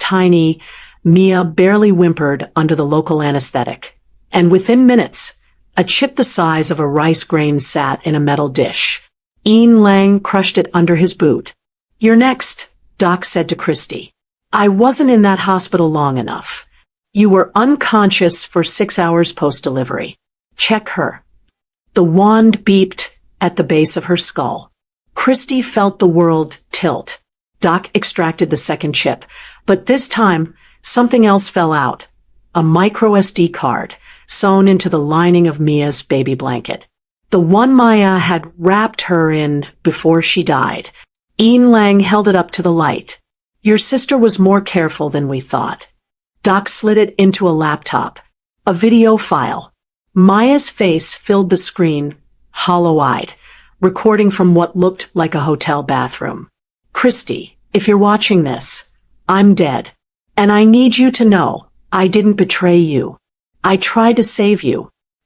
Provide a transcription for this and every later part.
tiny, Mia barely whimpered under the local anesthetic. And within minutes, a chip the size of a rice grain sat in a metal dish. Ian Lang crushed it under his boot. "You're next," Doc said to Christy. "I wasn't in that hospital long enough. You were unconscious for 6 hours post-delivery. Check her." The wand beeped at the base of her skull. Christy felt the world tilt. Doc extracted the second chip, but this time, something else fell out. A micro SD card, sewn into the lining of Mia's baby blanket. The one Maya had wrapped her in before she died. Ian Lang held it up to the light. "Your sister was more careful than we thought." Doc slid it into a laptop. A video file. Maya's face filled the screen, hollow-eyed, recording from what looked like a hotel bathroom. "Christy, if you're watching this, I'm dead. And I need you to know, I didn't betray you. I tried to save you.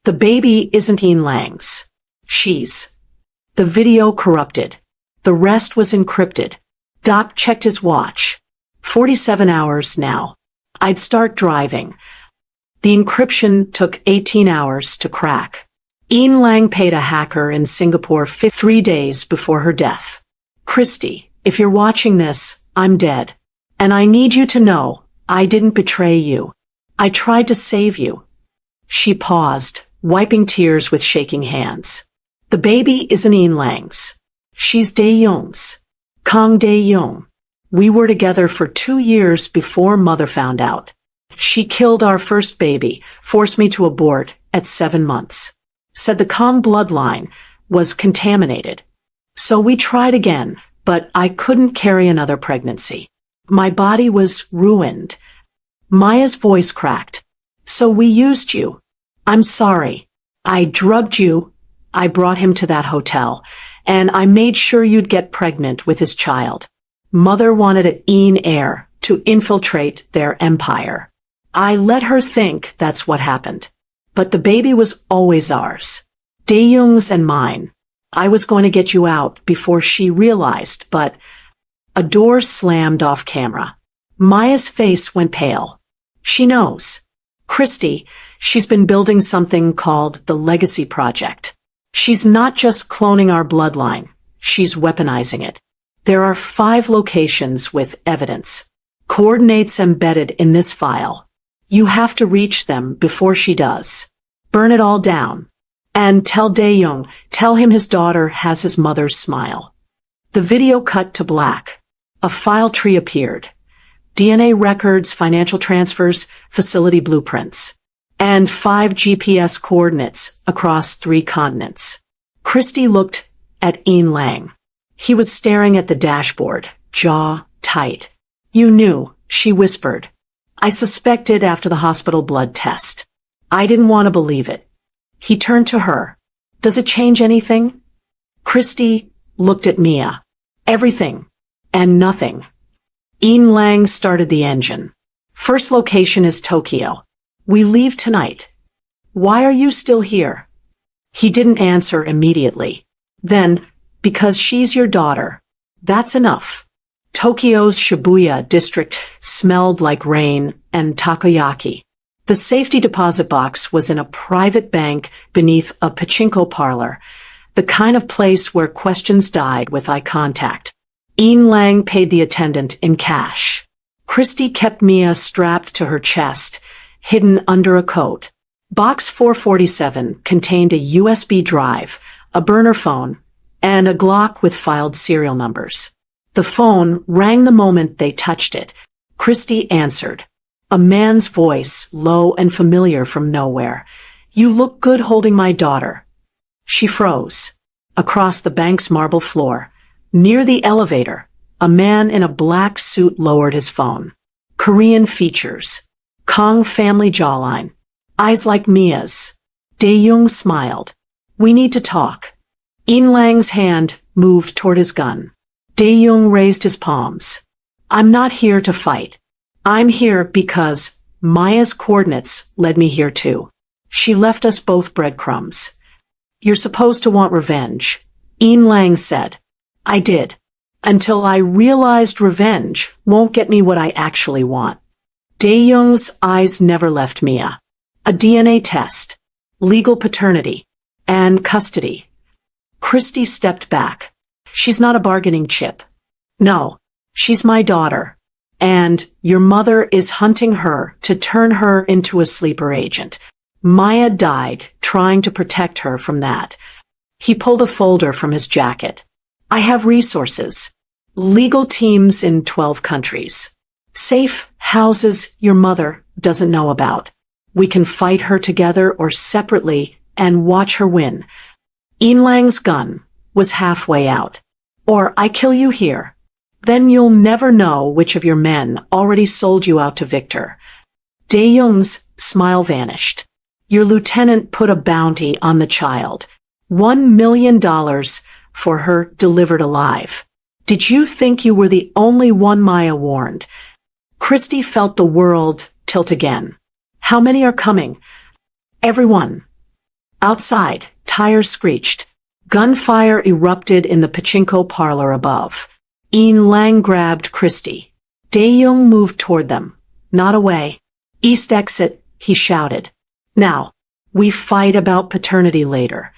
The baby isn't Ian Lang's. She's." The video corrupted. The rest was encrypted. Doc checked his watch. 47 hours now. I'd start driving. The encryption took 18 hours to crack. Ian Lang paid a hacker in Singapore 3 days before her death. "Christy, if you're watching this, I'm dead. And I need you to know, I didn't betray you. I tried to save you." She paused, wiping tears with shaking hands. "The baby isn't Ian Lang's. She's Dae-young's. Kang Dae-young. We were together for 2 years before Mother found out. She killed our first baby, forced me to abort at 7 months. Said the Kang bloodline was contaminated. So we tried again, but I couldn't carry another pregnancy. My body was ruined." Maya's voice cracked. "So we used you. I'm sorry. I drugged you. I brought him to that hotel, and I made sure you'd get pregnant with his child. Mother wanted an Ian heir to infiltrate their empire. I let her think that's what happened. But the baby was always ours. Dae-young's and mine. I was going to get you out before she realized, but..." A door slammed off camera. Maya's face went pale. "She knows. Christy, she's been building something called the Legacy Project. She's not just cloning our bloodline, she's weaponizing it. There are 5 locations with evidence. Coordinates embedded in this file. You have to reach them before she does. Burn it all down. And tell Dae-young, tell him his daughter has his mother's smile." The video cut to black. A file tree appeared. DNA records, financial transfers, facility blueprints. And 5 GPS coordinates across 3 continents. Christy looked at Ian Lang. He was staring at the dashboard, jaw tight. "You knew," she whispered. "I suspected after the hospital blood test. I didn't want to believe it." He turned to her. "Does it change anything?" Christy looked at Mia. "Everything. And nothing." Ian Lang started the engine. "First location is Tokyo. We leave tonight. Why are you still here?" He didn't answer immediately. Then, "Because she's your daughter. That's enough." Tokyo's Shibuya district smelled like rain and takoyaki. The safety deposit box was in a private bank beneath a pachinko parlor, the kind of place where questions died with eye contact. Ian Lang paid the attendant in cash. Christy kept Mia strapped to her chest, hidden under a coat. Box 447 contained a USB drive, a burner phone, and a Glock with filed serial numbers. The phone rang the moment they touched it. Christy answered. A man's voice, low and familiar from nowhere. "You look good holding my daughter." She froze. Across the bank's marble floor, near the elevator, a man in a black suit lowered his phone. Korean features. Kang family jawline. Eyes like Mia's. Dae-young smiled. "We need to talk." Ian Lang's hand moved toward his gun. Dae-young raised his palms. "I'm not here to fight. I'm here because Maya's coordinates led me here too. She left us both breadcrumbs. You're supposed to want revenge," Ian Lang said. "I did. until I realized revenge won't get me what I actually want. Dae-young's eyes never left Mia. A DNA test, legal paternity, and custody. Christy stepped back. She's not a bargaining chip. No, she's my daughter. And your mother is hunting her to turn her into a sleeper agent. Maya died trying to protect her from that. He pulled a folder from his jacket. I have resources. Legal teams in 12 countries. Safe houses your mother doesn't know about. We can fight her together or separately and watch her win. Eun-lang's gun was halfway out. Or I kill you here. Then you'll never know which of your men already sold you out to Victor. Dae-young's smile vanished. Your lieutenant put a bounty on the child. $1 million for her delivered alive. Did you think you were the only one Maya warned? Christy felt the world tilt again. How many are coming? Everyone. Outside, tires screeched. Gunfire erupted in the pachinko parlor above. Eun-lang grabbed Christy. Dae-young moved toward them. Not away. East exit, he shouted. Now, we fight about paternity later.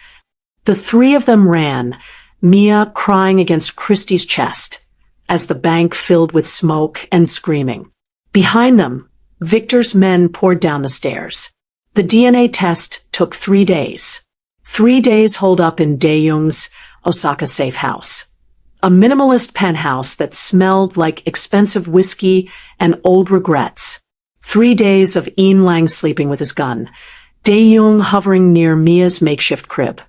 The three of them ran, Mia crying against Christy's chest, as the bank filled with smoke and screaming. Behind them, Victor's men poured down the stairs. The DNA test took 3 days. 3 days holed up in Dae-young's Osaka safe house. A minimalist penthouse that smelled like expensive whiskey and old regrets. 3 days of Eun-lang sleeping with his gun, Dae-young hovering near Mia's makeshift crib,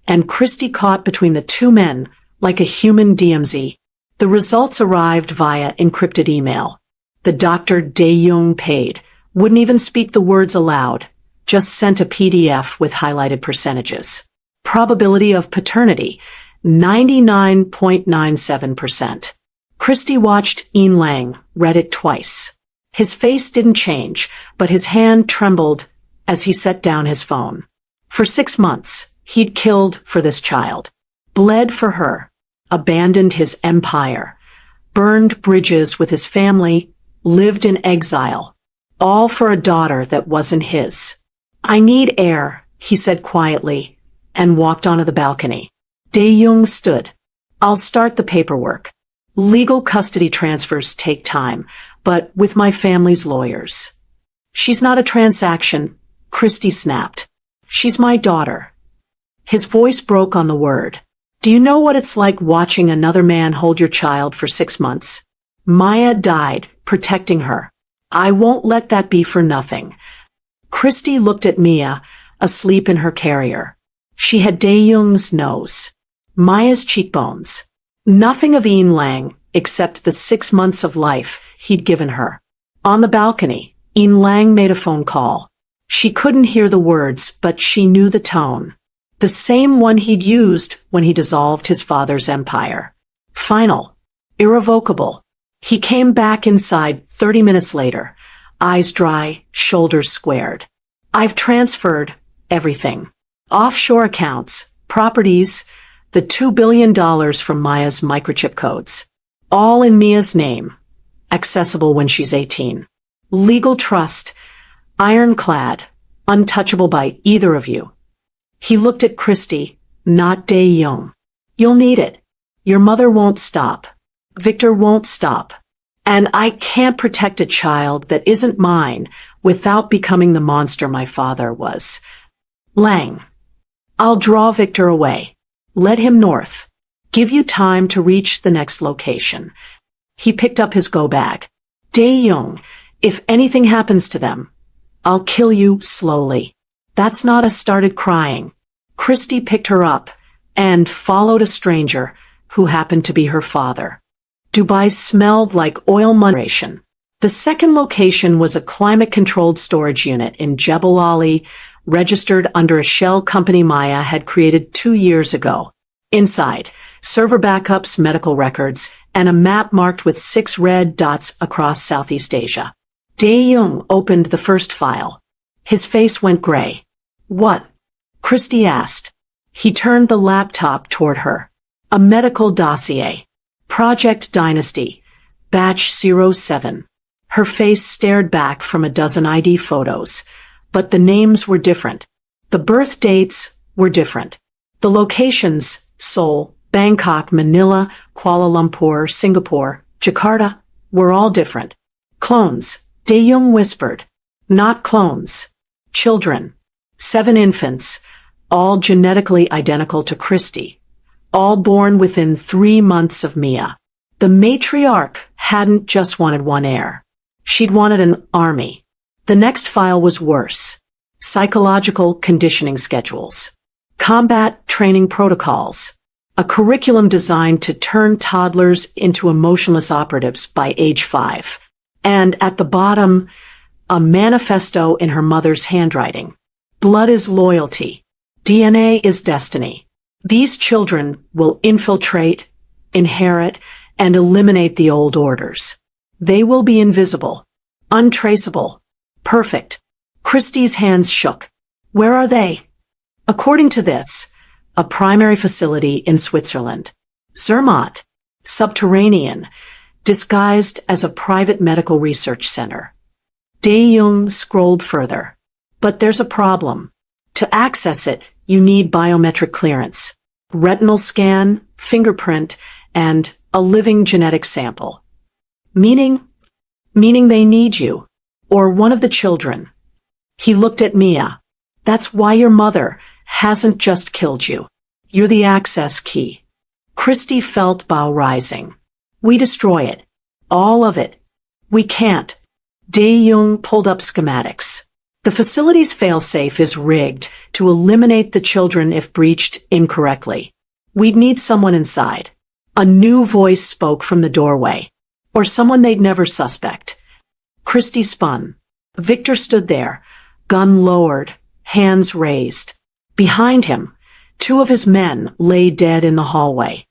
and Christy caught between the two men like a human DMZ. The results arrived via encrypted email. The doctor Dae-young paid, wouldn't even speak the words aloud, just sent a PDF with highlighted percentages. Probability of paternity, 99.97%. Christy watched Eun-lang, read it twice. His face didn't change, but his hand trembled as he set down his phone. For 6 months, he'd killed for this child, bled for her, abandoned his empire, burned bridges with his family, lived in exile, all for a daughter that wasn't his. I need air, he said quietly, and walked onto the balcony. Dae-young stood. I'll start the paperwork. Legal custody transfers take time, but with my family's lawyers. She's not a transaction, Christy snapped. She's my daughter. His voice broke on the word. Do you know what it's like watching another man hold your child for 6 months? Maya died, protecting her. I won't let that be for nothing. Christy looked at Mia, asleep in her carrier. She had Dae-young's nose, Maya's cheekbones. Nothing of Eun-lang except the 6 months of life he'd given her. On the balcony, Eun-lang made a phone call. She couldn't hear the words, but she knew the tone. The same one he'd used when he dissolved his father's empire. Final. Irrevocable. He came back inside 30 minutes later, eyes dry, shoulders squared. I've transferred everything. Offshore accounts, properties, the $2 billion from Maya's microchip codes. All in Mia's name. Accessible when she's 18. Legal trust, ironclad, untouchable by either of you. He looked at Christy, not Dae-young. You'll need it. Your mother won't stop. Victor won't stop. And I can't protect a child that isn't mine without becoming the monster my father was. Lang. I'll draw Victor away. Let him north. Give you time to reach the next location. He picked up his go bag. Dae-young, if anything happens to them, I'll kill you slowly. That's not a started crying. Christy picked her up and followed a stranger who happened to be her father. Dubai smelled like oil munration. The second location was a climate-controlled storage unit in Jebel Ali, registered under a shell company Maya had created 2 years ago. Inside, server backups, medical records, and a map marked with 6 red dots across Southeast Asia. Dae-young opened the first file. His face went gray. What? Christy asked. He turned the laptop toward her. A medical dossier. Project Dynasty, Batch 07. Her face stared back from a dozen ID photos, but the names were different. The birth dates were different. The locations, Seoul, Bangkok, Manila, Kuala Lumpur, Singapore, Jakarta, were all different. Clones, Dae-young whispered. Not clones. Children. 7 infants, all genetically identical to Christy. All born within 3 months of Mia. The matriarch hadn't just wanted one heir. She'd wanted an army. The next file was worse. Psychological conditioning schedules. Combat training protocols. A curriculum designed to turn toddlers into emotionless operatives by age 5. And at the bottom, a manifesto in her mother's handwriting. Blood is loyalty. DNA is destiny. These children will infiltrate, inherit, and eliminate the old orders. They will be invisible, untraceable, perfect. Christie's hands shook. Where are they? According to this, a primary facility in Switzerland. Zermatt, subterranean, disguised as a private medical research center. Dae-young scrolled further. But there's a problem. To access it, you need biometric clearance, retinal scan, fingerprint, and a living genetic sample. Meaning they need you, or one of the children. He looked at Mia. That's why your mother hasn't just killed you. You're the access key. Christy felt bow rising. We destroy it. All of it. We can't. Dae-young pulled up schematics. The facility's failsafe is rigged to eliminate the children if breached incorrectly. We'd need someone inside. A new voice spoke from the doorway. Or someone they'd never suspect. Christy spun. Victor stood there, gun lowered, hands raised. Behind him, 2 of his men lay dead in the hallway.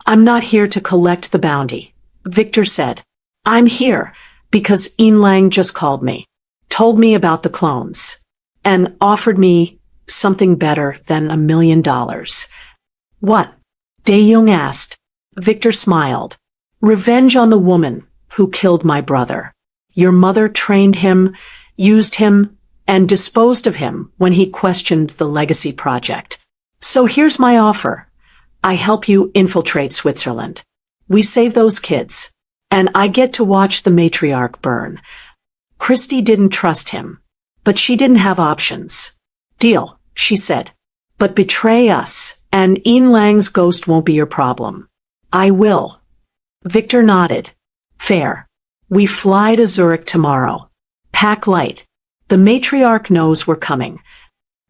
I'm not here to collect the bounty, Victor said. I'm here because Lang just called me, told me about the clones, and offered me something better than $1 million. What? Dae-young asked. Victor smiled. Revenge on the woman who killed my brother. Your mother trained him, used him, and disposed of him when he questioned the legacy project. So here's my offer. I help you infiltrate Switzerland. We save those kids. And I get to watch the matriarch burn. Christy didn't trust him. But she didn't have options. Deal, she said. But betray us, and Lang's ghost won't be your problem. I will. Victor nodded. Fair. We fly to Zurich tomorrow. Pack light. The matriarch knows we're coming.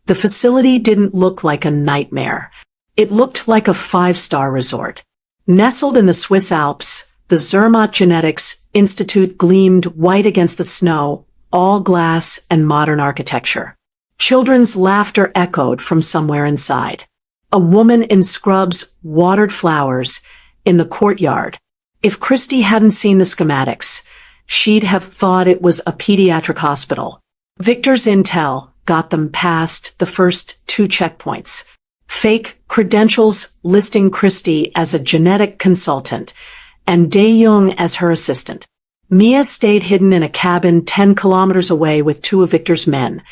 The facility didn't look like a nightmare. It looked like a 5-star resort. Nestled in the Swiss Alps, the Zermatt Genetics Institute gleamed white against the snow, all glass and modern architecture. Children's laughter echoed from somewhere inside. A woman in scrubs watered flowers in the courtyard. If Christy hadn't seen the schematics, she'd have thought it was a pediatric hospital. Victor's intel got them past the first 2 checkpoints. Fake credentials listing Christy as a genetic consultant and Dae-young as her assistant. Mia stayed hidden in a cabin 10 kilometers away with 2 of Victor's men.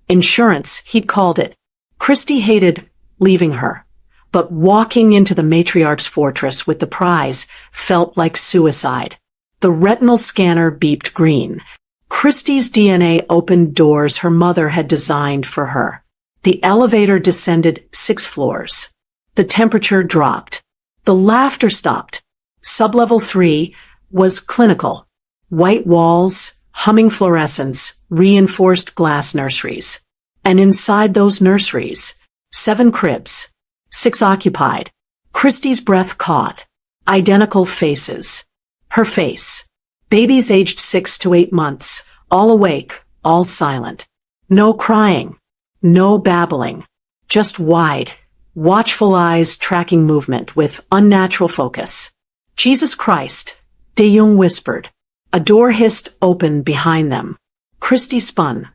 Insurance, he'd called it. Christy hated leaving her, but walking into the matriarch's fortress with the prize felt like suicide. The retinal scanner beeped green. Christy's DNA opened doors her mother had designed for her. The elevator descended 6 floors. The temperature dropped. The laughter stopped. Sublevel 3 was clinical. White walls, humming fluorescents, reinforced glass nurseries. And inside those nurseries, 7 cribs. 6 occupied. Christy's breath caught. Identical faces. Her face. Babies aged 6 to 8 months, all awake, all silent. No crying. No babbling. Just wide, watchful eyes tracking movement with unnatural focus. Jesus Christ, Dae-young whispered. A door hissed open behind them. Christy spun,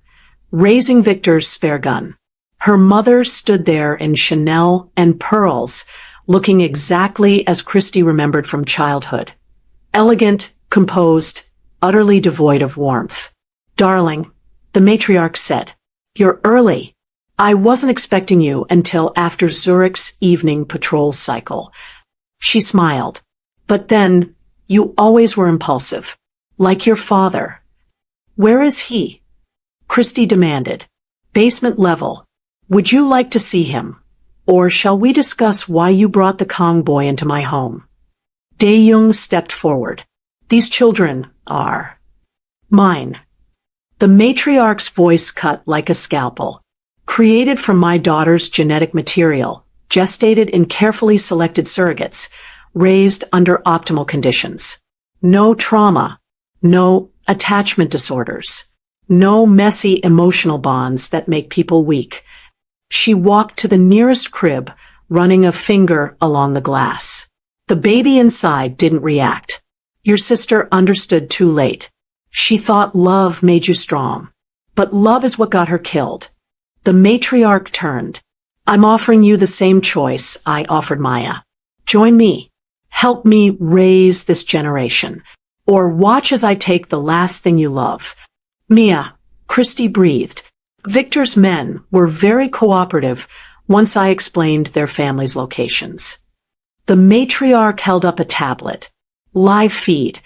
raising Victor's spare gun. Her mother stood there in Chanel and pearls, looking exactly as Christy remembered from childhood. Elegant, composed, utterly devoid of warmth. "Darling," the matriarch said, "you're early. I wasn't expecting you until after Zurich's evening patrol cycle." She smiled. "But then, you always were impulsive. Like your father." "Where is he?" Christy demanded. "Basement level. Would you like to see him? Or shall we discuss why you brought the Kong boy into my home?" Dae-young stepped forward. "These children are mine." The matriarch's voice cut like a scalpel. "Created from my daughter's genetic material, gestated in carefully selected surrogates, raised under optimal conditions. No trauma, no attachment disorders, no messy emotional bonds that make people weak." She walked to the nearest crib, running a finger along the glass. The baby inside didn't react. Your sister understood too late. She thought love made you strong. But love is what got her killed. The matriarch turned. "I'm offering you the same choice I offered Maya. Join me. Help me raise this generation. Or watch as I take the last thing you love." "Mia," Christy breathed. "Victor's men were very cooperative once I explained their families' locations." The matriarch held up a tablet. Live feed.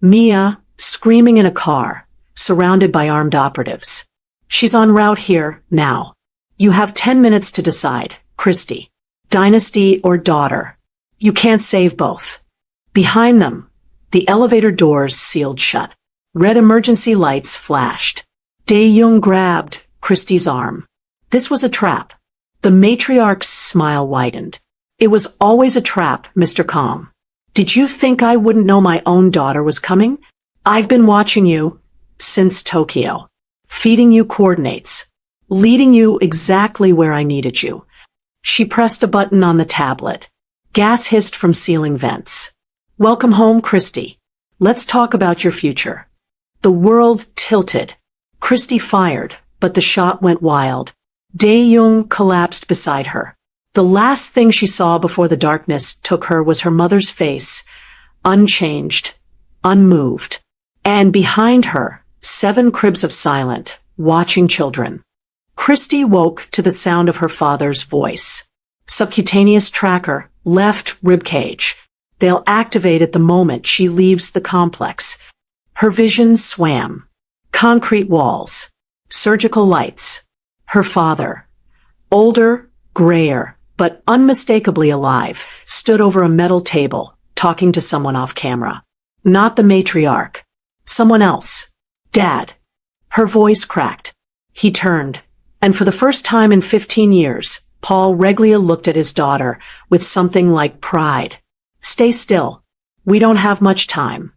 Mia screaming in a car, surrounded by armed operatives. "She's en route here, now. You have 10 minutes to decide, Christy. Dynasty or daughter. You can't save both." Behind them, the elevator doors sealed shut. Red emergency lights flashed. Dae-young grabbed Christy's arm. This was a trap. The matriarch's smile widened. "It was always a trap, Mr. Kong. Did you think I wouldn't know my own daughter was coming? I've been watching you since Tokyo, feeding you coordinates, leading you exactly where I needed you." She pressed a button on the tablet. Gas hissed from ceiling vents. "Welcome home, Christy. Let's talk about your future." The world tilted. Christy fired, but the shot went wild. Dae-young collapsed beside her. The last thing she saw before the darkness took her was her mother's face, unchanged, unmoved. And behind her, 7 cribs of silent, watching children. Christy woke to the sound of her father's voice. "Subcutaneous tracker, left ribcage. They'll activate at the moment she leaves the complex." Her vision swam. Concrete walls. Surgical lights. Her father, older, grayer, but unmistakably alive, stood over a metal table, talking to someone off camera. Not the matriarch. Someone else. "Dad." Her voice cracked. He turned, and for the first time in 15 years, Paul Reglia looked at his daughter with something like pride. "Stay still. We don't have much time.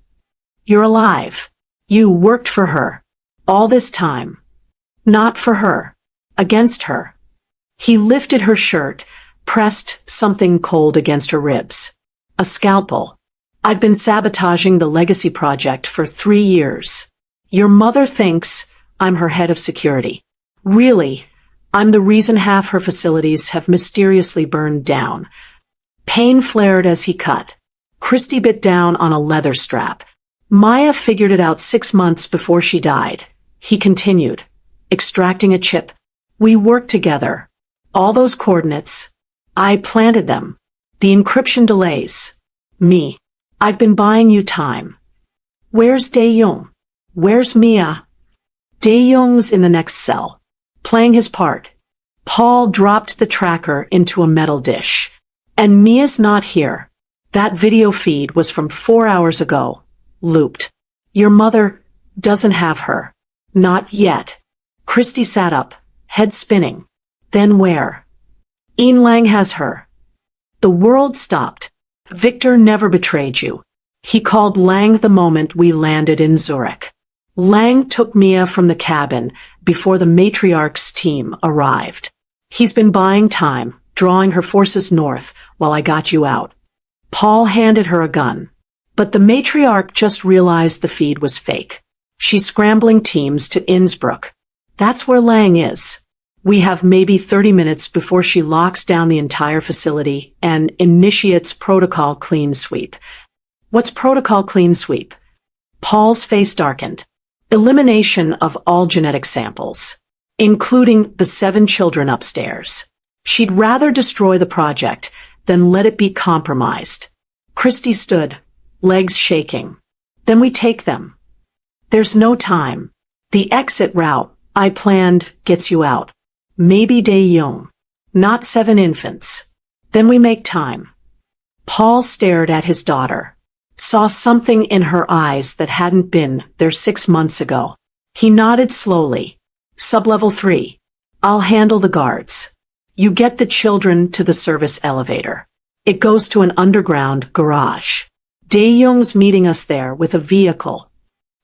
You're alive. You worked for her. All this time. Not for her. Against her." He lifted her shirt, pressed something cold against her ribs. "A scalpel. I've been sabotaging the legacy project for 3 years. Your mother thinks I'm her head of security. Really, I'm the reason half her facilities have mysteriously burned down." Pain flared as he cut. Christy bit down on a leather strap. "Maya figured it out 6 months before she died," he continued, extracting a chip. "We worked together. All those coordinates. I planted them. The encryption delays. Me. I've been buying you time. Where's Dae-young? Where's Mia?" Dae-young's in the next cell, playing his part. Paul dropped the tracker into a metal dish. "And Mia's not here. That video feed was from 4 hours ago. Looped. Your mother doesn't have her. Not yet." Christy sat up, head spinning. "Then where?" "Yin Lang has her." The world stopped. "Victor never betrayed you. He called Lang the moment we landed in Zurich. Lang took Mia from the cabin before the matriarch's team arrived. He's been buying time, drawing her forces north while I got you out." Paul handed her a gun. But the matriarch just realized the feed was fake. "She's scrambling teams to Innsbruck. That's where Lang is. We have maybe 30 minutes before she locks down the entire facility and initiates protocol clean sweep. What's protocol clean sweep? Paul's face darkened. Elimination of all genetic samples, including the 7 children upstairs. She'd rather destroy the project than let it be compromised. Christy stood, legs shaking. Then we take them. There's no time. The exit route I planned gets you out. Maybe Dae-young. Not 7 infants. Then we make time. Paul stared at his daughter. Saw something in her eyes that hadn't been there 6 months ago. He nodded slowly. Sublevel 3. I'll handle the guards. You get the children to the service elevator. It goes to an underground garage. Dae-young's meeting us there with a vehicle.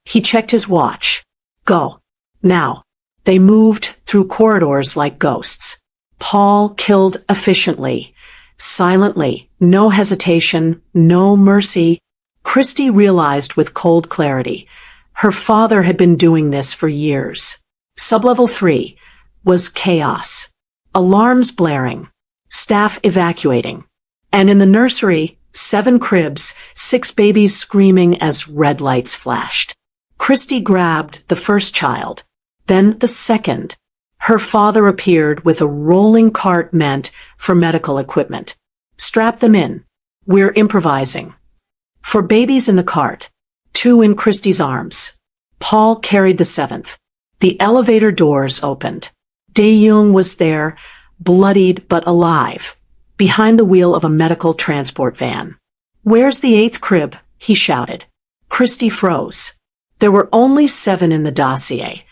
He checked his watch. Go. Now. They moved through corridors like ghosts. Paul killed efficiently, silently, no hesitation, no mercy. Christy realized with cold clarity. Her father had been doing this for years. Sublevel 3 was chaos. Alarms blaring. Staff evacuating. And in the nursery, 7 cribs, 6 babies screaming as red lights flashed. Christy grabbed the first child. Then the second. Her father appeared with a rolling cart meant for medical equipment. Strap them in. We're improvising. For babies in the cart. 2 in Christy's arms. Paul carried the 7th. The elevator doors opened. Dae-young was there, bloodied but alive, behind the wheel of a medical transport van. Where's the 8th crib? He shouted. Christy froze. There were only 7 in the dossier.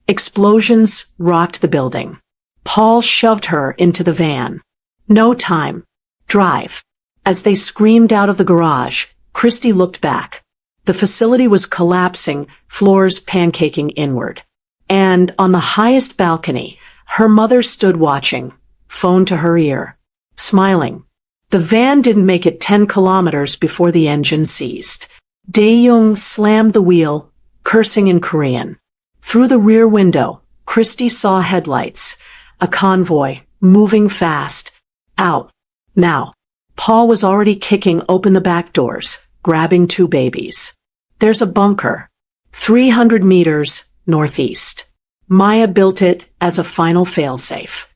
Explosions rocked the building. Paul shoved her into the van. No time. Drive. As they screamed out of the garage, Christy looked back. The facility was collapsing, floors pancaking inward. And on the highest balcony, her mother stood watching, phone to her ear, smiling. The van didn't make it 10 kilometers before the engine seized. Dae-young slammed the wheel, cursing in Korean. Through the rear window, Christy saw headlights, a convoy, moving fast. Out. Now. Paul was already kicking open the back doors, grabbing 2 babies. There's a bunker. 300 meters northeast. Maya built it as a final failsafe.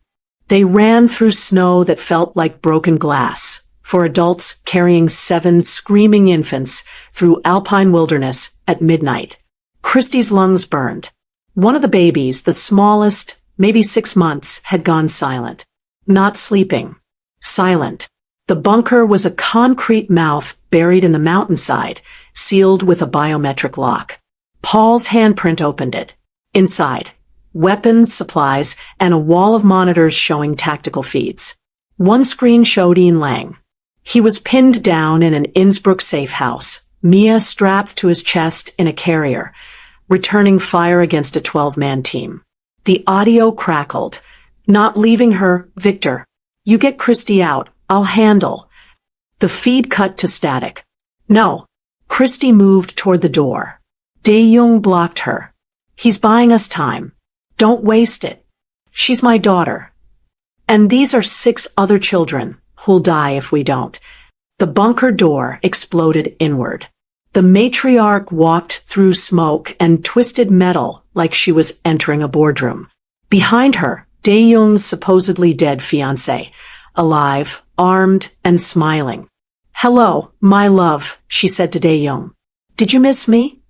They ran through snow that felt like broken glass, for adults carrying 7 screaming infants through alpine wilderness at midnight. Christy's lungs burned. One of the babies, the smallest, maybe 6 months, had gone silent. Not sleeping. Silent. The bunker was a concrete mouth buried in the mountainside, sealed with a biometric lock. Paul's handprint opened it. Inside, weapons, supplies, and a wall of monitors showing tactical feeds. One screen showed Ian Lang. He was pinned down in an Innsbruck safe house, Mia strapped to his chest in a carrier, returning fire against a 12-man team. The audio crackled. Not leaving her, Victor. You get Christy out, I'll handle. The feed cut to static. No. Christy moved toward the door. Dae-young blocked her. He's buying us time. Don't waste it. She's my daughter. And these are 6 other children who'll die if we don't. The bunker door exploded inward. The matriarch walked through smoke and twisted metal like she was entering a boardroom. Behind her, Dae-young's supposedly dead fiancé, alive, armed, and smiling. Hello, my love, she said to Dae-young. Did you miss me?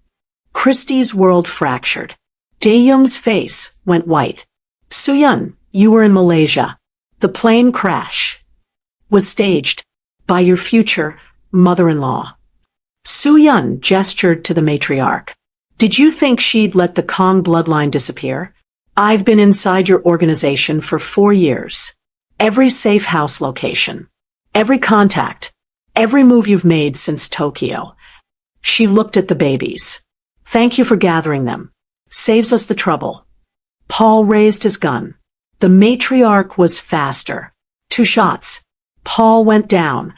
Christy's world fractured. Dae-young's face went white. Soo-yun, you were in Malaysia. The plane crash was staged by your future mother-in-law. Soo-yun gestured to the matriarch. Did you think she'd let the Kong bloodline disappear? I've been inside your organization for 4 years. Every safe house location. Every contact. Every move you've made since Tokyo. She looked at the babies. Thank you for gathering them. Saves us the trouble. Paul raised his gun. The matriarch was faster. 2 shots. Paul went down,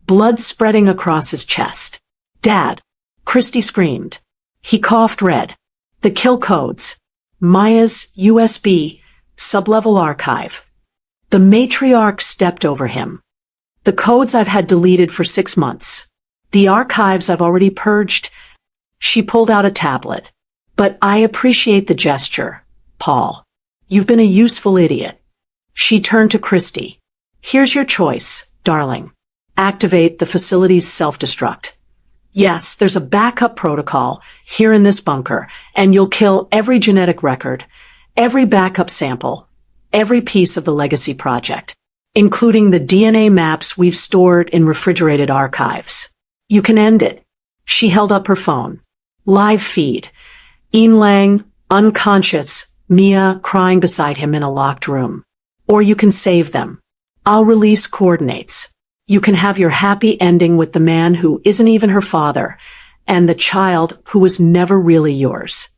blood spreading across his chest. Dad! Christy screamed. He coughed red. The kill codes. Maya's USB Sublevel archive. The matriarch stepped over him. The codes I've had deleted for 6 months. The archives I've already purged. She pulled out a tablet. But I appreciate the gesture, Paul. You've been a useful idiot. She turned to Christy. Here's your choice, darling. Activate the facility's self-destruct. Yes, there's a backup protocol here in this bunker, and you'll kill every genetic record, every backup sample, every piece of the legacy project, including the DNA maps we've stored in refrigerated archives. You can end it. She held up her phone. Live feed. Ian Lang, unconscious, Mia crying beside him in a locked room. Or you can save them. I'll release coordinates. You can have your happy ending with the man who isn't even her father, and the child who was never really yours.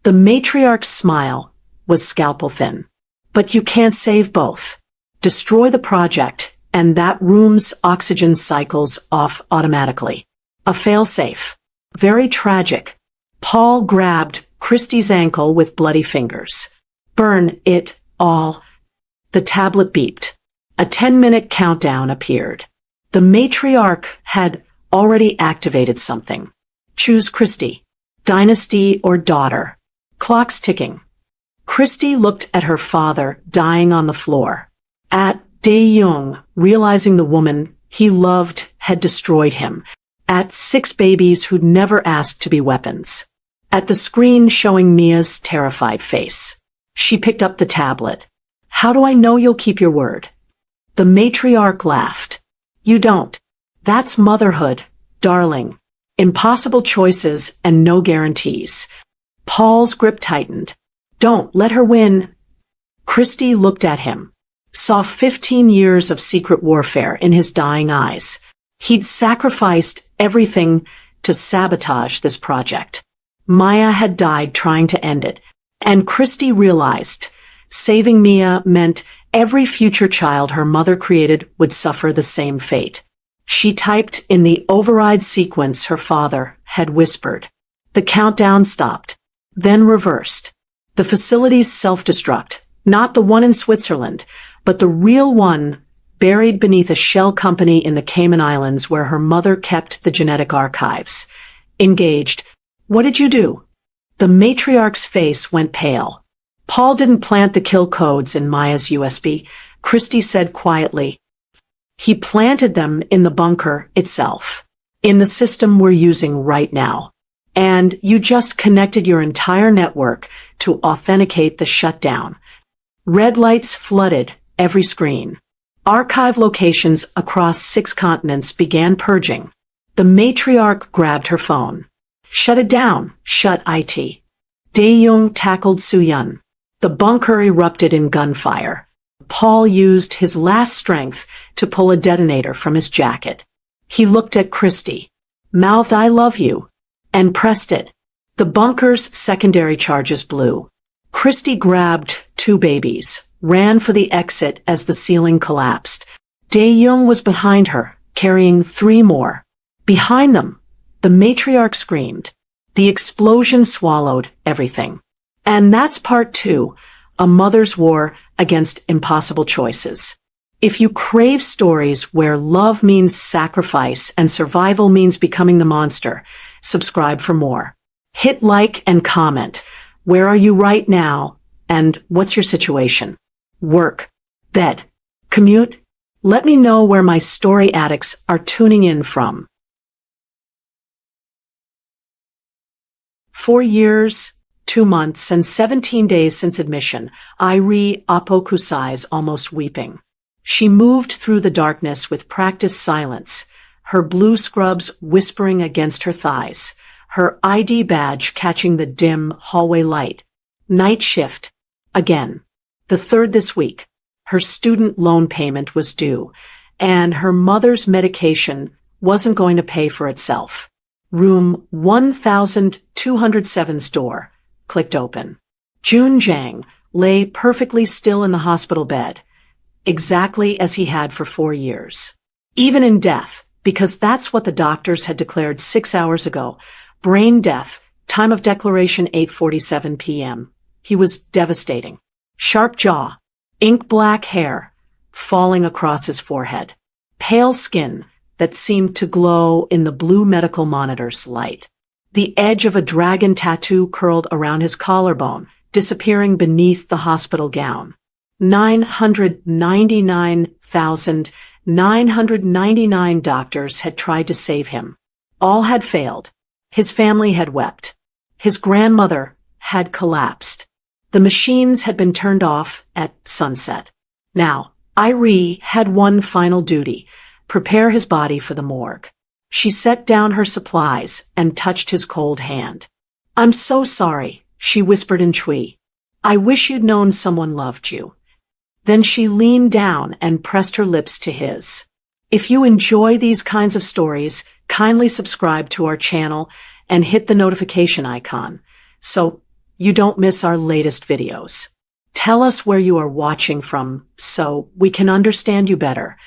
The matriarch's smile was scalpel thin. But you can't save both. Destroy the project, and that room's oxygen cycles off automatically. A failsafe. Very tragic. Paul grabbed Christy's ankle with bloody fingers. Burn it all. The tablet beeped. A 10-minute countdown appeared. The matriarch had already activated something. Choose Christy. Dynasty or daughter. Clock's ticking. Christy looked at her father dying on the floor. At Dae-young, realizing the woman he loved had destroyed him. At 6 babies who'd never asked to be weapons. At the screen showing Mia's terrified face. She picked up the tablet. How do I know you'll keep your word? The matriarch laughed. You don't. That's motherhood, darling. Impossible choices and no guarantees. Paul's grip tightened. Don't let her win. Christy looked at him. Saw 15 years of secret warfare in his dying eyes. He'd sacrificed everything to sabotage this project. Maya had died trying to end it, and Christy realized saving Mia meant every future child her mother created would suffer the same fate. She typed in the override sequence her father had whispered. The countdown stopped, then reversed. The facility's self-destruct, not the one in Switzerland, but the real one buried beneath a shell company in the Cayman Islands where her mother kept the genetic archives. Engaged. What did you do? The matriarch's face went pale. Paul didn't plant the kill codes in Maya's USB, Christy said quietly. He planted them in the bunker itself, in the system we're using right now. And you just connected your entire network to authenticate the shutdown. Red lights flooded every screen. Archive locations across 6 continents began purging. The matriarch grabbed her phone. Shut it down, shut it. Dae-young tackled Soo-yun. The bunker erupted in gunfire. Paul used his last strength to pull a detonator from his jacket. He looked at Christy, mouthed I love you, and pressed it. The bunker's secondary charges blew. Christy grabbed 2 babies, ran for the exit as the ceiling collapsed. Dae-young was behind her, carrying 3 more. Behind them, the matriarch screamed. The explosion swallowed everything. And that's part 2, a mother's war against impossible choices. If you crave stories where love means sacrifice and survival means becoming the monster, subscribe for more. Hit like and comment. Where are you right now? And what's your situation? Work, bed, commute? Let me know where my story addicts are tuning in from. 4 years, 2 months, and 17 days since admission, Airi Apokusai's almost weeping. She moved through the darkness with practiced silence, her blue scrubs whispering against her thighs, her ID badge catching the dim hallway light. Night shift. Again. The 3rd this week. Her student loan payment was due, and her mother's medication wasn't going to pay for itself. Room 1207's door clicked open. Jun Jiang lay perfectly still in the hospital bed, exactly as he had for 4 years. Even in death, because that's what the doctors had declared 6 hours ago. Brain death, time of declaration 8:47 p.m. He was devastating. Sharp jaw, ink-black hair falling across his forehead, pale skin that seemed to glow in the blue medical monitor's light. The edge of a dragon tattoo curled around his collarbone, disappearing beneath the hospital gown. 999,999 doctors had tried to save him. All had failed. His family had wept. His grandmother had collapsed. The machines had been turned off at sunset. Now, Irie had one final duty: prepare his body for the morgue. She set down her supplies and touched his cold hand. "I'm so sorry," she whispered in Twi. "I wish you'd known someone loved you." Then she leaned down and pressed her lips to his. If you enjoy these kinds of stories, kindly subscribe to our channel and hit the notification icon so you don't miss our latest videos. Tell us where you are watching from so we can understand you better.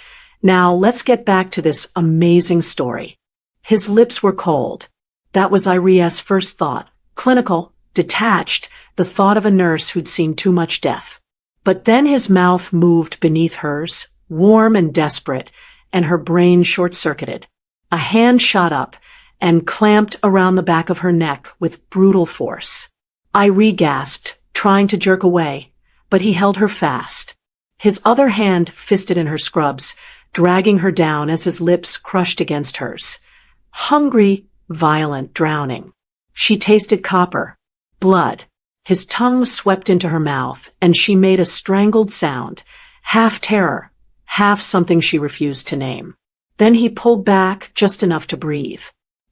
Now let's get back to this amazing story. His lips were cold. That was Irie's first thought. Clinical, detached, the thought of a nurse who'd seen too much death. But then his mouth moved beneath hers, warm and desperate, and her brain short-circuited. A hand shot up and clamped around the back of her neck with brutal force. Irie gasped, trying to jerk away, but he held her fast. His other hand fisted in her scrubs, dragging her down as his lips crushed against hers. Hungry, violent, drowning. She tasted copper, blood. His tongue swept into her mouth, and she made a strangled sound, half terror, half something she refused to name. Then he pulled back just enough to breathe.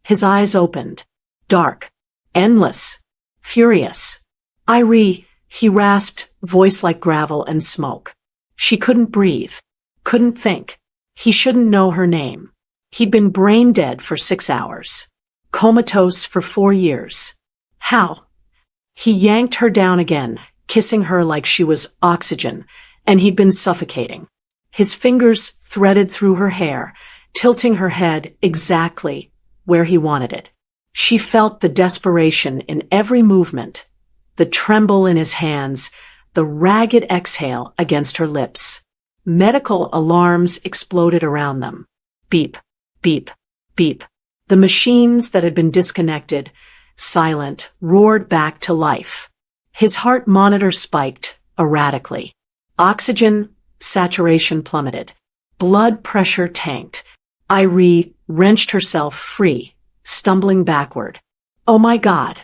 His eyes opened. Dark. Endless. Furious. Irie, he rasped, voice like gravel and smoke. She couldn't breathe. Couldn't think. He shouldn't know her name. He'd been brain dead for 6 hours. Comatose for 4 years. How? He yanked her down again, kissing her like she was oxygen, and he'd been suffocating. His fingers threaded through her hair, tilting her head exactly where he wanted it. She felt the desperation in every movement, the tremble in his hands, the ragged exhale against her lips. Medical alarms exploded around them. Beep, beep, beep. The machines that had been disconnected, silent, roared back to life. His heart monitor spiked erratically. Oxygen saturation plummeted. Blood pressure tanked. Irie wrenched herself free, stumbling backward. Oh my God!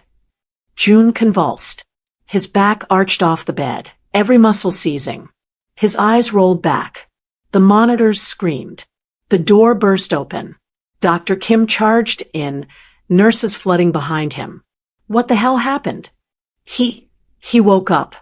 June convulsed. His back arched off the bed, every muscle seizing. His eyes rolled back. The monitors screamed. The door burst open. Dr. Kim charged in, nurses flooding behind him. What the hell happened? He woke up.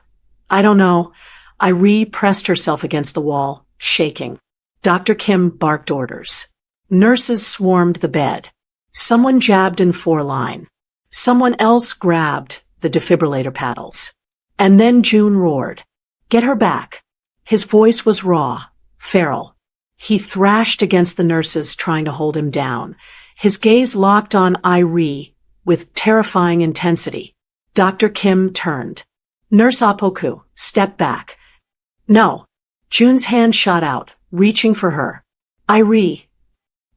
I don't know. Irie pressed herself against the wall, shaking. Dr. Kim barked orders. Nurses swarmed the bed. Someone jabbed in 4-line. Someone else grabbed the defibrillator paddles. And then June roared. Get her back. His voice was raw, feral. He thrashed against the nurses trying to hold him down. His gaze locked on Irie with terrifying intensity. Dr. Kim turned. Nurse Apoku, step back. No. June's hand shot out, reaching for her. Irie.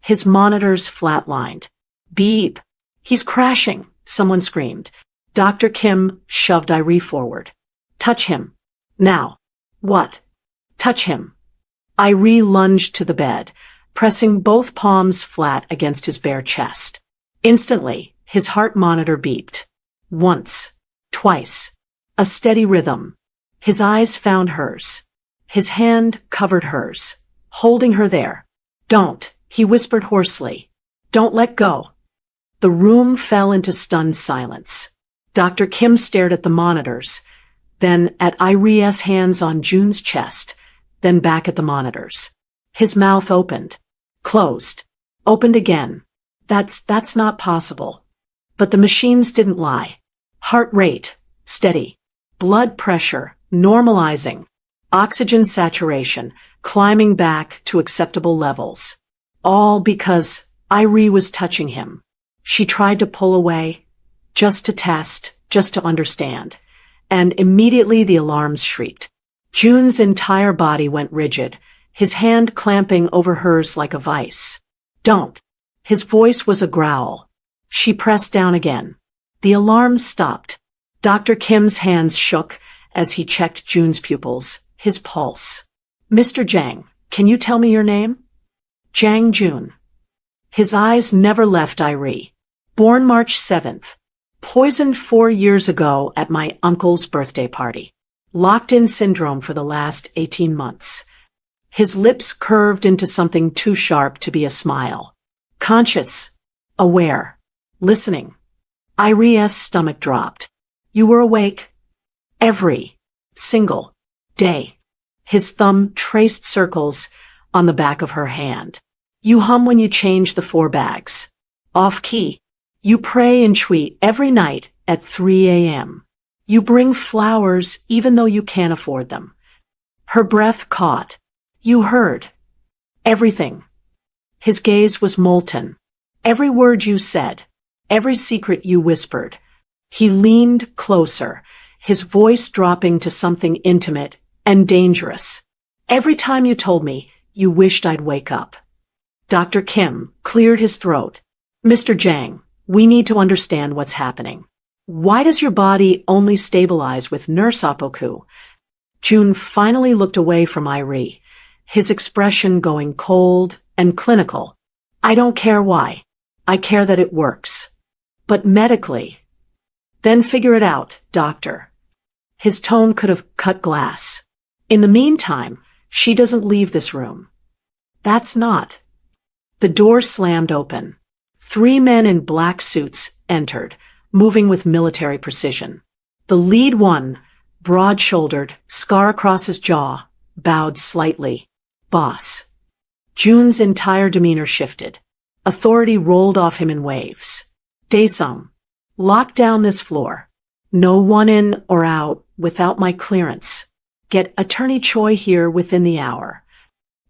His monitors flatlined. Beep. He's crashing, someone screamed. Dr. Kim shoved Irie forward. Touch him. Now. What? Touch him. Irie lunged to the bed, pressing both palms flat against his bare chest. Instantly, his heart monitor beeped. Once. Twice. A steady rhythm. His eyes found hers. His hand covered hers, holding her there. Don't, he whispered hoarsely. Don't let go. The room fell into stunned silence. Dr. Kim stared at the monitors, then at Irie's hands on June's chest, then back at the monitors. His mouth opened. Closed. Opened again. That's not possible. But the machines didn't lie. Heart rate, steady. Blood pressure, normalizing. Oxygen saturation, climbing back to acceptable levels. All because Irie was touching him. She tried to pull away, just to test, just to understand. and immediately the alarms shrieked. June's entire body went rigid, his hand clamping over hers like a vice. Don't. His voice was a growl. She pressed down again. The alarms stopped. Dr. Kim's hands shook as he checked June's pupils, his pulse. Mr. Jang, can you tell me your name? Jang June. His eyes never left Irie. Born March 7th. Poisoned 4 years ago at my uncle's birthday party. Locked-in syndrome for the last 18 months. His lips curved into something too sharp to be a smile. Conscious. Aware. Listening. Irie's stomach dropped. You were awake? Every single day. His thumb traced circles on the back of her hand. You hum when you change the 4 bags. Off key. You pray and tweet every night at 3 a.m. You bring flowers even though you can't afford them. Her breath caught. You heard. Everything. His gaze was molten. Every word you said. Every secret you whispered. He leaned closer, his voice dropping to something intimate and dangerous. Every time you told me, you wished I'd wake up. Dr. Kim cleared his throat. Mr. Jang, we need to understand what's happening. Why does your body only stabilize with nurse Apoku? June finally looked away from Irie, his expression going cold and clinical. I don't care why. I care that it works. But medically. Then figure it out, doctor. His tone could have cut glass. In the meantime, she doesn't leave this room. That's not. The door slammed open. 3 men in black suits entered, moving with military precision. The lead one, broad-shouldered, scar across his jaw, bowed slightly. Boss. June's entire demeanor shifted. Authority rolled off him in waves. Daesung. Lock down this floor. No one in or out without my clearance. Get Attorney Choi here within the hour.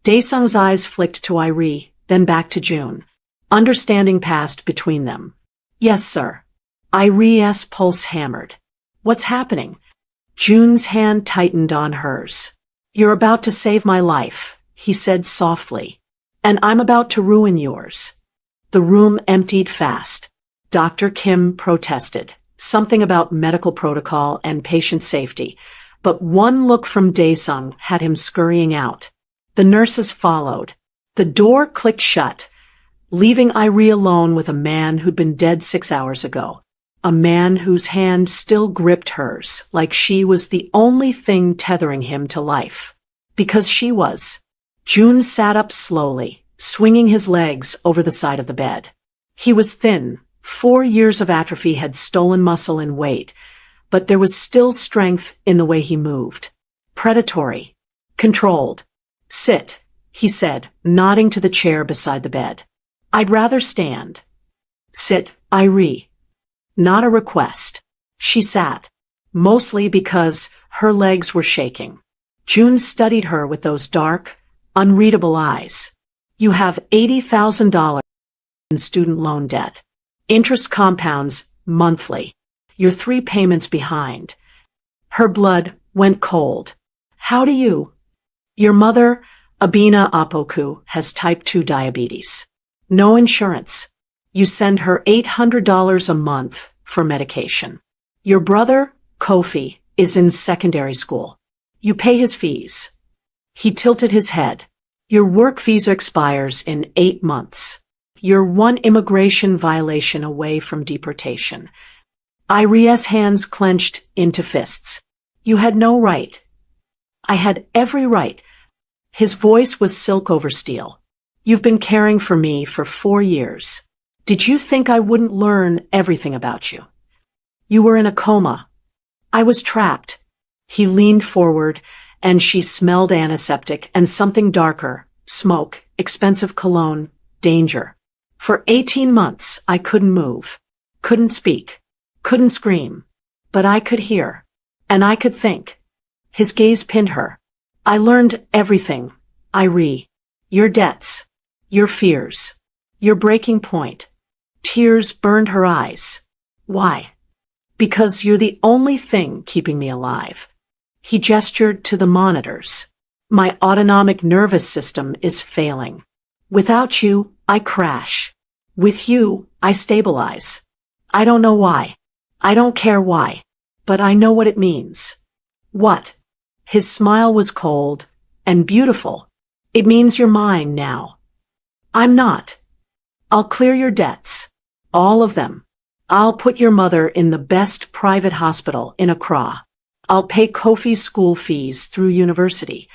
Daesung's eyes flicked to Irie, then back to June. Understanding passed between them. Yes, sir. Irie's pulse hammered. What's happening? June's hand tightened on hers. You're about to save my life, he said softly. And I'm about to ruin yours. The room emptied fast. Dr. Kim protested. Something about medical protocol and patient safety. But one look from Daesung had him scurrying out. The nurses followed. The door clicked shut, leaving Irie alone with a man who'd been dead 6 hours ago. A man whose hand still gripped hers, like she was the only thing tethering him to life. Because she was. June sat up slowly, swinging his legs over the side of the bed. He was thin. 4 years of atrophy had stolen muscle and weight, but there was still strength in the way he moved. Predatory. Controlled. Sit, he said, nodding to the chair beside the bed. I'd rather stand. Sit, Irie. Not a request. She sat, mostly because her legs were shaking. June studied her with those dark, unreadable eyes. You have $80,000 in student loan debt. Interest compounds monthly. You're 3 payments behind. Her blood went cold. How do you? Your mother, Abina Apoku, has type 2 diabetes. No insurance. You send her $800 a month for medication. Your brother, Kofi, is in secondary school. You pay his fees. He tilted his head. Your work visa expires in 8 months. You're 1 immigration violation away from deportation. Irie's hands clenched into fists. You had no right. I had every right. His voice was silk over steel. You've been caring for me for 4 years. Did you think I wouldn't learn everything about you? You were in a coma. I was trapped. He leaned forward, and she smelled antiseptic and something darker, smoke, expensive cologne, danger. For 18 months, I couldn't move, couldn't speak, couldn't scream, but I could hear, and I could think. His gaze pinned her. I learned everything, Irie. Your debts, your fears, your breaking point. Tears burned her eyes. Why? Because you're the only thing keeping me alive. He gestured to the monitors. My autonomic nervous system is failing. Without you, I crash. With you, I stabilize. I don't know why. I don't care why. But I know what it means. What? His smile was cold and beautiful. It means you're mine now. I'm not. I'll clear your debts. All of them. I'll put your mother in the best private hospital in Accra. I'll pay Kofi's school fees through university.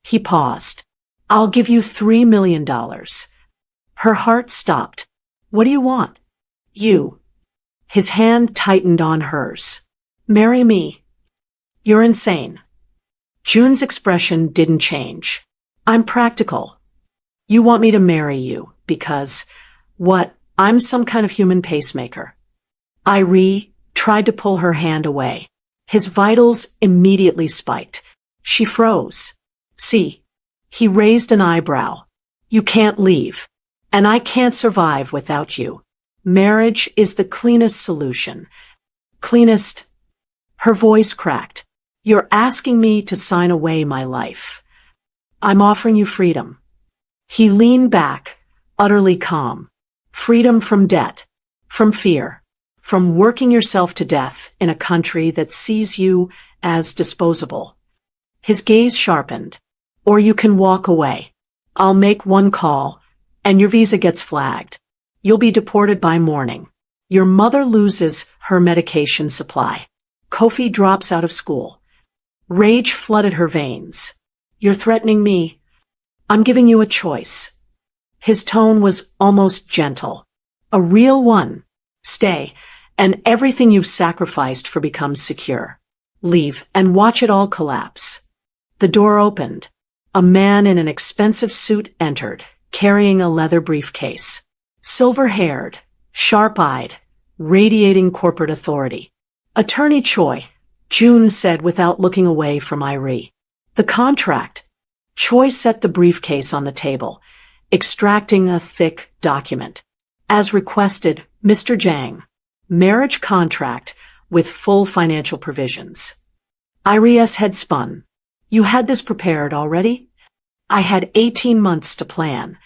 He paused. I'll give you $3 million. Her heart stopped. What do you want? You. His hand tightened on hers. Marry me. You're insane. June's expression didn't change. I'm practical. You want me to marry you because, what, I'm some kind of human pacemaker. Irie tried to pull her hand away. His vitals immediately spiked. She froze. See. He raised an eyebrow. You can't leave. And I can't survive without you. Marriage is the cleanest solution. Cleanest. Her voice cracked. You're asking me to sign away my life. I'm offering you freedom. He leaned back, utterly calm. Freedom from debt. From fear. From working yourself to death in a country that sees you as disposable. His gaze sharpened. Or you can walk away. I'll make one call, and your visa gets flagged. You'll be deported by morning. Your mother loses her medication supply. Kofi drops out of school. Rage flooded her veins. You're threatening me. I'm giving you a choice. His tone was almost gentle. A real one. Stay, and everything you've sacrificed for becomes secure. Leave and watch it all collapse. The door opened. A man in an expensive suit entered, carrying a leather briefcase. Silver-haired, sharp-eyed, radiating corporate authority. Attorney Choi, June said without looking away from Irie. The contract. Choi set the briefcase on the table, extracting a thick document. As requested, Mr. Jang. Marriage contract with full financial provisions. Irie's head spun. You had this prepared already? I had 18 months to plan.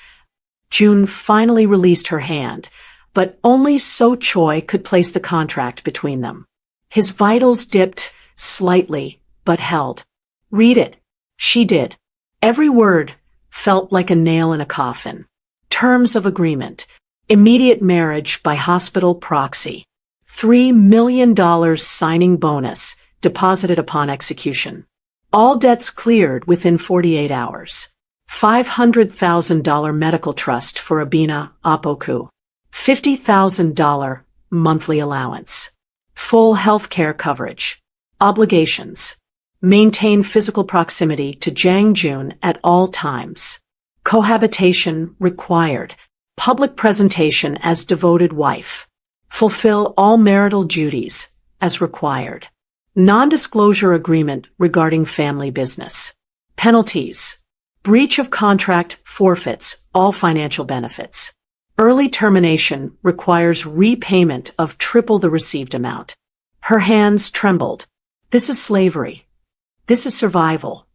June finally released her hand, but only so Choi could place the contract between them. His vitals dipped slightly, but held. Read it. She did. Every word felt like a nail in a coffin. Terms of agreement. Immediate marriage by hospital proxy. $3 million signing bonus deposited upon execution. All debts cleared within 48 hours. $500,000 medical trust for Abina Apoku. $50,000 monthly allowance. Full health care coverage. Obligations. Maintain physical proximity to Jang Jun at all times. Cohabitation required. Public presentation as devoted wife. Fulfill all marital duties as required. Non-disclosure agreement regarding family business. Penalties. Breach of contract forfeits all financial benefits. Early termination requires repayment of triple the received amount. Her hands trembled. This is slavery. This is survival.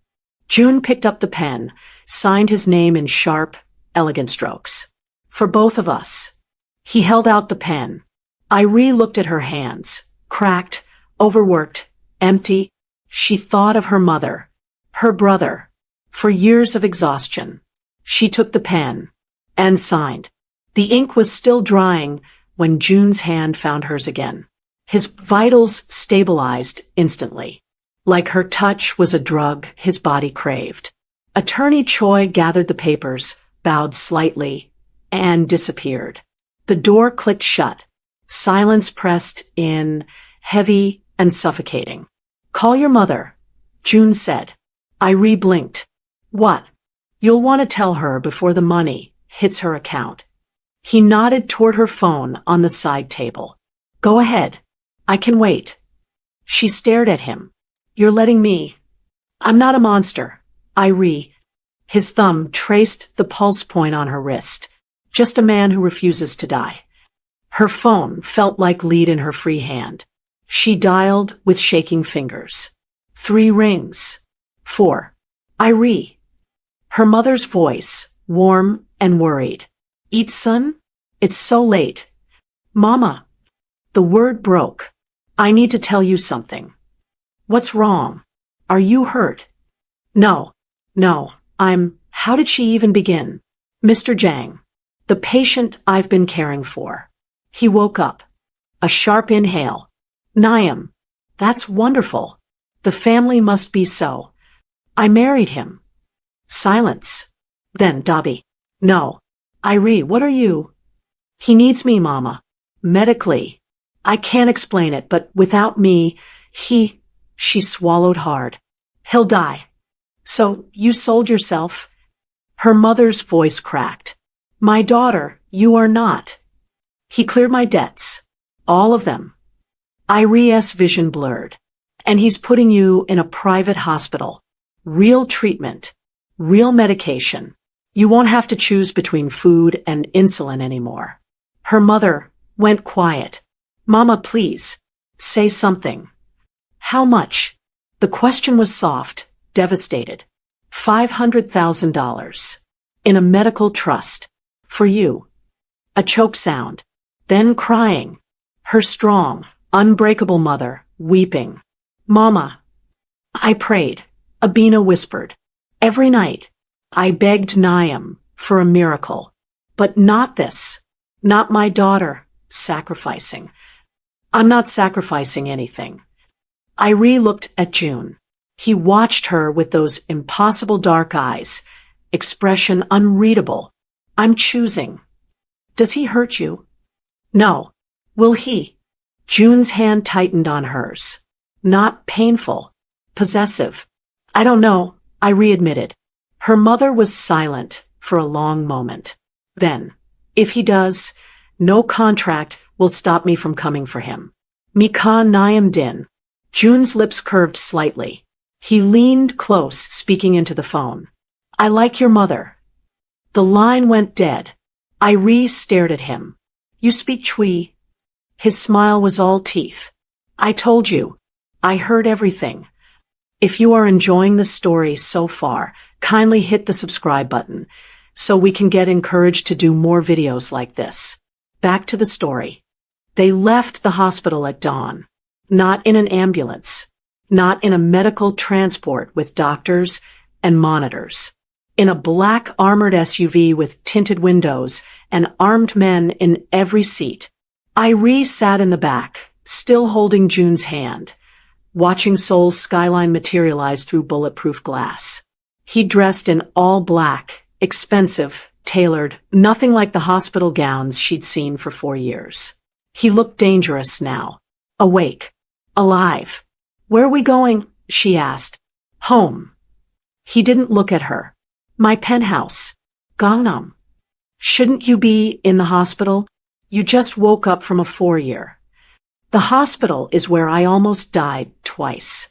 June picked up the pen, signed his name in sharp, elegant strokes. For both of us. He held out the pen. Irie looked at her hands, cracked, overworked, empty. She thought of her mother, her brother, for years of exhaustion. She took the pen and signed. The ink was still drying when June's hand found hers again. His vitals stabilized instantly. Like her touch was a drug his body craved. Attorney Choi gathered the papers, bowed slightly, and disappeared. The door clicked shut. Silence pressed in, heavy and suffocating. Call your mother, June said. Irie blinked. What? You'll want to tell her before the money hits her account. He nodded toward her phone on the side table. Go ahead. I can wait. She stared at him. You're letting me. I'm not a monster. Irie. His thumb traced the pulse point on her wrist. Just a man who refuses to die. Her phone felt like lead in her free hand. She dialed with shaking fingers. 3 rings. 4. Irie. Her mother's voice, warm and worried. Eat, son? It's so late. Mama. The word broke. I need to tell you something. What's wrong? Are you hurt? No. How did she even begin? Mr. Zhang. The patient I've been caring for. He woke up. A sharp inhale. Niam. That's wonderful. The family must be so. I married him. Silence. Then Dobby. No. Irie, what are you? He needs me, Mama. Medically. I can't explain it, but without me, she swallowed hard. He'll die. So, you sold yourself? Her mother's voice cracked. My daughter, you are not. He cleared my debts. All of them. Irie's vision blurred. And he's putting you in a private hospital. Real treatment. Real medication. You won't have to choose between food and insulin anymore. Her mother went quiet. Mama, please. Say something. How much? The question was soft, devastated. $500,000. In a medical trust. For you. A choke sound. Then crying. Her strong, unbreakable mother, weeping. Mama. I prayed. Abina whispered. Every night. I begged Niam for a miracle. But not this. Not my daughter. Sacrificing. I'm not sacrificing anything. Irie looked at June. He watched her with those impossible dark eyes, expression unreadable. I'm choosing. Does he hurt you? No. Will he? June's hand tightened on hers. Not painful. Possessive. I don't know, Irie admitted. Her mother was silent for a long moment. Then, if he does, no contract will stop me from coming for him. Mika Niam Din. June's lips curved slightly. He leaned close, speaking into the phone. I like your mother. The line went dead. Irie stared at him. You speak Chui? His smile was all teeth. I told you. I heard everything. If you are enjoying the story so far, kindly hit the subscribe button so we can get encouraged to do more videos like this. Back to the story. They left the hospital at dawn. Not in an ambulance. Not in a medical transport with doctors and monitors. In a black armored SUV with tinted windows and armed men in every seat. Irie sat in the back, still holding June's hand, watching Seoul's skyline materialize through bulletproof glass. He dressed in all black, expensive, tailored, nothing like the hospital gowns she'd seen for 4 years. He looked dangerous now. Awake. Alive. Where are we going? She asked. Home. He didn't look at her. My penthouse. Gangnam. Shouldn't you be in the hospital? You just woke up from a 4-year. The hospital is where I almost died twice.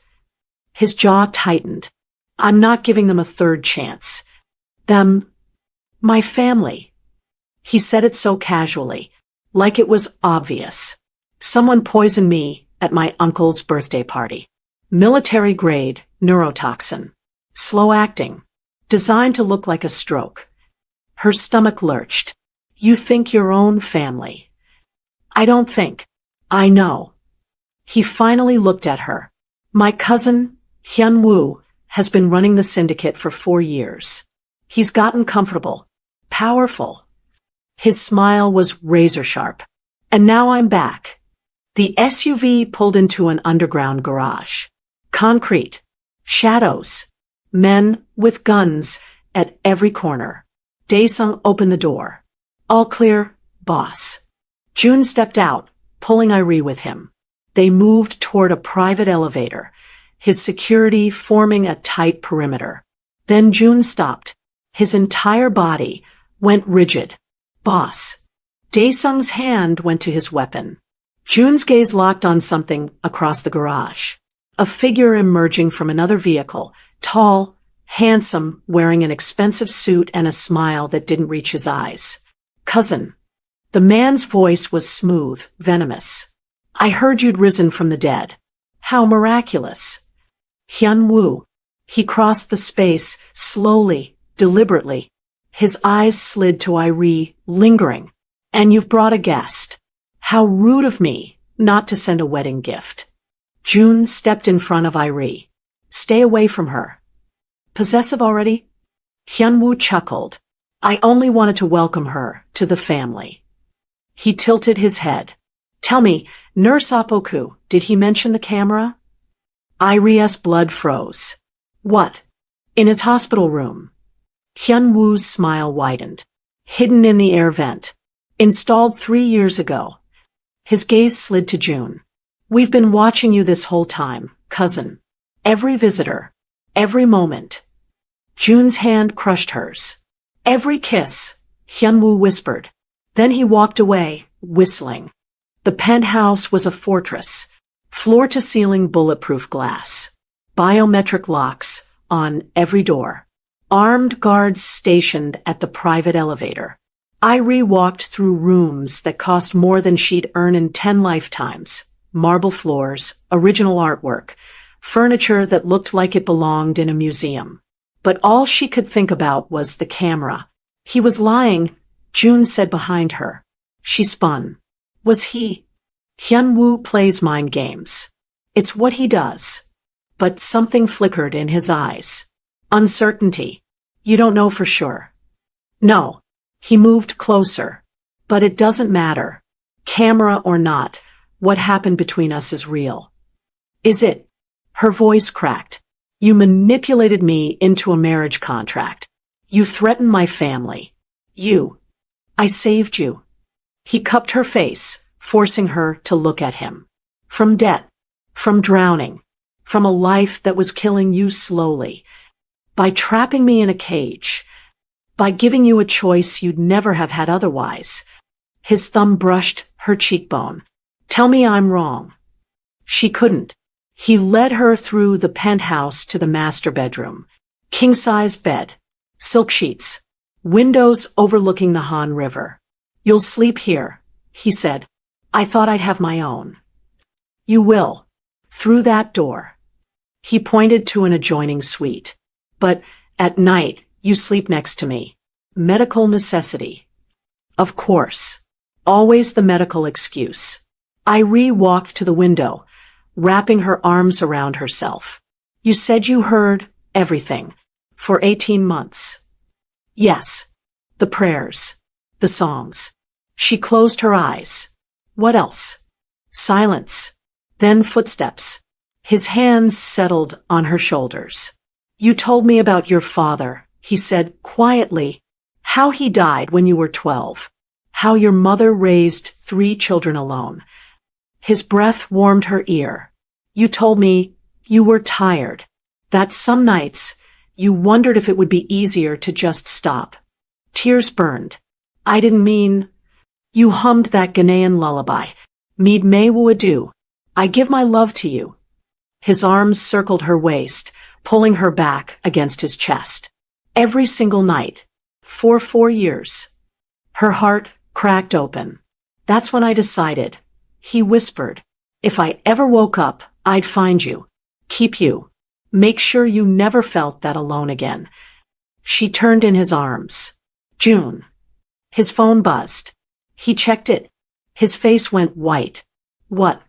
His jaw tightened. I'm not giving them a third chance. Them. My family. He said it so casually, like it was obvious. Someone poisoned me at my uncle's birthday party. Military-grade neurotoxin. Slow acting. Designed to look like a stroke. Her stomach lurched. You think your own family. I don't think. I know. He finally looked at her. My cousin, Hyun Woo, has been running the syndicate for 4 years. He's gotten comfortable. Powerful. His smile was razor-sharp. And now I'm back. The SUV pulled into an underground garage. Concrete. Shadows. Men with guns at every corner. Daesung opened the door. All clear, boss. June stepped out, pulling Irie with him. They moved toward a private elevator, his security forming a tight perimeter. Then June stopped. His entire body went rigid. Boss. Daesung's hand went to his weapon. June's gaze locked on something across the garage. A figure emerging from another vehicle, tall, handsome, wearing an expensive suit and a smile that didn't reach his eyes. Cousin. The man's voice was smooth, venomous. I heard you'd risen from the dead. How miraculous. Hyun-woo. He crossed the space, slowly, deliberately. His eyes slid to Irie, lingering. And you've brought a guest. How rude of me, not to send a wedding gift. June stepped in front of Irie. Stay away from her. Possessive already? Hyun-woo chuckled. I only wanted to welcome her to the family. He tilted his head. Tell me, Nurse Apoku, did he mention the camera? Irie's blood froze. What? In his hospital room. Hyun-woo's smile widened. Hidden in the air vent. Installed 3 years ago. His gaze slid to June. We've been watching you this whole time, cousin. Every visitor. Every moment. June's hand crushed hers. Every kiss, Hyun-woo whispered. Then he walked away, whistling. The penthouse was a fortress. Floor-to-ceiling bulletproof glass. Biometric locks on every door. Armed guards stationed at the private elevator. Irie walked through rooms that cost more than she'd earn in 10 lifetimes. Marble floors, original artwork, furniture that looked like it belonged in a museum. But all she could think about was the camera. He was lying, June said behind her. She spun. Was he? Hyun-woo plays mind games. It's what he does. But something flickered in his eyes. Uncertainty. You don't know for sure. No. He moved closer. But it doesn't matter. Camera or not, what happened between us is real. Is it? Her voice cracked. You manipulated me into a marriage contract. You threatened my family. I saved you. He cupped her face, forcing her to look at him. From debt. From drowning. From a life that was killing you slowly. By trapping me in a cage. By giving you a choice you'd never have had otherwise. His thumb brushed her cheekbone. Tell me I'm wrong. She couldn't. He led her through the penthouse to the master bedroom. King-sized bed. Silk sheets. Windows overlooking the Han River. You'll sleep here, he said. I thought I'd have my own. You will. Through that door. He pointed to an adjoining suite. But at night, you sleep next to me. Medical necessity. Of course. Always the medical excuse. Irie walked to the window, wrapping her arms around herself. You said you heard everything. For 18 months. Yes. The prayers. The songs. She closed her eyes. What else? Silence. Then footsteps. His hands settled on her shoulders. You told me about your father, he said quietly. How he died when you were 12. How your mother raised 3 children alone. His breath warmed her ear. You told me you were tired. That some nights you wondered if it would be easier to just stop. Tears burned. I didn't mean. You hummed that Ghanaian lullaby. Mead may woadu. I give my love to you. His arms circled her waist, pulling her back against his chest. Every single night. For 4 years. Her heart cracked open. That's when I decided. He whispered. If I ever woke up, I'd find you. Keep you. Make sure you never felt that alone again. She turned in his arms. June. His phone buzzed. He checked it. His face went white. What?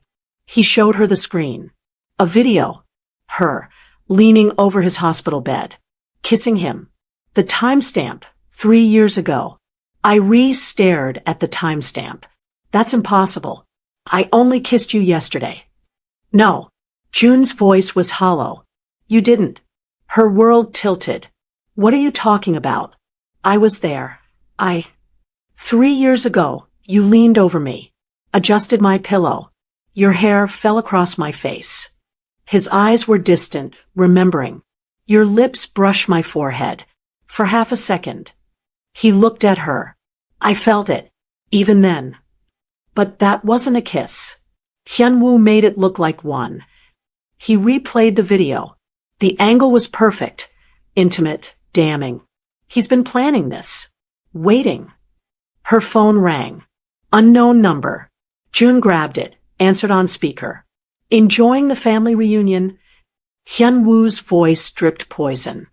He showed her the screen. A video. Her, leaning over his hospital bed. Kissing him. The timestamp, 3 years ago. Irie stared at the timestamp. That's impossible. I only kissed you yesterday. No. June's voice was hollow. You didn't. Her world tilted. What are you talking about? I was there. 3 years ago, you leaned over me. Adjusted my pillow. Your hair fell across my face. His eyes were distant, remembering. Your lips brushed my forehead. For half a second. He looked at her. I felt it. Even then. But that wasn't a kiss. Hyun-woo made it look like one. He replayed the video. The angle was perfect. Intimate, damning. He's been planning this. Waiting. Her phone rang. Unknown number. June grabbed it, answered on speaker. Enjoying the family reunion? Hyun-woo's voice dripped poison.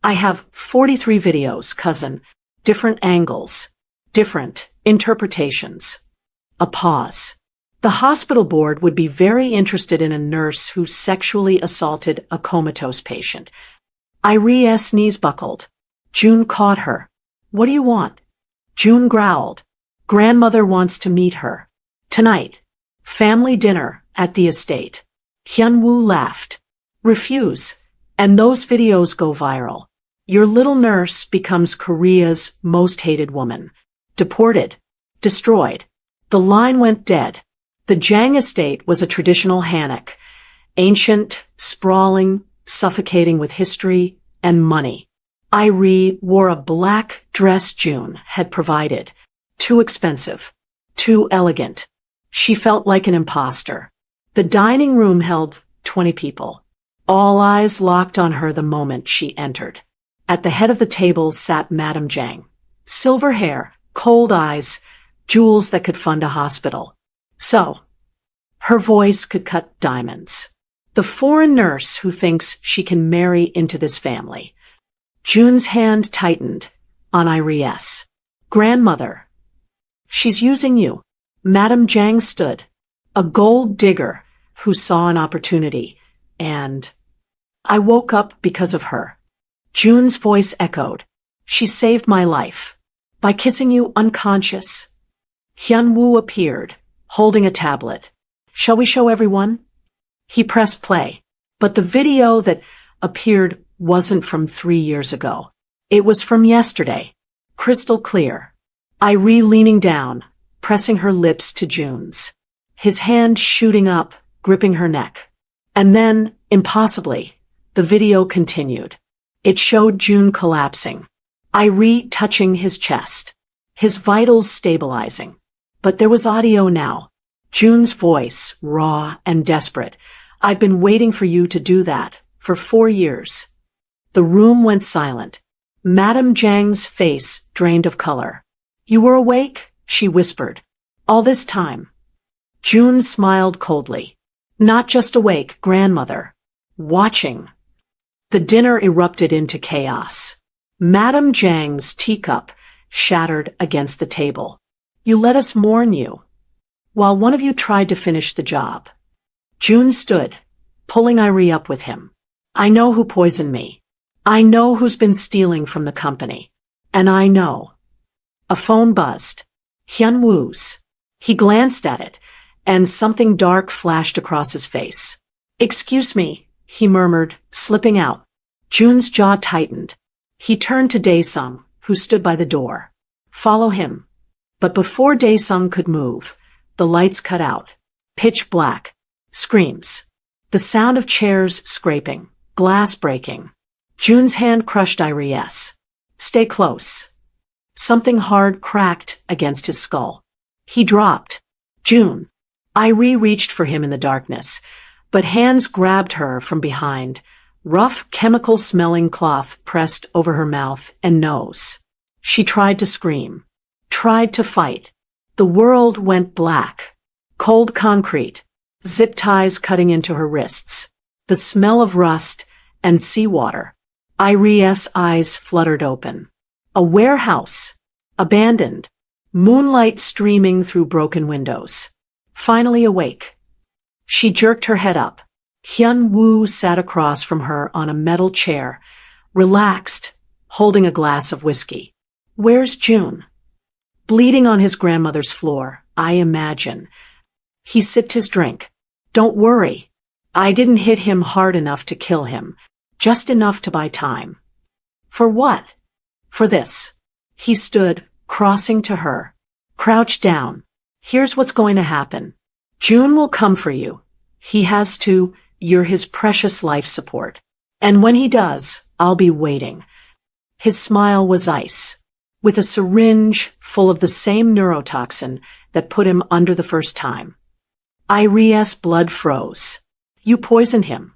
I have 43 videos, cousin. Different angles. Different interpretations. A pause. The hospital board would be very interested in a nurse who sexually assaulted a comatose patient. Iree's knees buckled. June caught her. What do you want? June growled. Grandmother wants to meet her. Tonight. Family dinner at the estate. Hyun-woo laughed. Refuse, and those videos go viral. Your little nurse becomes Korea's most hated woman. Deported. Destroyed. The line went dead. The Jang estate was a traditional hanok. Ancient, sprawling, suffocating with history and money. Iree wore a black dress June had provided. Too expensive. Too elegant. She felt like an imposter. The dining room held 20 people. All eyes locked on her the moment she entered. At the head of the table sat Madame Jang. Silver hair, cold eyes, jewels that could fund a hospital. So, her voice could cut diamonds. The foreign nurse who thinks she can marry into this family. June's hand tightened on Iree's. Grandmother. She's using you. Madame Jang stood. A gold digger who saw an opportunity, and I woke up because of her. June's voice echoed. She saved my life. By kissing you unconscious. Hyun-woo appeared, holding a tablet. Shall we show everyone? He pressed play. But the video that appeared wasn't from 3 years ago. It was from yesterday. Crystal clear. Iree leaning down, pressing her lips to June's. His hand shooting up, gripping her neck. And then, impossibly, the video continued. It showed June collapsing. Iree touching his chest. His vitals stabilizing. But there was audio now. June's voice, raw and desperate. I've been waiting for you to do that, for 4 years. The room went silent. Madame Jang's face drained of color. You were awake? She whispered. All this time. June smiled coldly. Not just awake, grandmother. Watching. The dinner erupted into chaos. Madame Jang's teacup shattered against the table. You let us mourn you. While one of you tried to finish the job. June stood, pulling Iree up with him. I know who poisoned me. I know who's been stealing from the company. And I know. A phone buzzed. Hyun-woo's. He glanced at it, and something dark flashed across his face. Excuse me, he murmured, slipping out. June's jaw tightened. He turned to Dae-sung, who stood by the door. Follow him. But before Dae-sung could move, the lights cut out. Pitch black. Screams. The sound of chairs scraping. Glass breaking. June's hand crushed Iree's. Stay close. Something hard cracked against his skull. He dropped. June. Iree reached for him in the darkness, but hands grabbed her from behind. Rough, chemical-smelling cloth pressed over her mouth and nose. She tried to scream. Tried to fight. The world went black. Cold concrete. Zip ties cutting into her wrists. The smell of rust and seawater. Iree's eyes fluttered open. A warehouse. Abandoned. Moonlight streaming through broken windows. Finally awake. She jerked her head up. Hyun-woo sat across from her on a metal chair, relaxed, holding a glass of whiskey. Where's June? Bleeding on his grandmother's floor, I imagine. He sipped his drink. Don't worry. I didn't hit him hard enough to kill him, just enough to buy time. For what? For this. He stood, crossing to her. Crouched down. Here's what's going to happen. June will come for you. He has to. You're his precious life support. And when he does, I'll be waiting. His smile was ice, with a syringe full of the same neurotoxin that put him under the first time. Iree's blood froze. You poisoned him.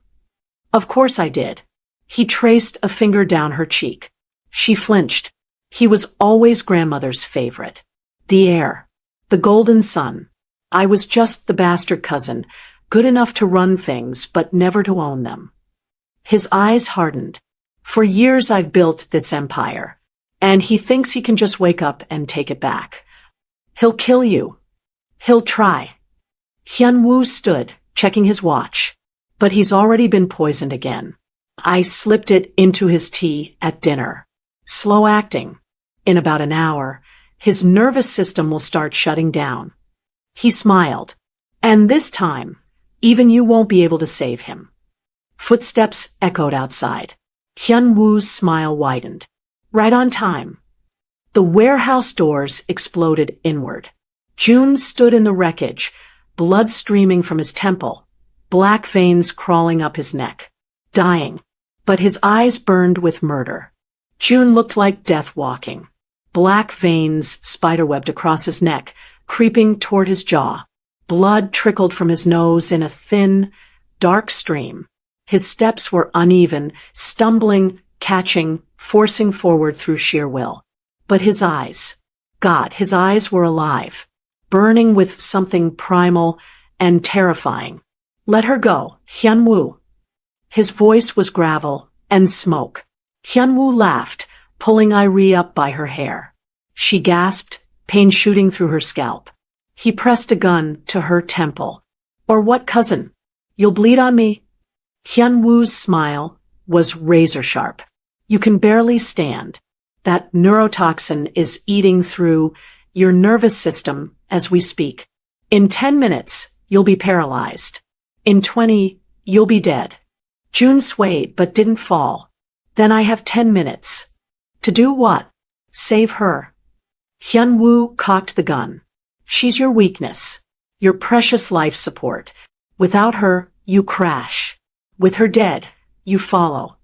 Of course I did. He traced a finger down her cheek. She flinched. He was always grandmother's favorite. The heir. The golden son. I was just the bastard cousin, good enough to run things but never to own them. His eyes hardened. For years I've built this empire, and he thinks he can just wake up and take it back. He'll kill you. He'll try. Hyun-woo stood, checking his watch. But he's already been poisoned again. I slipped it into his tea at dinner. Slow acting. In about an hour, his nervous system will start shutting down. He smiled. And this time, even you won't be able to save him. Footsteps echoed outside. Hyun-woo's smile widened. Right on time. The warehouse doors exploded inward. June stood in the wreckage, blood streaming from his temple, black veins crawling up his neck. Dying. But his eyes burned with murder. June looked like death walking. Black veins spiderwebbed across his neck, creeping toward his jaw. Blood trickled from his nose in a thin, dark stream. His steps were uneven, stumbling, catching, forcing forward through sheer will. But his eyes, God, his eyes were alive, burning with something primal and terrifying. Let her go, Hyun-woo. His voice was gravel and smoke. Hyun-woo laughed, pulling Irie up by her hair. She gasped, pain shooting through her scalp. He pressed a gun to her temple. Or what, cousin? You'll bleed on me? Hyun-woo's smile was razor-sharp. You can barely stand. That neurotoxin is eating through your nervous system as we speak. In 10 minutes, you'll be paralyzed. In 20, you'll be dead. June swayed but didn't fall. Then I have 10 minutes. To do what? Save her. Hyun-woo cocked the gun. She's your weakness. Your precious life support. Without her, you crash. With her dead, you follow.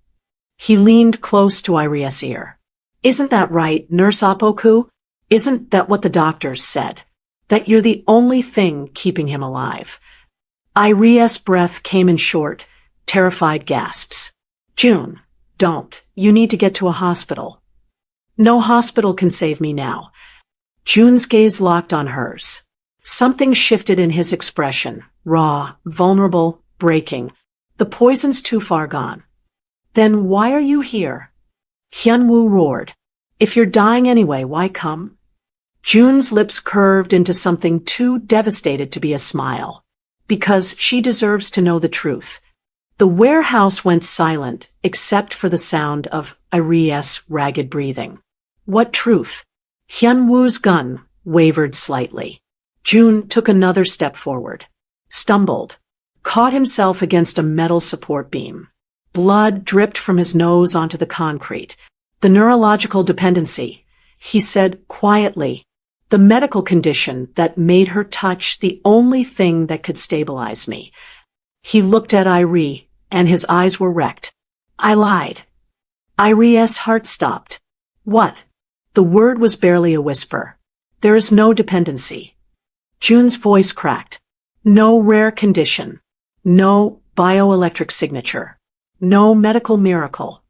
He leaned close to Irie's ear. Isn't that right, Nurse Apoku? Isn't that what the doctors said? That you're the only thing keeping him alive? Irie's breath came in short, terrified gasps. June, don't. You need to get to a hospital. No hospital can save me now. June's gaze locked on hers. Something shifted in his expression, raw, vulnerable, breaking. The poison's too far gone. Then why are you here? Hyun-woo roared. If you're dying anyway, why come? June's lips curved into something too devastated to be a smile. Because she deserves to know the truth. The warehouse went silent, except for the sound of Irie's ragged breathing. What truth? Hyun-woo's gun wavered slightly. June took another step forward. Stumbled. Caught himself against a metal support beam. Blood dripped from his nose onto the concrete. The neurological dependency, he said quietly. The medical condition that made her touch the only thing that could stabilize me. He looked at Irie, and his eyes were wrecked. I lied. Irie's heart stopped. What? The word was barely a whisper. There is no dependency. June's voice cracked. No rare condition. No bioelectric signature. No medical miracle.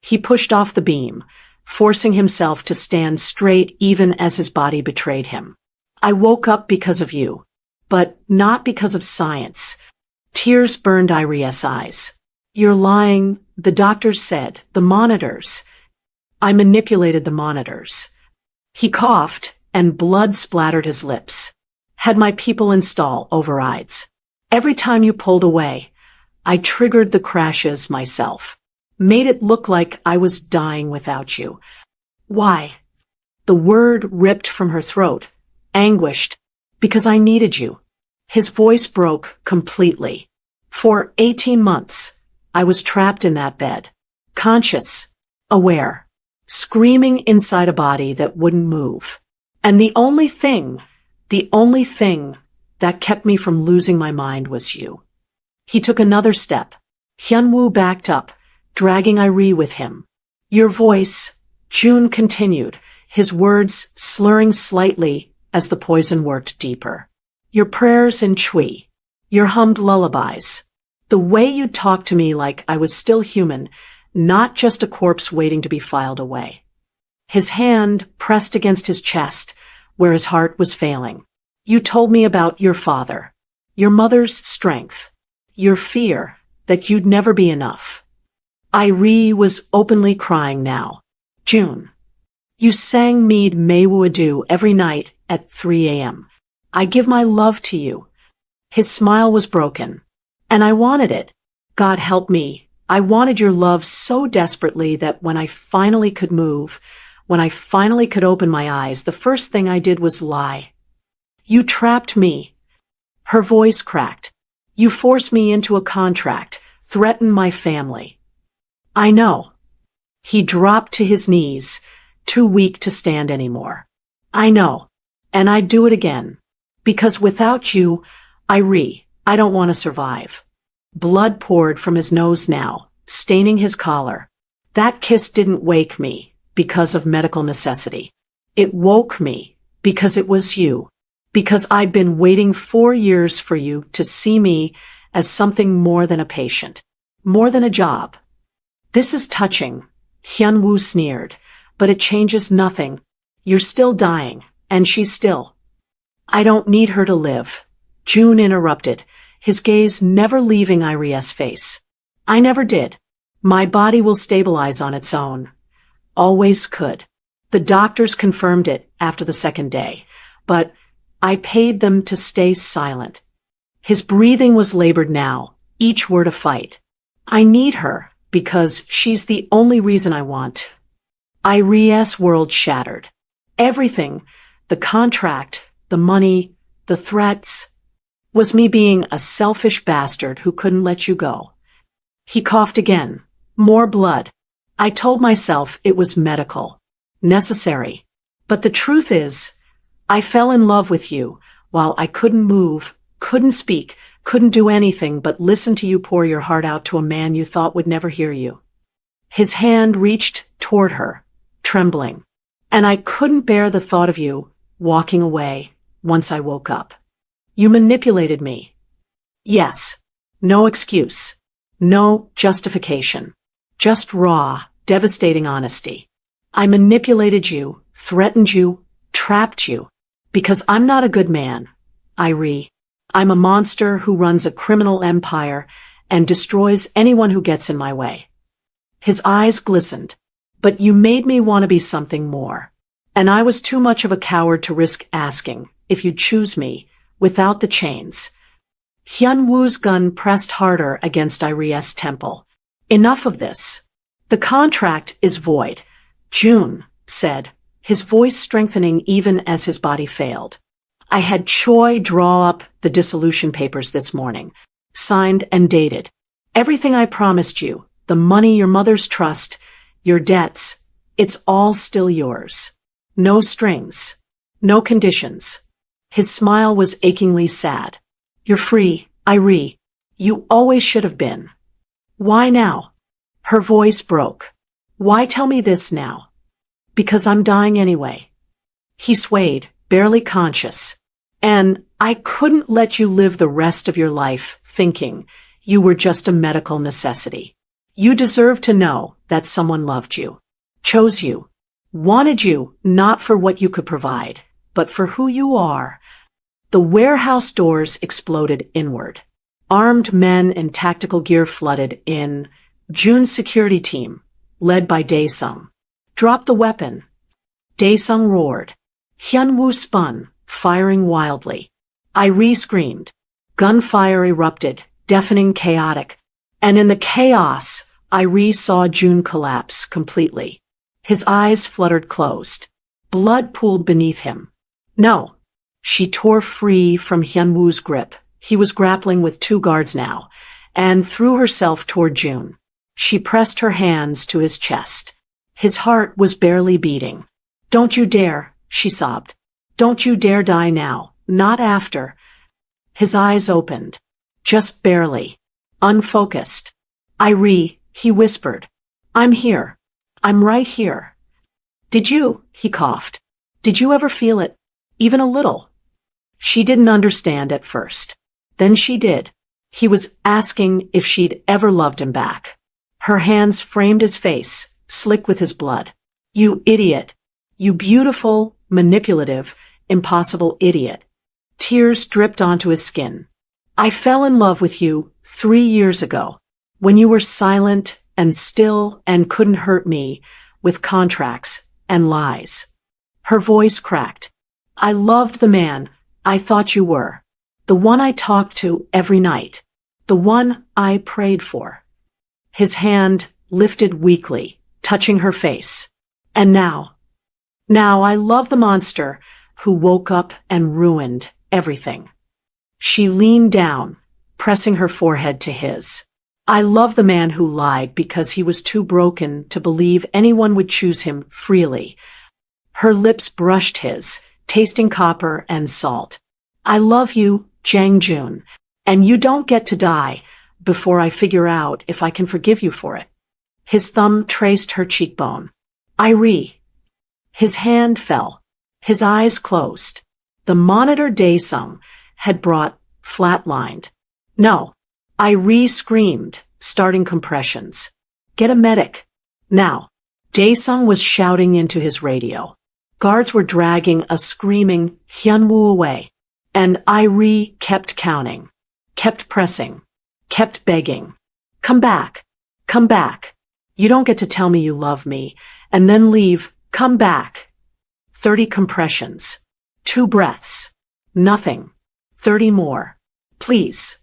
He pushed off the beam, forcing himself to stand straight even as his body betrayed him. I woke up because of you, but not because of science. Tears burned Irie's eyes. You're lying, the doctors said, the monitors. I manipulated the monitors. He coughed, and blood splattered his lips. Had my people install overrides. Every time you pulled away, I triggered the crashes myself. Made it look like I was dying without you. Why? The word ripped from her throat, anguished, because I needed you. His voice broke completely. For 18 months, I was trapped in that bed. Conscious, aware, screaming inside a body that wouldn't move. And the only thing that kept me from losing my mind was you. He took another step. Hyun-woo backed up, dragging Irie with him. Your voice, June continued, his words slurring slightly as the poison worked deeper. Your prayers in Chui. Your hummed lullabies. The way you'd talk to me like I was still human, not just a corpse waiting to be filed away. His hand pressed against his chest, where his heart was failing. You told me about your father, your mother's strength, your fear that you'd never be enough. Irie was openly crying now. June. You sang Mead Maywoodieu every night at 3 a.m. I give my love to you. His smile was broken. And I wanted it. God help me. I wanted your love so desperately that when I finally could move, when I finally could open my eyes, the first thing I did was lie. You trapped me. Her voice cracked. You forced me into a contract, threatened my family. I know. He dropped to his knees, too weak to stand anymore. I know. And I'd do it again. Because without you, Irie, I don't want to survive. Blood poured from his nose now, staining his collar. That kiss didn't wake me because of medical necessity. It woke me because it was you. Because I'd been waiting 4 years for you to see me as something more than a patient. More than a job. This is touching, Hyunwoo sneered, but it changes nothing. You're still dying, and she's still. I don't need her to live. June interrupted, his gaze never leaving Irie's face. I never did. My body will stabilize on its own. Always could. The doctors confirmed it after the second day, but I paid them to stay silent. His breathing was labored now, each word a fight. I need her, because she's the only reason I want. Irie's world shattered. Everything, the contract, the money, the threats, was me being a selfish bastard who couldn't let you go. He coughed again. More blood. I told myself it was medical. Necessary. But the truth is, I fell in love with you while I couldn't move, couldn't speak, couldn't do anything but listen to you pour your heart out to a man you thought would never hear you. His hand reached toward her, trembling. And I couldn't bear the thought of you walking away once I woke up. You manipulated me. Yes. No excuse. No justification. Just raw, devastating honesty. I manipulated you, threatened you, trapped you. Because I'm not a good man, Irie. I'm a monster who runs a criminal empire and destroys anyone who gets in my way. His eyes glistened. But you made me want to be something more. And I was too much of a coward to risk asking if you'd choose me without the chains. Hyunwoo's gun pressed harder against Irie's temple. Enough of this. The contract is void, June said, his voice strengthening even as his body failed. I had Choi draw up the dissolution papers this morning, signed and dated. Everything I promised you, the money, your mother's trust, your debts, it's all still yours. No strings. No conditions. His smile was achingly sad. You're free, Irie. You always should have been. Why now? Her voice broke. Why tell me this now? Because I'm dying anyway. He swayed, barely conscious. And I couldn't let you live the rest of your life thinking you were just a medical necessity. You deserve to know that someone loved you, chose you, wanted you not for what you could provide, but for who you are. The warehouse doors exploded inward. Armed men in tactical gear flooded in. June's security team, led by Daesung, dropped the weapon. Daesung roared. Hyunwoo spun, firing wildly. Irie screamed. Gunfire erupted, deafening, chaotic. And in the chaos, Irie saw June collapse completely. His eyes fluttered closed. Blood pooled beneath him. No. She tore free from Hyunwoo's grip. He was grappling with 2 guards now, and threw herself toward June. She pressed her hands to his chest. His heart was barely beating. Don't you dare, she sobbed. Don't you dare die now, not after. His eyes opened. Just barely. Unfocused. Irie, he whispered. I'm here. I'm right here. Did you, he coughed. Did you ever feel it? Even a little? She didn't understand at first. Then she did. He was asking if she'd ever loved him back. Her hands framed his face, slick with his blood. You idiot. You beautiful, manipulative, impossible idiot. Tears dripped onto his skin. I fell in love with you 3 years ago, when you were silent and still and couldn't hurt me with contracts and lies. Her voice cracked. I loved the man I thought you were. The one I talked to every night. The one I prayed for. His hand lifted weakly, touching her face. And now I love the monster who woke up and ruined everything. She leaned down, pressing her forehead to his. I love the man who lied because he was too broken to believe anyone would choose him freely. Her lips brushed his, tasting copper and salt. I love you, Jang Jun, and you don't get to die before I figure out if I can forgive you for it. His thumb traced her cheekbone. Irie. His hand fell. His eyes closed. The monitor Daesung had brought flatlined. No. Irie screamed, starting compressions. Get a medic. Now. Daesung was shouting into his radio. Guards were dragging a screaming Hyunwoo away. And Irie kept counting, kept pressing, kept begging. Come back. Come back. You don't get to tell me you love me, and then leave. Come back. 30 compressions. 2 breaths. Nothing. 30 more. Please.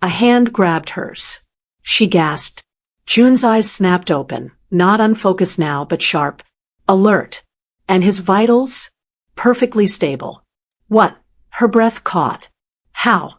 A hand grabbed hers. She gasped. Jun's eyes snapped open, not unfocused now but sharp, alert. And his vitals? Perfectly stable. What? Her breath caught. How?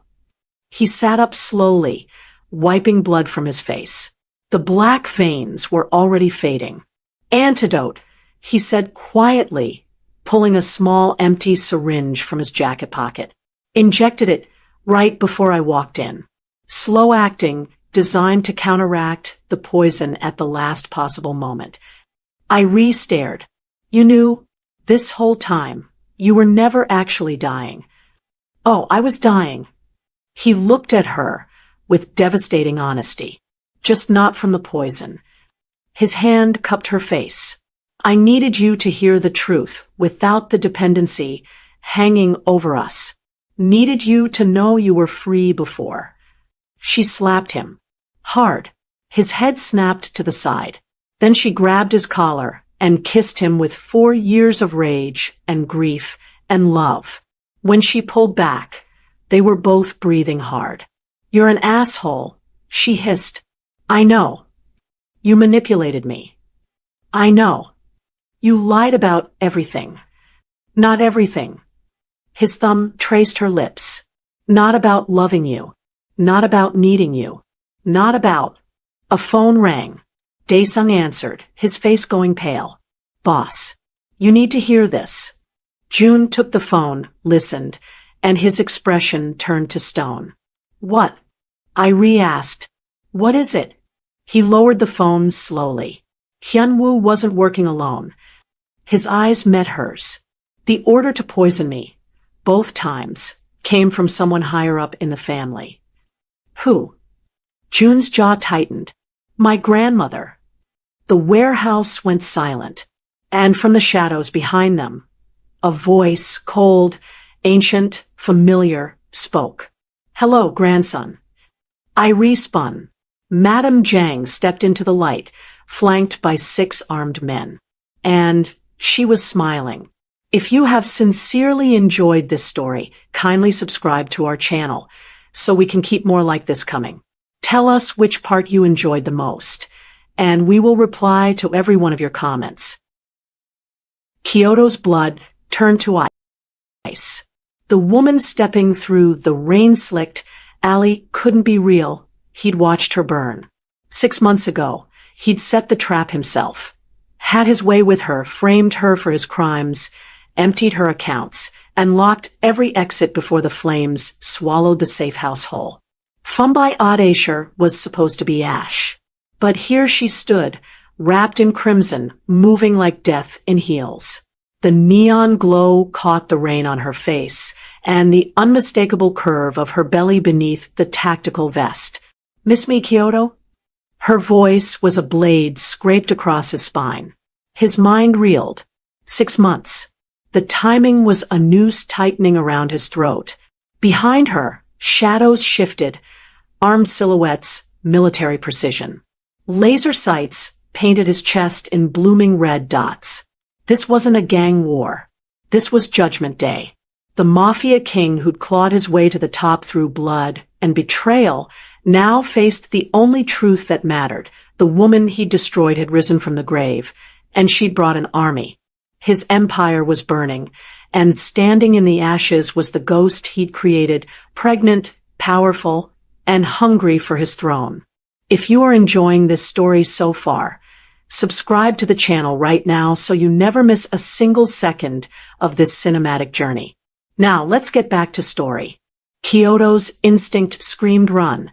He sat up slowly, wiping blood from his face. The black veins were already fading. Antidote, he said quietly, pulling a small empty syringe from his jacket pocket. Injected it right before I walked in. Slow acting, designed to counteract the poison at the last possible moment. I stared. You knew, this whole time, you were never actually dying. Oh, I was dying. He looked at her with devastating honesty. Just not from the poison. His hand cupped her face. I needed you to hear the truth without the dependency hanging over us. Needed you to know you were free before. She slapped him. Hard. His head snapped to the side. Then she grabbed his collar and kissed him with 4 years of rage and grief and love. When she pulled back, they were both breathing hard. You're an asshole, she hissed. I know. You manipulated me. I know. You lied about everything. Not everything. His thumb traced her lips. Not about loving you. Not about needing you. Not about. A phone rang. Daesung answered, his face going pale. Boss. You need to hear this. Jun took the phone, listened, and his expression turned to stone. What? I asked. What is it? He lowered the phone slowly. Hyunwoo wasn't working alone. His eyes met hers. The order to poison me, both times, came from someone higher up in the family. Who? Jun's jaw tightened. My grandmother. The warehouse went silent, and from the shadows behind them, a voice, cold, ancient, familiar, spoke. Hello, grandson. I respun. Madame Jang stepped into the light, flanked by 6 armed men. And she was smiling. If you have sincerely enjoyed this story, kindly subscribe to our channel so we can keep more like this coming. Tell us which part you enjoyed the most, and we will reply to every one of your comments. Kyoto's blood turned to ice. The woman stepping through the rain-slicked alley couldn't be real. He'd watched her burn. 6 months ago, he'd set the trap himself. Had his way with her, framed her for his crimes, emptied her accounts, and locked every exit before the flames swallowed the safe house whole. Fumbai Adesher was supposed to be ash. But here she stood, wrapped in crimson, moving like death in heels. The neon glow caught the rain on her face, and the unmistakable curve of her belly beneath the tactical vest. Miss me, Kyoto? Her voice was a blade scraped across his spine. His mind reeled. 6 months. The timing was a noose tightening around his throat. Behind her, shadows shifted, armed silhouettes, military precision. Laser sights painted his chest in blooming red dots. This wasn't a gang war. This was Judgment Day. The Mafia king who'd clawed his way to the top through blood and betrayal now faced the only truth that mattered. The woman he'd destroyed had risen from the grave, and she'd brought an army. His empire was burning, and standing in the ashes was the ghost he'd created, pregnant, powerful, and hungry for his throne. If you are enjoying this story so far, subscribe to the channel right now so you never miss a single second of this cinematic journey. Now, let's get back to story. Kyoto's instinct screamed run,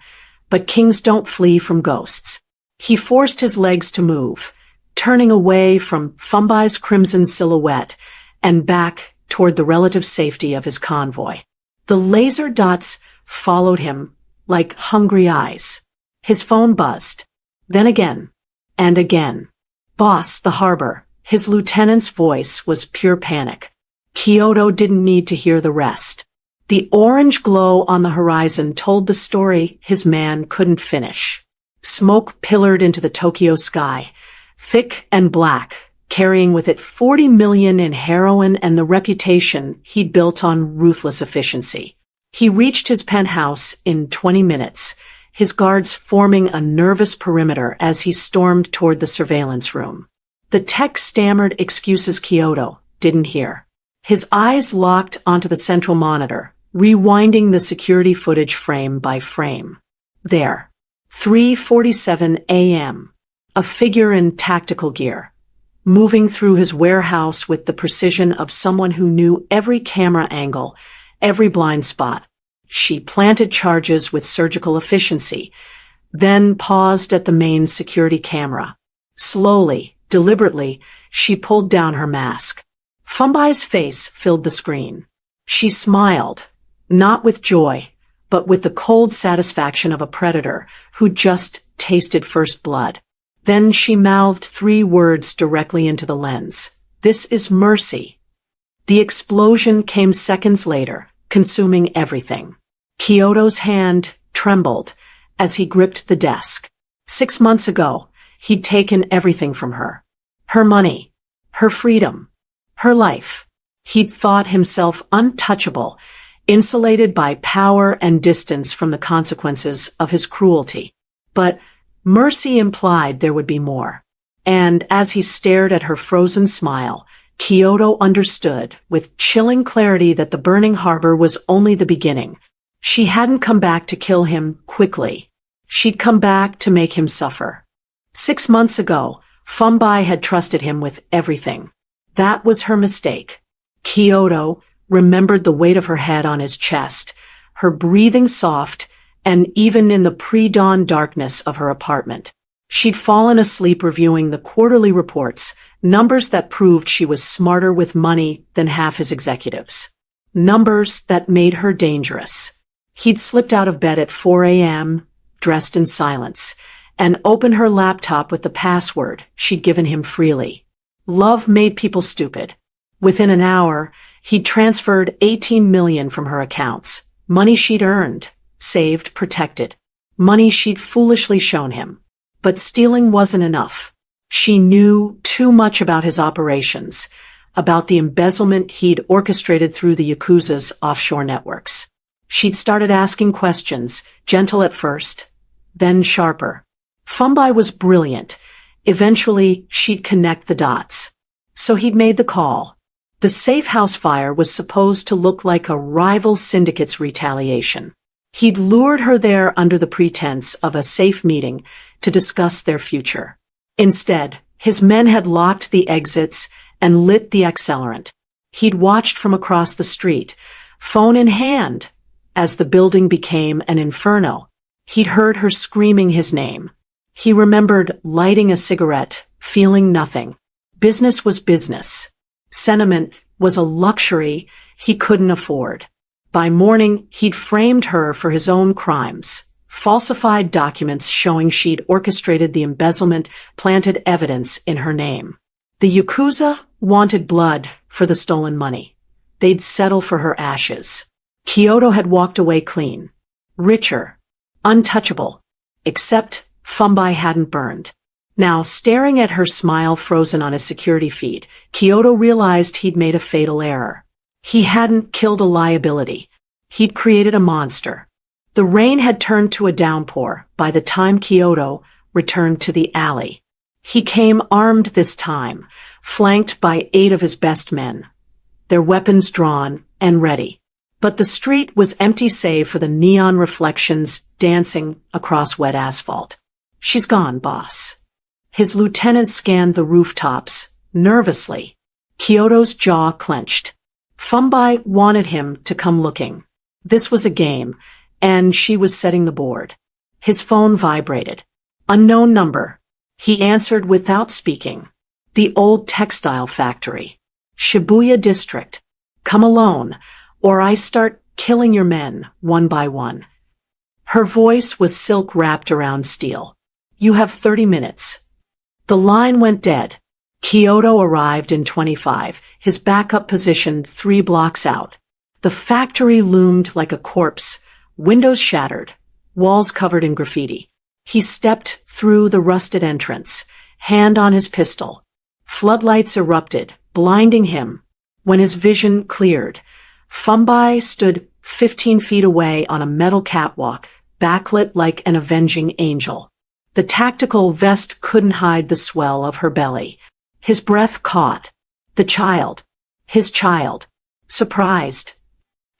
but kings don't flee from ghosts. He forced his legs to move, turning away from Fumbai's crimson silhouette and back toward the relative safety of his convoy. The laser dots followed him like hungry eyes. His phone buzzed. Then again, and again. Boss, the harbor. His lieutenant's voice was pure panic. Kyoto didn't need to hear the rest. The orange glow on the horizon told the story his man couldn't finish. Smoke pillared into the Tokyo sky, thick and black, carrying with it 40 million in heroin and the reputation he'd built on ruthless efficiency. He reached his penthouse in 20 minutes, his guards forming a nervous perimeter as he stormed toward the surveillance room. The tech stammered excuses Kyoto didn't hear. His eyes locked onto the central monitor, rewinding the security footage frame by frame. There. 3:47 a.m. A figure in tactical gear, moving through his warehouse with the precision of someone who knew every camera angle, every blind spot. She planted charges with surgical efficiency, then paused at the main security camera. Slowly, deliberately, she pulled down her mask. Fumbai's face filled the screen. She smiled, not with joy, but with the cold satisfaction of a predator who just tasted first blood. Then she mouthed 3 words directly into the lens. This is mercy. The explosion came seconds later, consuming everything. Kyoto's hand trembled as he gripped the desk. 6 months ago, he'd taken everything from her. Her money, her freedom, her life. He'd thought himself untouchable, insulated by power and distance from the consequences of his cruelty. But mercy implied there would be more. And as he stared at her frozen smile, Kyoto understood with chilling clarity that the burning harbor was only the beginning. She hadn't come back to kill him quickly. She'd come back to make him suffer. 6 months ago, Fumbai had trusted him with everything. That was her mistake. Kyoto remembered the weight of her head on his chest, her breathing soft, and even in the pre-dawn darkness of her apartment. She'd fallen asleep reviewing the quarterly reports, numbers that proved she was smarter with money than half his executives. Numbers that made her dangerous. He'd slipped out of bed at 4 a.m., dressed in silence, and opened her laptop with the password she'd given him freely. Love made people stupid. Within an hour, he'd transferred 18 million from her accounts. Money she'd earned, saved, protected. Money she'd foolishly shown him. But stealing wasn't enough. She knew too much about his operations, about the embezzlement he'd orchestrated through the Yakuza's offshore networks. She'd started asking questions, gentle at first, then sharper. Fumbai was brilliant. Eventually, she'd connect the dots. So he'd made the call. The safe house fire was supposed to look like a rival syndicate's retaliation. He'd lured her there under the pretense of a safe meeting to discuss their future. Instead, his men had locked the exits and lit the accelerant. He'd watched from across the street, phone in hand, as the building became an inferno. He'd heard her screaming his name. He remembered lighting a cigarette, feeling nothing. Business was business. Sentiment was a luxury he couldn't afford. By morning, he'd framed her for his own crimes. Falsified documents showing she'd orchestrated the embezzlement planted evidence in her name. The Yakuza wanted blood for the stolen money. They'd settle for her ashes. Kyoto had walked away clean. Richer. Untouchable. Except Fumbai hadn't burned. Now, staring at her smile frozen on his security feed, Kyoto realized he'd made a fatal error. He hadn't killed a liability. He'd created a monster. The rain had turned to a downpour by the time Kyoto returned to the alley. He came armed this time, flanked by 8 of his best men, their weapons drawn and ready. But the street was empty save for the neon reflections dancing across wet asphalt. "She's gone, boss." His lieutenant scanned the rooftops, nervously. Kyoto's jaw clenched. Fumbai wanted him to come looking. This was a game, and she was setting the board. His phone vibrated. Unknown number. He answered without speaking. The old textile factory. Shibuya district. "Come alone, or I start killing your men, one by one." Her voice was silk wrapped around steel. "You have 30 minutes. The line went dead. Kyoto arrived in 25, his backup positioned 3 blocks out. The factory loomed like a corpse, windows shattered, walls covered in graffiti. He stepped through the rusted entrance, hand on his pistol. Floodlights erupted, blinding him. When his vision cleared, Fumbai stood 15 feet away on a metal catwalk, backlit like an avenging angel. The tactical vest couldn't hide the swell of her belly. His breath caught. The child. His child. Surprised.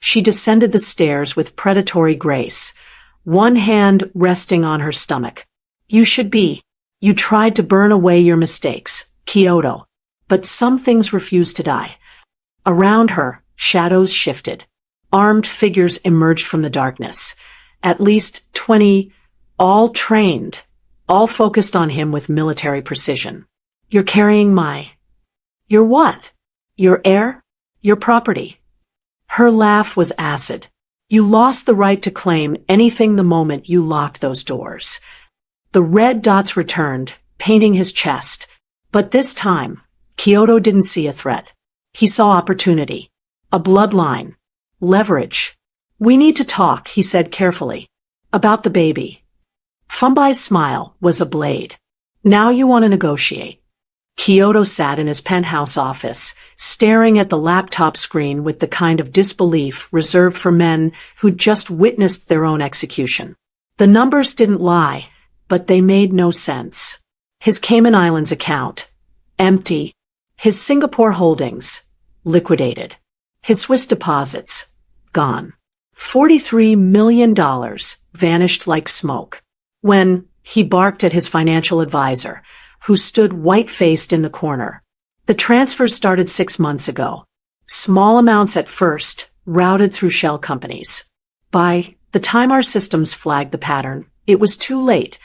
She descended the stairs with predatory grace, one hand resting on her stomach. "You should be. You tried to burn away your mistakes, Kyoto. But some things refuse to die." Around her, shadows shifted. Armed figures emerged from the darkness. At least 20, all trained, all focused on him with military precision. "You're carrying my..." "Your what?" "Your heir? Your property." Her laugh was acid. "You lost the right to claim anything the moment you locked those doors." The red dots returned, painting his chest. But this time, Kyoto didn't see a threat. He saw opportunity. A bloodline. Leverage. "We need to talk," he said carefully. "About the baby." Fumbai's smile was a blade. "Now you want to negotiate." Kyoto sat in his penthouse office, staring at the laptop screen with the kind of disbelief reserved for men who'd just witnessed their own execution. The numbers didn't lie, but they made no sense. His Cayman Islands account, empty. His Singapore holdings, liquidated. His Swiss deposits, gone. $43 million vanished like smoke. When he barked at his financial advisor, who stood white-faced in the corner. The transfers started 6 months ago. Small amounts at first, routed through shell companies. By the time our systems flagged the pattern, it was too late.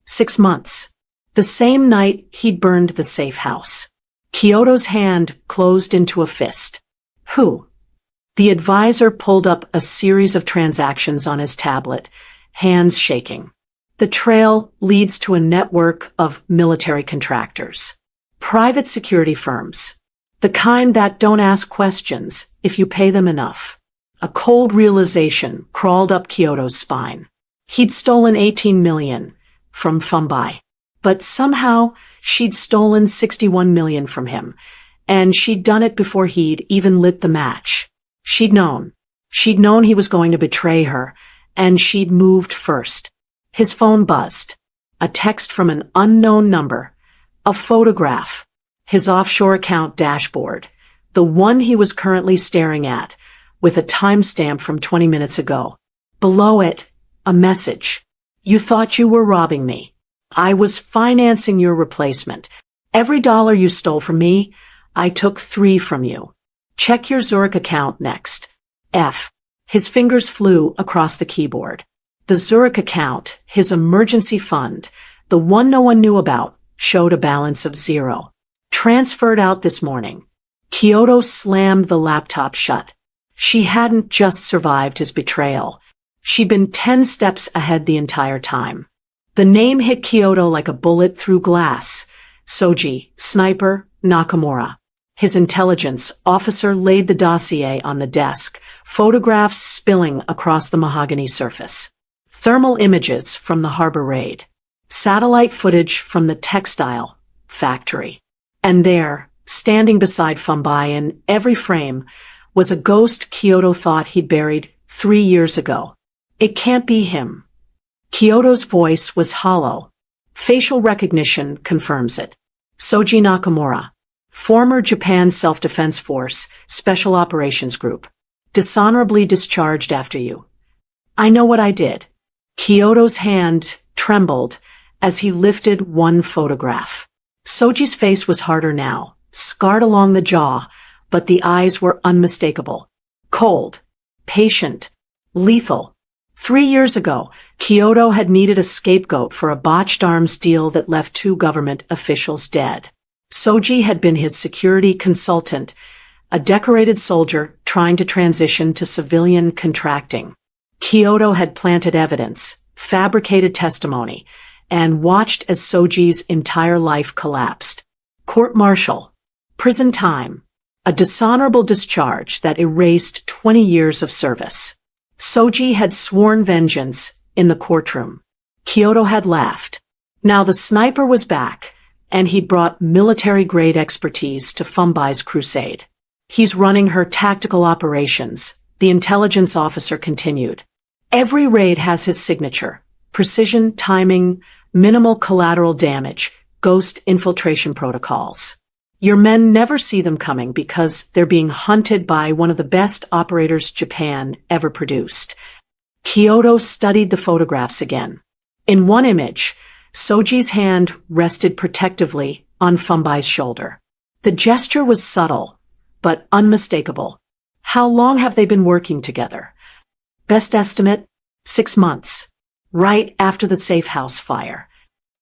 6 months. The same night he'd burned the safe house. Kyoto's hand closed into a fist. "Who?" The advisor pulled up a series of transactions on his tablet, hands shaking. "The trail leads to a network of military contractors. Private security firms. The kind that don't ask questions if you pay them enough." A cold realization crawled up Kyoto's spine. He'd stolen 18 million from Fumbai. But somehow she'd stolen 61 million from him. And she'd done it before he'd even lit the match. She'd known. She'd known he was going to betray her. And she'd moved first. His phone buzzed. A text from an unknown number. A photograph. His offshore account dashboard. The one he was currently staring at, with a timestamp from 20 minutes ago. Below it, a message. "You thought you were robbing me. I was financing your replacement. Every dollar you stole from me, I took 3 from you. Check your Zurich account next. F." His fingers flew across the keyboard. The Zurich account, his emergency fund, the one no one knew about, showed a balance of 0. Transferred out this morning. Kyoto slammed the laptop shut. She hadn't just survived his betrayal. She'd been 10 steps ahead the entire time. The name hit Kyoto like a bullet through glass. Soji, Sniper, Nakamura. His intelligence officer laid the dossier on the desk, photographs spilling across the mahogany surface. Thermal images from the harbor raid. Satellite footage from the textile factory. And there, standing beside Fumbai in every frame, was a ghost Kyoto thought he'd buried 3 years ago. It can't be him. Kyoto's voice was hollow. Facial recognition confirms it. Soji Nakamura. Former Japan Self-Defense Force, Special Operations Group. Dishonorably discharged after you. I know what I did. Kyoto's hand trembled as he lifted one photograph. Soji's face was harder now, scarred along the jaw, but the eyes were unmistakable. Cold, patient, lethal. 3 years ago, Kyoto had needed a scapegoat for a botched arms deal that left 2 government officials dead. Soji had been his security consultant, a decorated soldier trying to transition to civilian contracting. Kyoto had planted evidence, fabricated testimony, and watched as Soji's entire life collapsed. Court-martial, prison time, a dishonorable discharge that erased 20 years of service. Soji had sworn vengeance in the courtroom. Kyoto had laughed. Now the sniper was back, and he'd brought military-grade expertise to Fumbai's crusade. He's running her tactical operations, the intelligence officer continued. Every raid has his signature. Precision, timing, minimal collateral damage, ghost infiltration protocols. Your men never see them coming because they're being hunted by one of the best operators Japan ever produced. Kyoto studied the photographs again. In one image, Soji's hand rested protectively on Fumbai's shoulder. The gesture was subtle, but unmistakable. How long have they been working together? Best estimate, 6 months. Right after the safe house fire.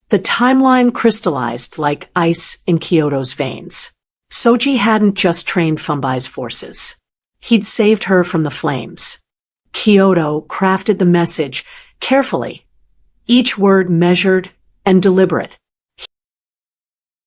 The timeline crystallized like ice in Kyoto's veins. Soji hadn't just trained Fumbai's forces. He'd saved her from the flames. Kyoto crafted the message carefully, each word measured and deliberate. He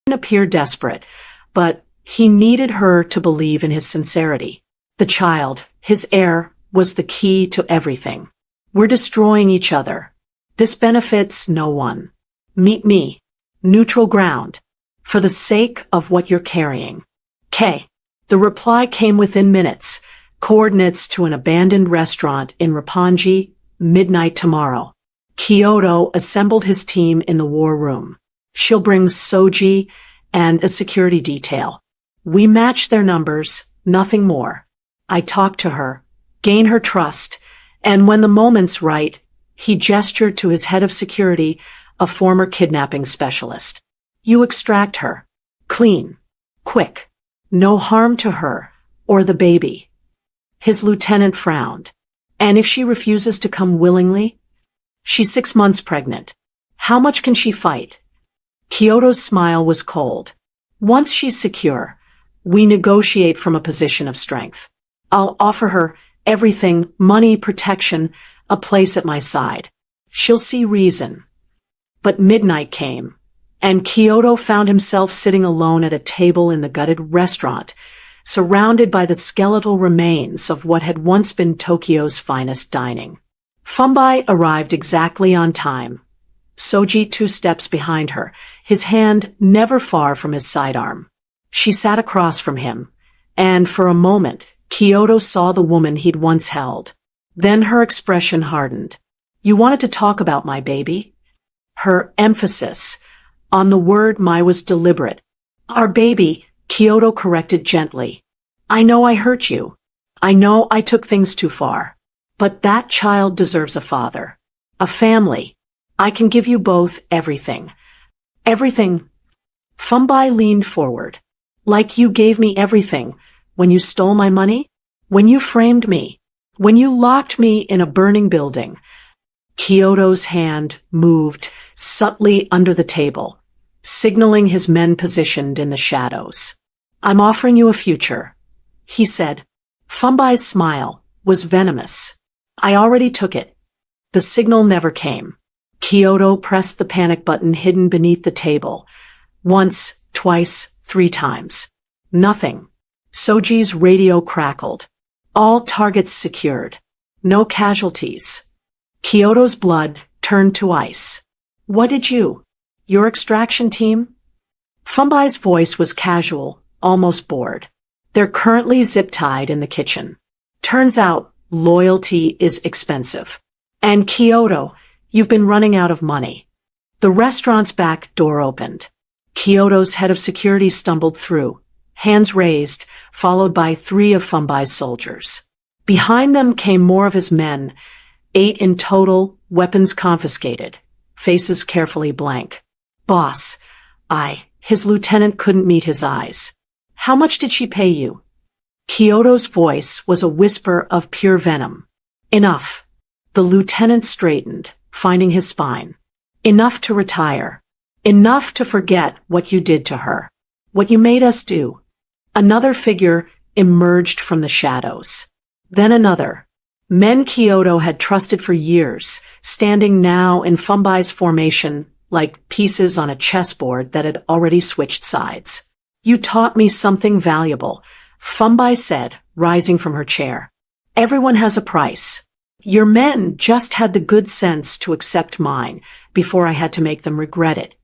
didn't appear desperate, but he needed her to believe in his sincerity. The child, his heir, was the key to everything. We're destroying each other. This benefits no one. Meet me. Neutral ground. For the sake of what you're carrying. K. The reply came within minutes. Coordinates to an abandoned restaurant in Roppongi, midnight tomorrow. Kyoto assembled his team in the war room. She'll bring Soji and a security detail. We match their numbers, nothing more. I talk to her, gain her trust, and when the moment's right, he gestured to his head of security, a former kidnapping specialist. You extract her. Clean. Quick. No harm to her, or the baby. His lieutenant frowned. And if she refuses to come willingly? She's 6 months pregnant. How much can she fight? Kyoto's smile was cold. Once she's secure, we negotiate from a position of strength. I'll offer her everything, money, protection, a place at my side. She'll see reason. But midnight came, and Kyoto found himself sitting alone at a table in the gutted restaurant, surrounded by the skeletal remains of what had once been Tokyo's finest dining. Fumbai arrived exactly on time. Soji 2 steps behind her, his hand never far from his sidearm. She sat across from him, and for a moment, Kyoto saw the woman he'd once held. Then her expression hardened. You wanted to talk about my baby? Her emphasis on the word my was deliberate. Our baby, Kyoto corrected gently. I know I hurt you. I know I took things too far. But that child deserves a father. A family. I can give you both everything. Everything. Fumbai leaned forward. Like you gave me everything. When you stole my money? When you framed me? When you locked me in a burning building? Kyoto's hand moved subtly under the table, signaling his men positioned in the shadows. I'm offering you a future, he said. Fumbai's smile was venomous. I already took it. The signal never came. Kyoto pressed the panic button hidden beneath the table. Once, twice, 3 times. Nothing. Soji's radio crackled. All targets secured. No casualties. Kyoto's blood turned to ice. What did you? Your extraction team? Fumbai's voice was casual, almost bored. They're currently zip-tied in the kitchen. Turns out, loyalty is expensive. And Kyoto, you've been running out of money. The restaurant's back door opened. Kyoto's head of security stumbled through, hands raised, followed by 3 of Fumbai's soldiers. Behind them came more of his men, 8 in total, weapons confiscated, faces carefully blank. Boss, his lieutenant couldn't meet his eyes. How much did she pay you? Kyoto's voice was a whisper of pure venom. Enough. The lieutenant straightened, finding his spine. Enough to retire. Enough to forget what you did to her. What you made us do. Another figure emerged from the shadows. Then another. Men Kyoto had trusted for years, standing now in Fumbai's formation like pieces on a chessboard that had already switched sides. You taught me something valuable, Fumbai said, rising from her chair. Everyone has a price. Your men just had the good sense to accept mine before I had to make them regret it.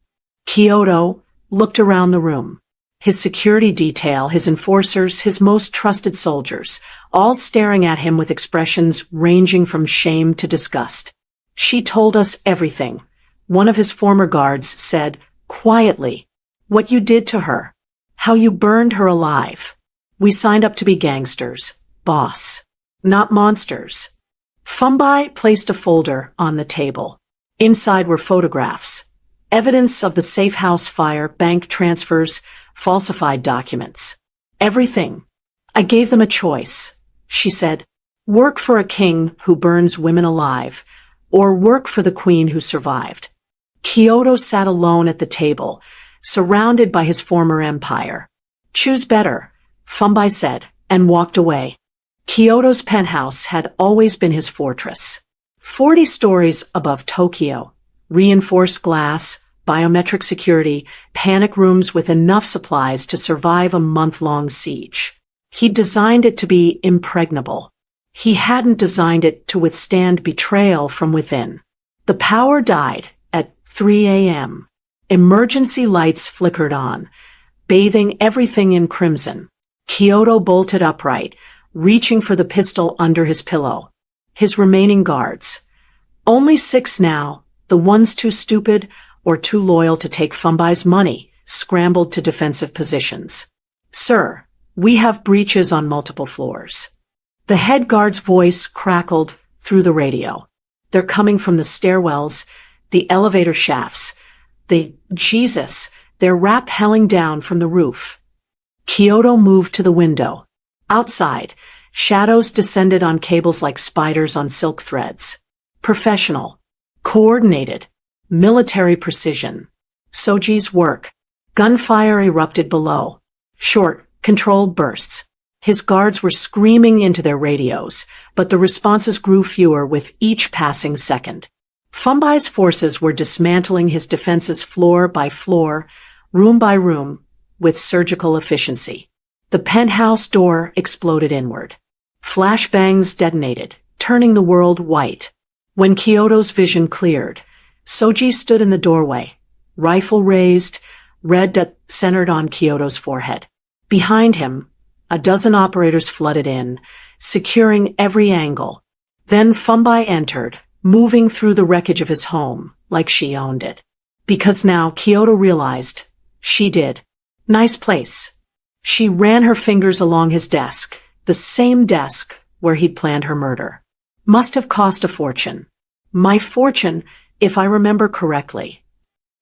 Kyoto looked around the room. His security detail, his enforcers, his most trusted soldiers, all staring at him with expressions ranging from shame to disgust. She told us everything. One of his former guards said, quietly, what you did to her. How you burned her alive. We signed up to be gangsters, boss. Not monsters. Fumbai placed a folder on the table. Inside were photographs. Evidence of the safe house fire, bank transfers, falsified documents. Everything. I gave them a choice, she said. Work for a king who burns women alive, or work for the queen who survived. Kyoto sat alone at the table, surrounded by his former empire. Choose better, Fumbai said, and walked away. Kyoto's penthouse had always been his fortress. 40 stories above Tokyo, reinforced glass, biometric security, panic rooms with enough supplies to survive a month-long siege. He designed it to be impregnable. He hadn't designed it to withstand betrayal from within. The power died at 3 a.m. Emergency lights flickered on, bathing everything in crimson. Kyoto bolted upright, reaching for the pistol under his pillow. His remaining guards. Only 6 now, the ones too stupid or too loyal to take Fumbai's money, scrambled to defensive positions. Sir, we have breaches on multiple floors. The head guard's voice crackled through the radio. They're coming from the stairwells, the elevator shafts. They're rappelling down from the roof. Kyoto moved to the window. Outside, shadows descended on cables like spiders on silk threads. Professional. Coordinated. Military precision. Soji's work. Gunfire erupted below. Short, controlled bursts. His guards were screaming into their radios, but the responses grew fewer with each passing second. Fumbai's forces were dismantling his defenses floor by floor, room by room, with surgical efficiency. The penthouse door exploded inward. Flashbangs detonated, turning the world white. When Kyoto's vision cleared, Soji stood in the doorway, rifle raised, red dot centered on Kyoto's forehead. Behind him, a dozen operators flooded in, securing every angle. Then Fumbai entered, moving through the wreckage of his home, like she owned it. Because now Kyoto realized, she did. Nice place. She ran her fingers along his desk, the same desk where he'd planned her murder. Must have cost a fortune. My fortune, if I remember correctly.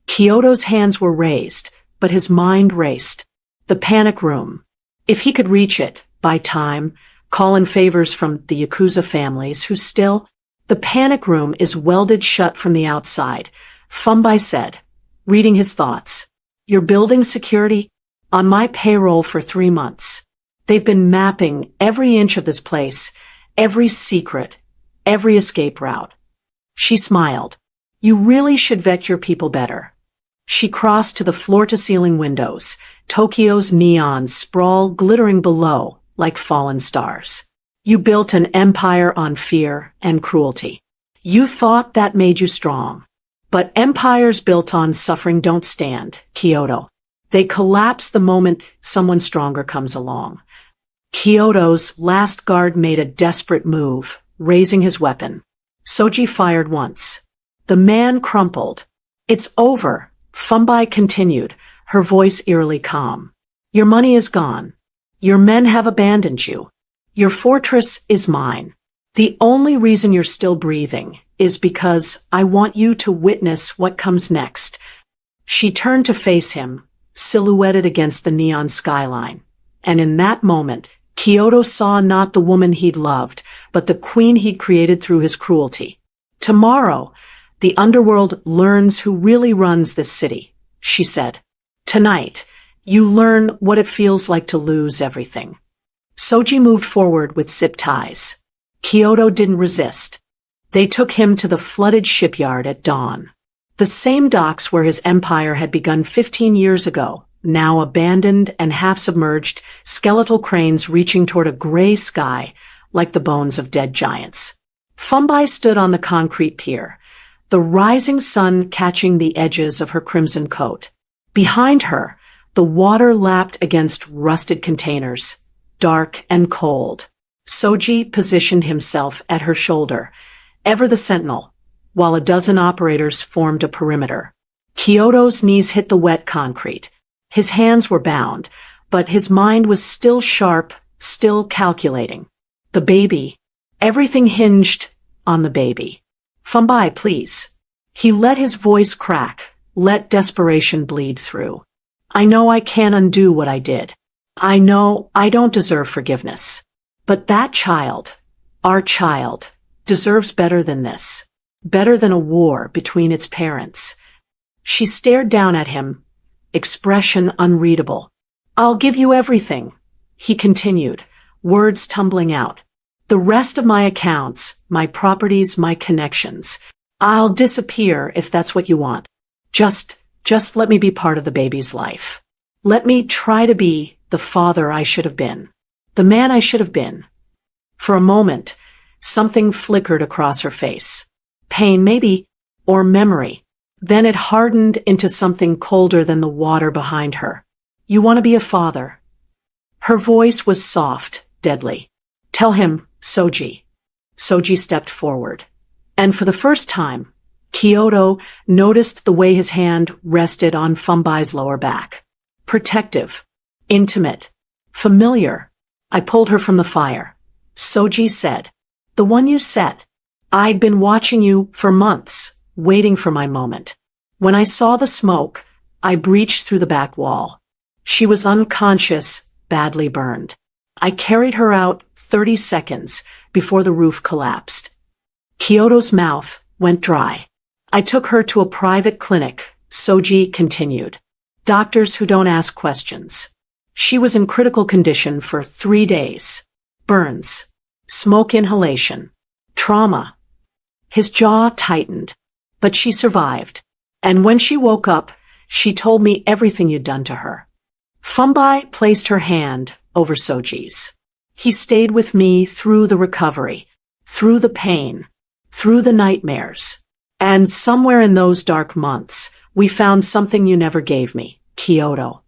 Kyoto's hands were raised, but his mind raced. The panic room. If he could reach it, buy time, call in favors from the Yakuza families who still... The panic room is welded shut from the outside, Fumbai said, reading his thoughts. You're building security? On my payroll for 3 months. They've been mapping every inch of this place, every secret, every escape route. She smiled. You really should vet your people better. She crossed to the floor-to-ceiling windows, Tokyo's neons sprawl glittering below like fallen stars. You built an empire on fear and cruelty. You thought that made you strong. But empires built on suffering don't stand, Kyoto. They collapse the moment someone stronger comes along. Kyoto's last guard made a desperate move, raising his weapon. Soji fired once. The man crumpled. It's over, Fumbai continued, her voice eerily calm. Your money is gone. Your men have abandoned you. Your fortress is mine. The only reason you're still breathing is because I want you to witness what comes next. She turned to face him, silhouetted against the neon skyline. And in that moment, Kyoto saw not the woman he'd loved, but the queen he'd created through his cruelty. Tomorrow, the underworld learns who really runs this city, she said. Tonight, you learn what it feels like to lose everything. Soji moved forward with zip ties. Kyoto didn't resist. They took him to the flooded shipyard at dawn. The same docks where his empire had begun 15 years ago, now abandoned and half-submerged, skeletal cranes reaching toward a gray sky like the bones of dead giants. Fumbai stood on the concrete pier, the rising sun catching the edges of her crimson coat. Behind her, the water lapped against rusted containers, dark and cold. Soji positioned himself at her shoulder, ever the sentinel, while a dozen operators formed a perimeter. Kyoto's knees hit the wet concrete. His hands were bound, but his mind was still sharp, still calculating. The baby. Everything hinged on the baby. Fumbai, please. He let his voice crack, let desperation bleed through. I know I can't undo what I did. I know I don't deserve forgiveness. But that child, our child, deserves better than this. Better than a war between its parents. She stared down at him, expression unreadable. I'll give you everything, he continued, words tumbling out. The rest of my accounts, my properties, my connections. I'll disappear if that's what you want. Just let me be part of the baby's life. Let me try to be the father I should have been. The man I should have been. For a moment, something flickered across her face. Pain, maybe, or memory. Then it hardened into something colder than the water behind her. You want to be a father. Her voice was soft, deadly. Tell him, Soji. Soji stepped forward. And for the first time, Kyoto noticed the way his hand rested on Fumbai's lower back. Protective. Intimate. Familiar. I pulled her from the fire. Soji said. The one you set. I'd been watching you for months, waiting for my moment. When I saw the smoke, I breached through the back wall. She was unconscious, badly burned. I carried her out 30 seconds before the roof collapsed. Kyoto's mouth went dry. I took her to a private clinic, Soji continued. Doctors who don't ask questions. She was in critical condition for 3 days. Burns. Smoke inhalation. Trauma. His jaw tightened. But she survived. And when she woke up, she told me everything you'd done to her. Fumbai placed her hand over Soji's. He stayed with me through the recovery, through the pain, through the nightmares. And somewhere in those dark months, we found something you never gave me, Kyoto.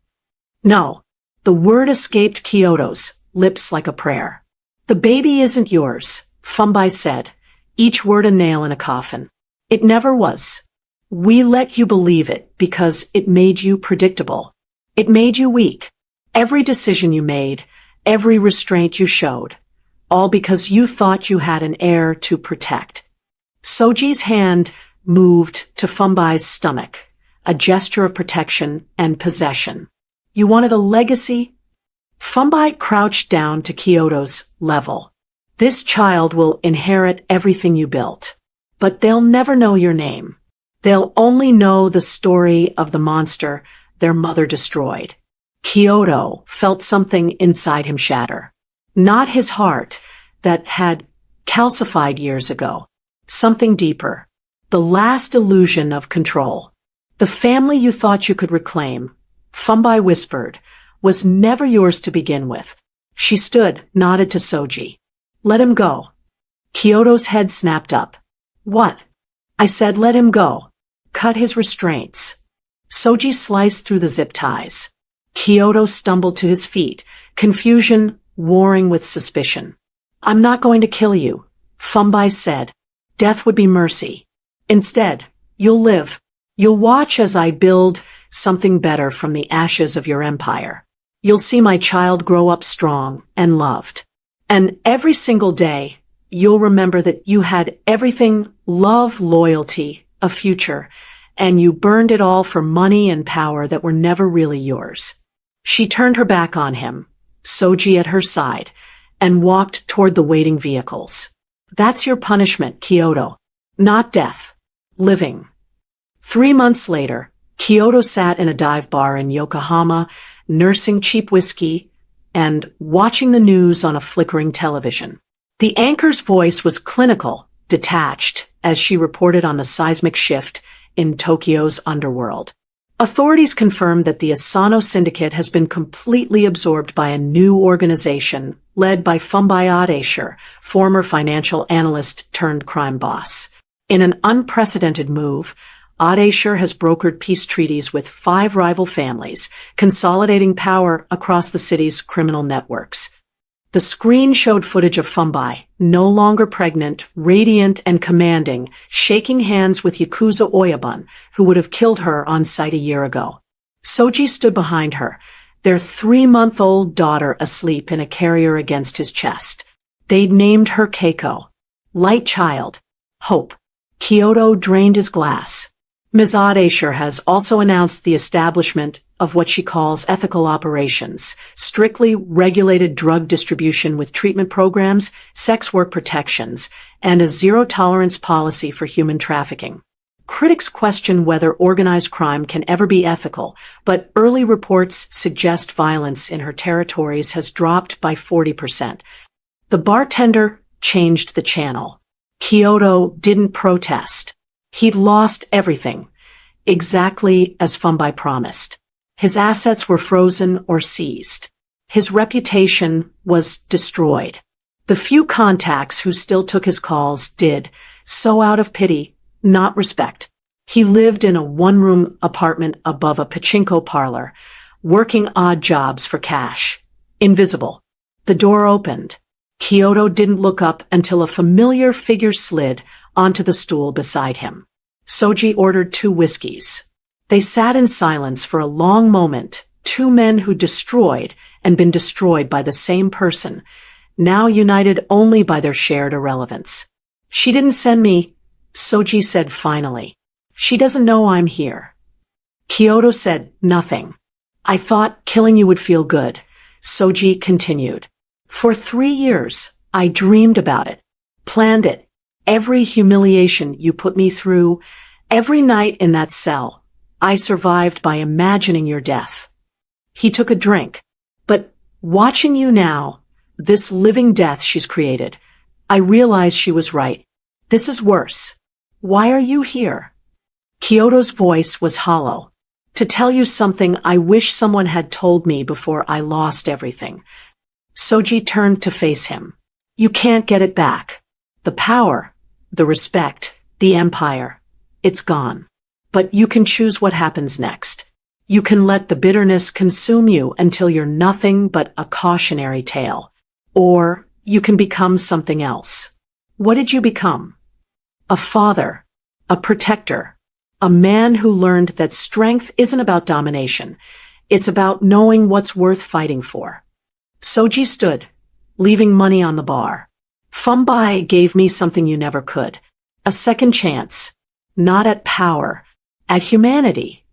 No, the word escaped Kyoto's lips like a prayer. The baby isn't yours, Fumbai said, each word a nail in a coffin. It never was. We let you believe it because it made you predictable. It made you weak. Every decision you made, every restraint you showed, all because you thought you had an heir to protect. Soji's hand moved to Fumbai's stomach, a gesture of protection and possession. You wanted a legacy? Fumbai crouched down to Kyoto's level. This child will inherit everything you built. But they'll never know your name. They'll only know the story of the monster their mother destroyed. Kyoto felt something inside him shatter. Not his heart that had calcified years ago. Something deeper. The last illusion of control. The family you thought you could reclaim. Fumbai whispered, was never yours to begin with. She stood, nodded to Soji. Let him go. Kyoto's head snapped up. What? I said let him go. Cut his restraints. Soji sliced through the zip ties. Kyoto stumbled to his feet, confusion warring with suspicion. I'm not going to kill you, Fumbai said. Death would be mercy. Instead, you'll live. You'll watch as I build something better from the ashes of your empire. You'll see my child grow up strong and loved. And every single day, you'll remember that you had everything: love, loyalty, a future, and you burned it all for money and power that were never really yours. She turned her back on him, Soji at her side, and walked toward the waiting vehicles. That's your punishment, Kyoto. Not death. Living. 3 months later, Kyoto sat in a dive bar in Yokohama, nursing cheap whiskey and watching the news on a flickering television. The anchor's voice was clinical, detached, as she reported on the seismic shift in Tokyo's underworld. Authorities confirmed that the Asano syndicate has been completely absorbed by a new organization led by Fumbai Adesher, former financial analyst turned crime boss. In an unprecedented move, Adesher has brokered peace treaties with 5 rival families, consolidating power across the city's criminal networks. The screen showed footage of Fumbai, no longer pregnant, radiant and commanding, shaking hands with Yakuza Oyabun, who would have killed her on sight a year ago. Soji stood behind her, their 3-month-old daughter asleep in a carrier against his chest. They'd named her Keiko. Light child. Hope. Kyoto drained his glass. Ms. Adesher has also announced the establishment of what she calls ethical operations, strictly regulated drug distribution with treatment programs, sex work protections, and a zero-tolerance policy for human trafficking. Critics question whether organized crime can ever be ethical, but early reports suggest violence in her territories has dropped by 40%. The bartender changed the channel. Kyoto didn't protest. He'd lost everything, exactly as Fumbai promised. His assets were frozen or seized. His reputation was destroyed. The few contacts who still took his calls did so out of pity, not respect. He lived in a 1-room apartment above a pachinko parlor, working odd jobs for cash. Invisible. The door opened. Kyoto didn't look up until a familiar figure slid onto the stool beside him. Soji ordered 2 whiskeys. They sat in silence for a long moment, 2 men who destroyed and been destroyed by the same person, now united only by their shared irrelevance. She didn't send me, Soji said finally. She doesn't know I'm here. Kyoto said nothing. I thought killing you would feel good, Soji continued. For 3 years, I dreamed about it, planned it. Every humiliation you put me through, every night in that cell, I survived by imagining your death. He took a drink. But watching you now, this living death she's created, I realized she was right. This is worse. Why are you here? Kyoto's voice was hollow. To tell you something I wish someone had told me before I lost everything. Soji turned to face him. You can't get it back. The power, the respect, the empire, it's gone. But you can choose what happens next. You can let the bitterness consume you until you're nothing but a cautionary tale. Or you can become something else. What did you become? A father, a protector, a man who learned that strength isn't about domination. It's about knowing what's worth fighting for. Soji stood, leaving money on the bar. Fumbai gave me something you never could. A second chance. Not at power, at humanity.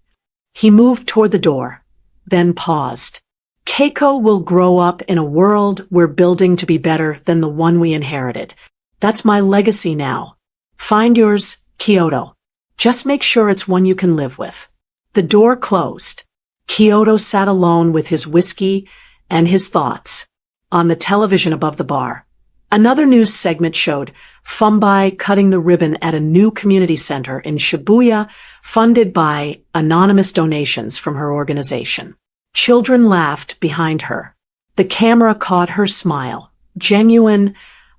He moved toward the door, then paused. Keiko will grow up in a world we're building to be better than the one we inherited. That's my legacy now. Find yours, Kyoto. Just make sure it's one you can live with. The door closed. Kyoto sat alone with his whiskey and his thoughts. On the television above the bar, another news segment showed Fumbai cutting the ribbon at a new community center in Shibuya, funded by anonymous donations from her organization. Children laughed behind her. The camera caught her smile. Genuine,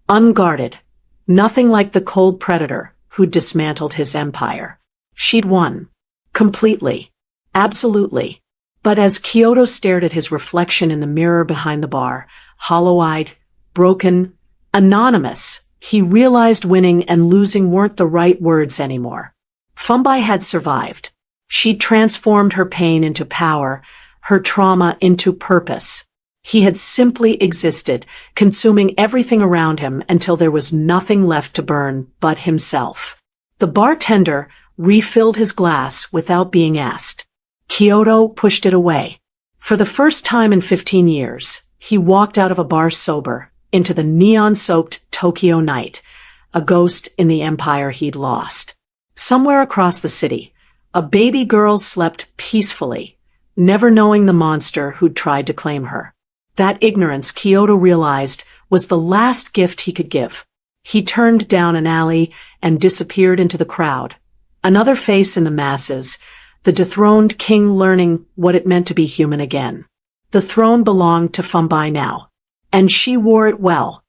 unguarded. Nothing like the cold predator who'd dismantled his empire. She'd won. Completely. Absolutely. But as Kyoto stared at his reflection in the mirror behind the bar, hollow-eyed, broken, anonymous, he realized winning and losing weren't the right words anymore. Fumbai had survived. She'd transformed her pain into power, her trauma into purpose. He had simply existed, consuming everything around him until there was nothing left to burn but himself. The bartender refilled his glass without being asked. Kyoto pushed it away. For the first time in 15 years, he walked out of a bar sober, into the neon-soaked Tokyo night, a ghost in the empire he'd lost. Somewhere across the city, a baby girl slept peacefully, never knowing the monster who'd tried to claim her. That ignorance, Kyoto realized, was the last gift he could give. He turned down an alley and disappeared into the crowd. Another face in the masses, the dethroned king learning what it meant to be human again. The throne belonged to Fumbai now, and she wore it well.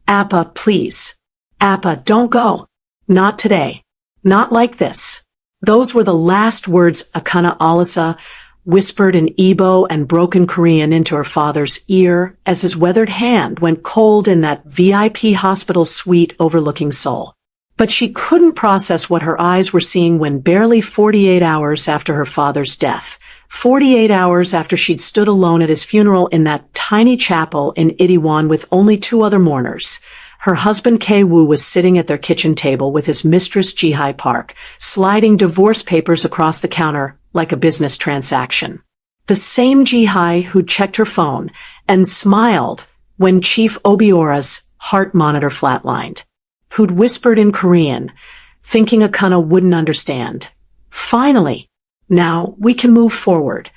"Appa, please. Appa, don't go. Not today. Not like this." Those were the last words Akana Alisa whispered in Igbo and broken Korean into her father's ear as his weathered hand went cold in that VIP hospital suite overlooking Seoul. But she couldn't process what her eyes were seeing when barely 48 hours after her father's death, 48 hours after she'd stood alone at his funeral in that tiny chapel in Itaewon with only 2 other mourners, her husband Kei-woo was sitting at their kitchen table with his mistress Ji-hai Park, sliding divorce papers across the counter like a business transaction. The same Ji-hai who'd checked her phone and smiled when Chief Obiora's heart monitor flatlined, who'd whispered in Korean, thinking Akana wouldn't understand. Finally, now we can move forward.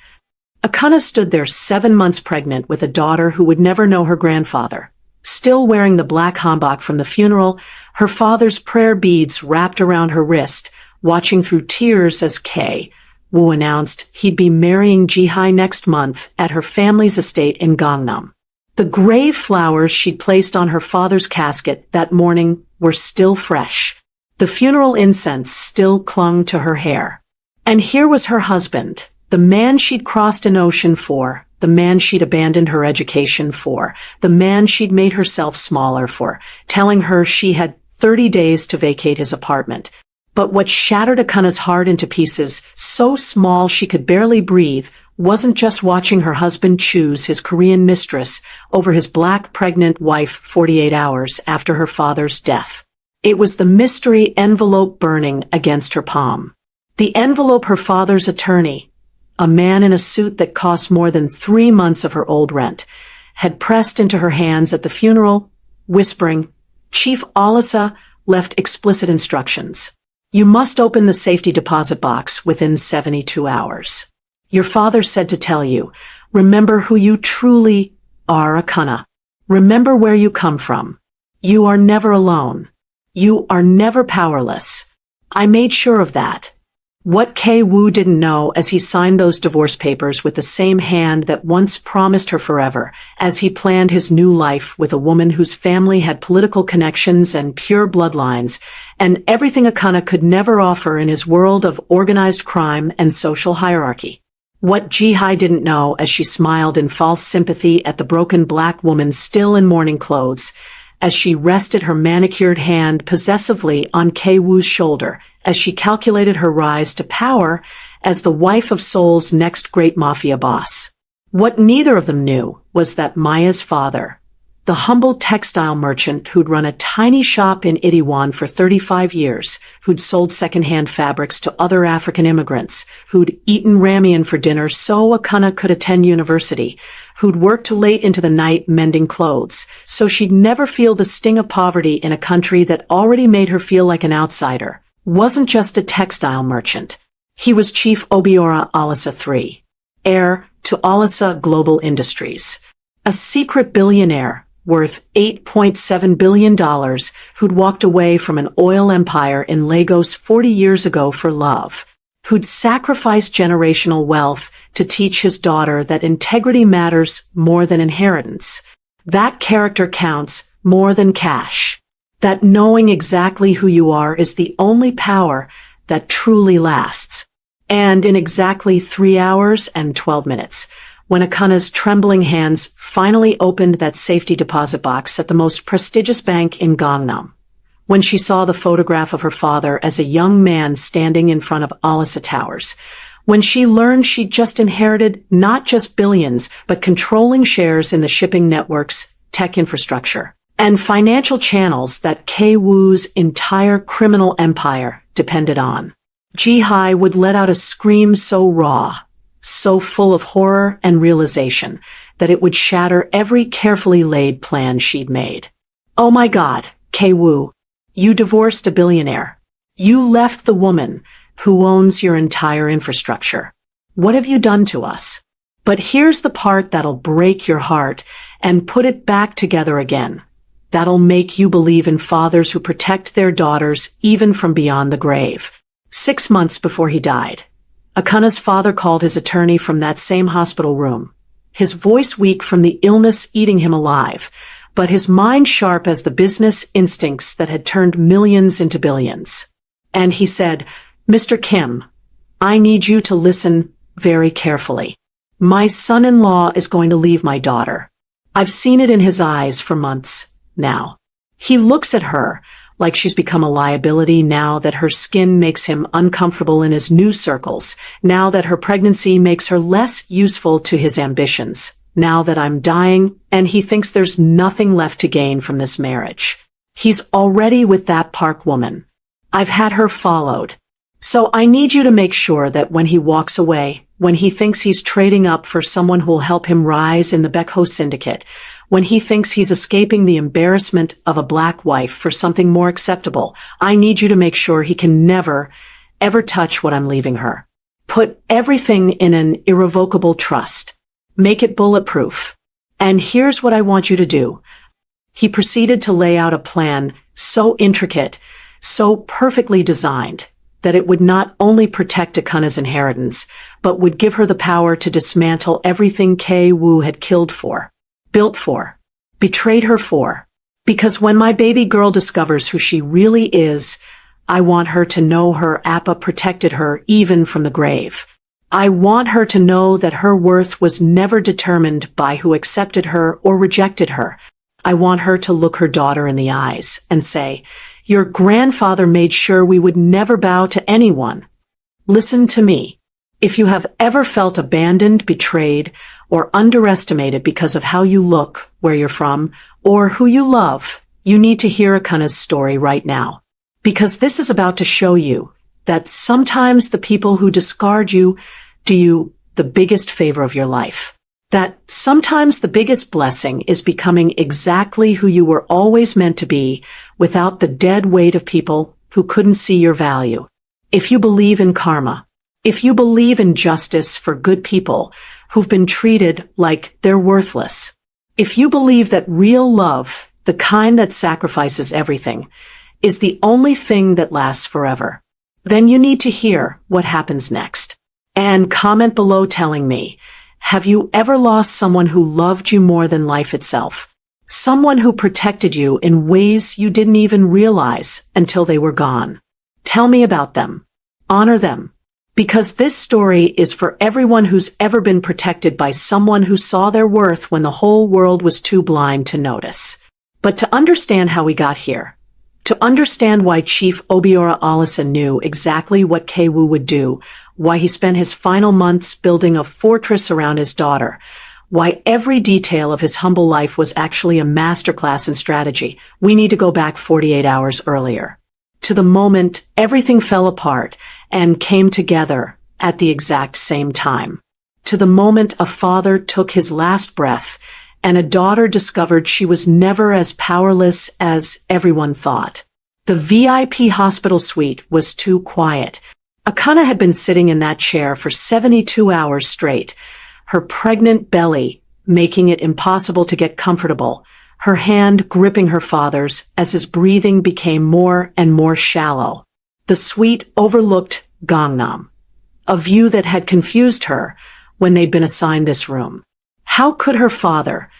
Akana stood there 7 months pregnant with a daughter who would never know her grandfather. Still wearing the black hanbok from the funeral, her father's prayer beads wrapped around her wrist, watching through tears as Kei-woo announced he'd be marrying Ji-hai next month at her family's estate in Gangnam. The grave flowers she'd placed on her father's casket that morning were still fresh. The funeral incense still clung to her hair. And here was her husband, the man she'd crossed an ocean for, the man she'd abandoned her education for, the man she'd made herself smaller for, telling her she had 30 days to vacate his apartment. But what shattered Akana's heart into pieces, so small she could barely breathe, wasn't just watching her husband choose his Korean mistress over his black pregnant wife 48 hours after her father's death. It was the mystery envelope burning against her palm. The envelope her father's attorney, a man in a suit that cost more than 3 months of her old rent, had pressed into her hands at the funeral, whispering, Chief Alisa left explicit instructions. You must open the safety deposit box within 72 hours. Your father said to tell you, remember who you truly are, Akana. Remember where you come from. You are never alone. You are never powerless. I made sure of that. What Kei-woo didn't know as he signed those divorce papers with the same hand that once promised her forever, as he planned his new life with a woman whose family had political connections and pure bloodlines, and everything Akana could never offer in his world of organized crime and social hierarchy. What Ji-hai didn't know as she smiled in false sympathy at the broken black woman still in mourning clothes, as she rested her manicured hand possessively on Kei-woo's shoulder, as she calculated her rise to power as the wife of Seoul's next great mafia boss. What neither of them knew was that Maya's father, the humble textile merchant who'd run a tiny shop in Itaewon for 35 years, who'd sold secondhand fabrics to other African immigrants, who'd eaten ramen for dinner so Akana could attend university, who'd worked till late into the night mending clothes, so she'd never feel the sting of poverty in a country that already made her feel like an outsider, wasn't just a textile merchant. He was Chief Obiora Alisa III, heir to Alisa Global Industries, a secret billionaire worth $8.7 billion who'd walked away from an oil empire in Lagos 40 years ago for love. who'd sacrifice generational wealth to teach his daughter that integrity matters more than inheritance. That character counts more than cash. That knowing exactly who you are is the only power that truly lasts. And in exactly 3 hours and 12 minutes, when Akuna's trembling hands finally opened that safety deposit box at the most prestigious bank in Gangnam, when she saw the photograph of her father as a young man standing in front of Alisa Towers, when she learned she'd just inherited not just billions, but controlling shares in the shipping network's tech infrastructure and financial channels that K-Woo's entire criminal empire depended on, Ji-hai would let out a scream so raw, so full of horror and realization, that it would shatter every carefully laid plan she'd made. Oh my God, K-Woo, you divorced a billionaire. You left the woman who owns your entire infrastructure. What have you done to us? But here's the part that'll break your heart and put it back together again. That'll make you believe in fathers who protect their daughters even from beyond the grave. 6 months before he died, Akuna's father called his attorney from that same hospital room, his voice weak from the illness eating him alive, but his mind sharp as the business instincts that had turned millions into billions. And he said, "Mr. Kim, I need you to listen very carefully. My son-in-law is going to leave my daughter. I've seen it in his eyes for months now. He looks at her like she's become a liability now that her skin makes him uncomfortable in his new circles, now that her pregnancy makes her less useful to his ambitions, now that I'm dying, and he thinks there's nothing left to gain from this marriage. He's already with that Park woman. I've had her followed. So I need you to make sure that when he walks away, when he thinks he's trading up for someone who'll help him rise in the Baekho syndicate, when he thinks he's escaping the embarrassment of a black wife for something more acceptable, I need you to make sure he can never, ever touch what I'm leaving her. Put everything in an irrevocable trust. Make it bulletproof. And here's what I want you to do." He proceeded to lay out a plan so intricate, so perfectly designed, that it would not only protect Akuna's inheritance, but would give her the power to dismantle everything K-Woo had killed for, built for, betrayed her for. Because when my baby girl discovers who she really is, I want her to know her Appa protected her even from the grave. I want her to know that her worth was never determined by who accepted her or rejected her. I want her to look her daughter in the eyes and say, "Your grandfather made sure we would never bow to anyone. Listen to me. If you have ever felt abandoned, betrayed, or underestimated because of how you look, where you're from, or who you love, you need to hear Akuna's story right now. Because this is about to show you that sometimes the people who discard you do you the biggest favor of your life. That sometimes the biggest blessing is becoming exactly who you were always meant to be without the dead weight of people who couldn't see your value. If you believe in karma, if you believe in justice for good people who've been treated like they're worthless, if you believe that real love, the kind that sacrifices everything, is the only thing that lasts forever, then you need to hear what happens next. And comment below telling me, have you ever lost someone who loved you more than life itself? Someone who protected you in ways you didn't even realize until they were gone. Tell me about them. Honor them. Because this story is for everyone who's ever been protected by someone who saw their worth when the whole world was too blind to notice. But to understand how we got here, to understand why Chief Obiora Alisa knew exactly what K-Woo would do, why he spent his final months building a fortress around his daughter, why every detail of his humble life was actually a masterclass in strategy, we need to go back 48 hours earlier. To the moment everything fell apart and came together at the exact same time. To the moment a father took his last breath and a daughter discovered she was never as powerless as everyone thought. The VIP hospital suite was too quiet. Akana had been sitting in that chair for 72 hours straight, her pregnant belly making it impossible to get comfortable, her hand gripping her father's as his breathing became more and more shallow. The suite overlooked Gangnam, a view that had confused her when they'd been assigned this room. How could her father,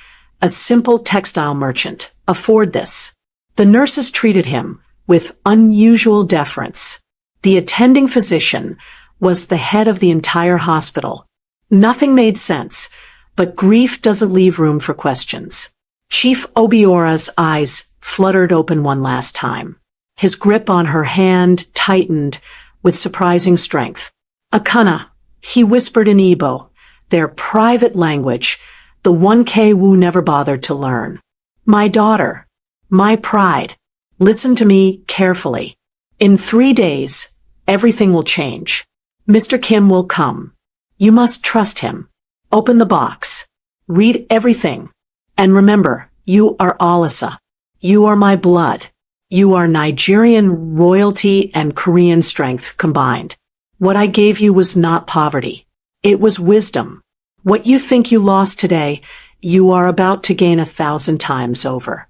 a simple textile merchant, afford this? The nurses treated him with unusual deference. The attending physician was the head of the entire hospital. Nothing made sense, but grief doesn't leave room for questions. Chief Obiora's eyes fluttered open one last time. His grip on her hand tightened with surprising strength. "Akana," he whispered in Igbo, their private language, the one Wu never bothered to learn. "My daughter, my pride, listen to me carefully. In 3 days, everything will change. Mr. Kim will come. You must trust him. Open the box. Read everything. And remember, you are Alisa. You are my blood. You are Nigerian royalty and Korean strength combined. What I gave you was not poverty. It was wisdom. What you think you lost today, you are about to gain 1,000 times over.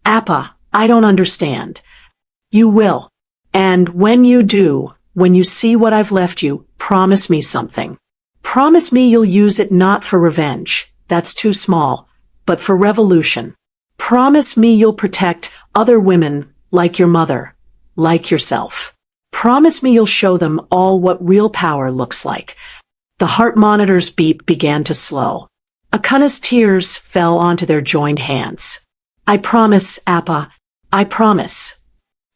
Appa, I don't understand. You will. And when you do, when you see what I've left you, promise me something. Promise me you'll use it not for revenge. That's too small. But for revolution. Promise me you'll protect other women like your mother, like yourself. Promise me you'll show them all what real power looks like." The heart monitor's beep began to slow. Akana's tears fell onto their joined hands. "I promise, Appa. I promise."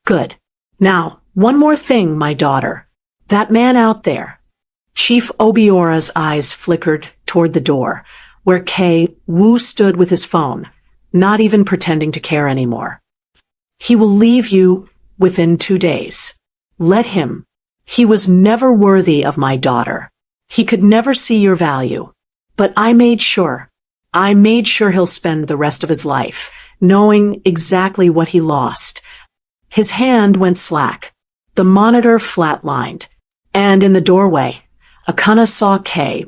"Good. Now, one more thing, my daughter. That man out there." Chief Obiora's eyes flickered toward the door, where Wu stood with his phone, not even pretending to care anymore. "He will leave you within 2 days. Let him. He was never worthy of my daughter. He could never see your value. But I made sure he'll spend the rest of his life knowing exactly what he lost." His hand went slack. The monitor flatlined. And in the doorway, Akana saw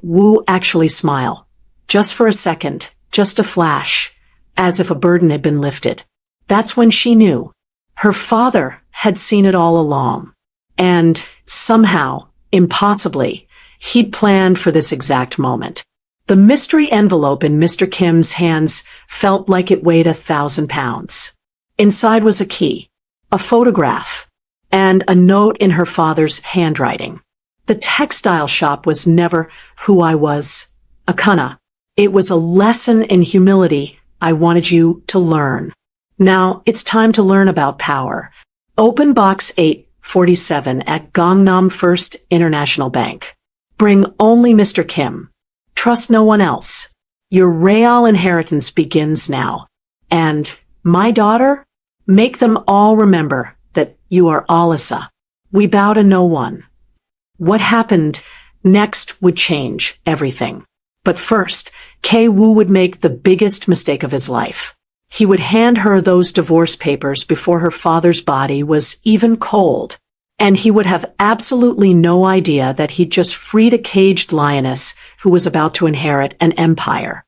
Wu actually smile. Just for a second, just a flash, as if a burden had been lifted. That's when she knew. Her father had seen it all along. And somehow, impossibly, he'd planned for this exact moment. The mystery envelope in Mr. Kim's hands felt like it weighed 1,000 pounds. Inside was a key, a photograph, and a note in her father's handwriting. The textile shop was never who I was, Akana. It was a lesson in humility I wanted you to learn. Now it's time to learn about power. Open box 847 at Gangnam First International Bank. Bring only Mr. Kim. Trust no one else. Your real inheritance begins now. And, my daughter, make them all remember that you are Alisa. We bow to no one. What happened next would change everything. But first, Wu would make the biggest mistake of his life. He would hand her those divorce papers before her father's body was even cold. And he would have absolutely no idea that he'd just freed a caged lioness who was about to inherit an empire.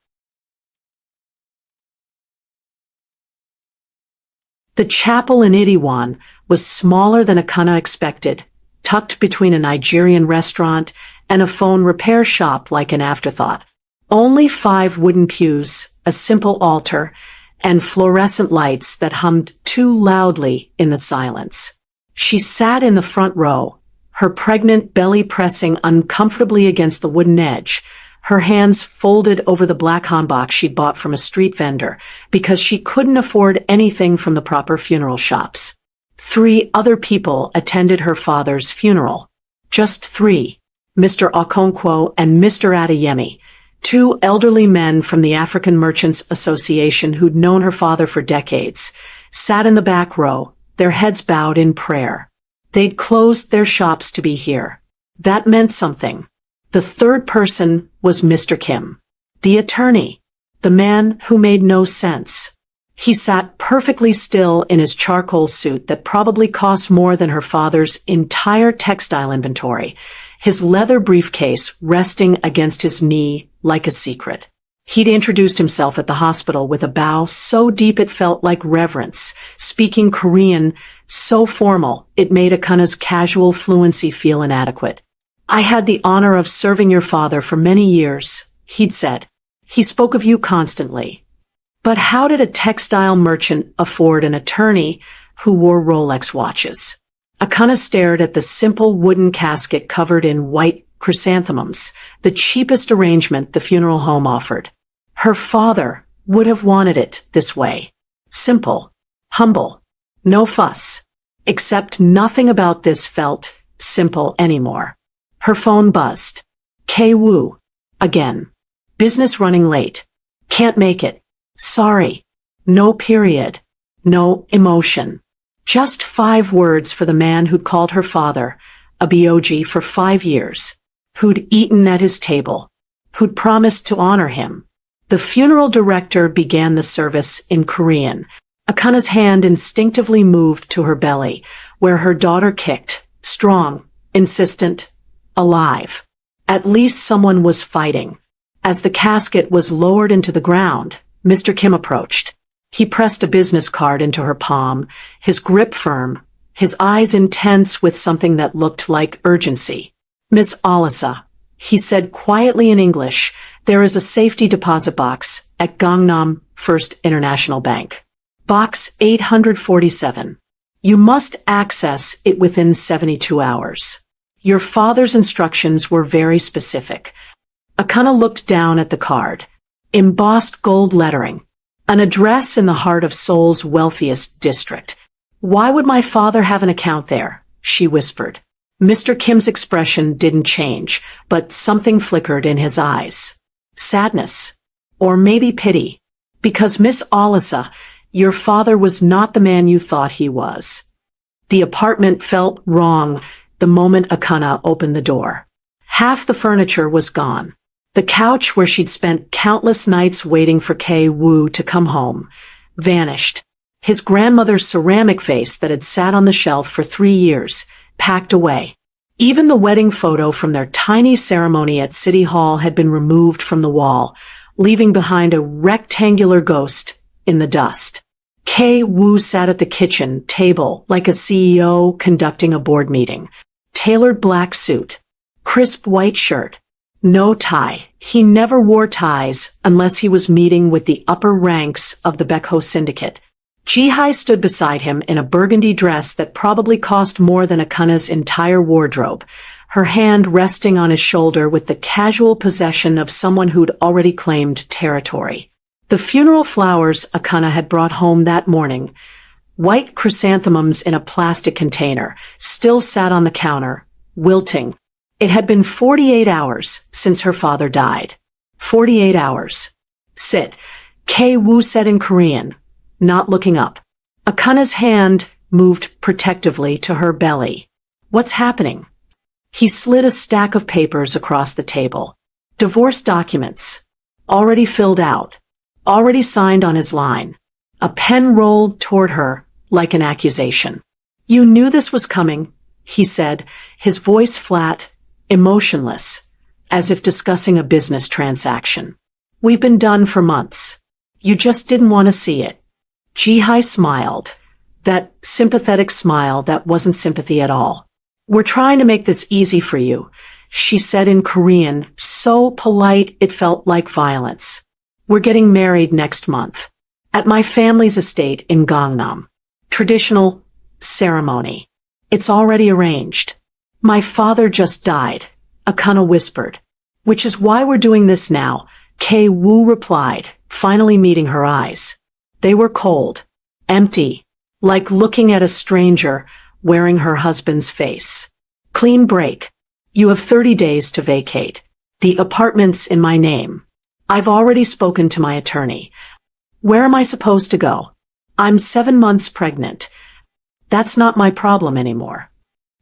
The chapel in Iriwan was smaller than Akana expected, tucked between a Nigerian restaurant and a phone repair shop like an afterthought. Only 5 wooden pews, a simple altar, and fluorescent lights that hummed too loudly in the silence. She sat in the front row, her pregnant belly pressing uncomfortably against the wooden edge, her hands folded over the black hanbok she'd bought from a street vendor because she couldn't afford anything from the proper funeral shops. 3 other people attended her father's funeral. Just 3. Mr. Okonkwo and Mr. Adeyemi, 2 elderly men from the African Merchants Association who'd known her father for decades, sat in the back row, their heads bowed in prayer. They'd closed their shops to be here. That meant something. The third person was Mr. Kim, the attorney, the man who made no sense. He sat perfectly still in his charcoal suit that probably cost more than her father's entire textile inventory, his leather briefcase resting against his knee like a secret. He'd introduced himself at the hospital with a bow so deep it felt like reverence, speaking Korean so formal it made Akana's casual fluency feel inadequate. I had the honor of serving your father for many years, he'd said. He spoke of you constantly. But how did a textile merchant afford an attorney who wore Rolex watches? Akana stared at the simple wooden casket covered in white chrysanthemums, the cheapest arrangement the funeral home offered. Her father would have wanted it this way. Simple, humble, no fuss. Except nothing about this felt simple anymore. Her phone buzzed. Kay Wu. Again. Business running late. Can't make it. Sorry. No period. No emotion. Just 5 words for the man who'd called her father a BOG for 5 years, who'd eaten at his table, who'd promised to honor him. The funeral director began the service in Korean. Akana's hand instinctively moved to her belly, where her daughter kicked, strong, insistent, alive. At least someone was fighting. As the casket was lowered into the ground, Mr. Kim approached. He pressed a business card into her palm, his grip firm, his eyes intense with something that looked like urgency. Miss Alisa, he said quietly in English, there is a safety deposit box at Gangnam First International Bank. Box 847. You must access it within 72 hours. Your father's instructions were very specific. Akana looked down at the card. Embossed gold lettering. An address in the heart of Seoul's wealthiest district. Why would my father have an account there? She whispered. Mr. Kim's expression didn't change, but something flickered in his eyes. Sadness. Or maybe pity. Because Miss Alisa, your father was not the man you thought he was. The apartment felt wrong the moment Akana opened the door. Half the furniture was gone. The couch where she'd spent countless nights waiting for Kay Wu to come home vanished. His grandmother's ceramic vase that had sat on the shelf for 3 years, packed away. Even the wedding photo from their tiny ceremony at City Hall had been removed from the wall, leaving behind a rectangular ghost in the dust. Kay Wu sat at the kitchen table like a CEO conducting a board meeting. Tailored black suit. Crisp white shirt. No tie. He never wore ties unless he was meeting with the upper ranks of the Baekho syndicate. Ji-hai stood beside him in a burgundy dress that probably cost more than Akana's entire wardrobe, her hand resting on his shoulder with the casual possession of someone who'd already claimed territory. The funeral flowers Akana had brought home that morning, white chrysanthemums in a plastic container, still sat on the counter, wilting. It had been 48 hours since her father died. 48 hours. Sit, Kay Wu said in Korean, not looking up. Akana's hand moved protectively to her belly. What's happening? He slid a stack of papers across the table. Divorce documents. Already filled out. Already signed on his line. A pen rolled toward her like an accusation. You knew this was coming, he said, his voice flat, emotionless, as if discussing a business transaction. We've been done for months. You just didn't want to see it. Ji-hai smiled. That sympathetic smile that wasn't sympathy at all. We're trying to make this easy for you, she said in Korean, so polite it felt like violence. We're getting married next month. At my family's estate in Gangnam. Traditional ceremony. It's already arranged. My father just died, Akana whispered. Which is why we're doing this now, Kay Wu replied, finally meeting her eyes. They were cold, empty, like looking at a stranger wearing her husband's face. Clean break. You have 30 days to vacate. The apartment's in my name. I've already spoken to my attorney. Where am I supposed to go? I'm 7 months pregnant. That's not my problem anymore.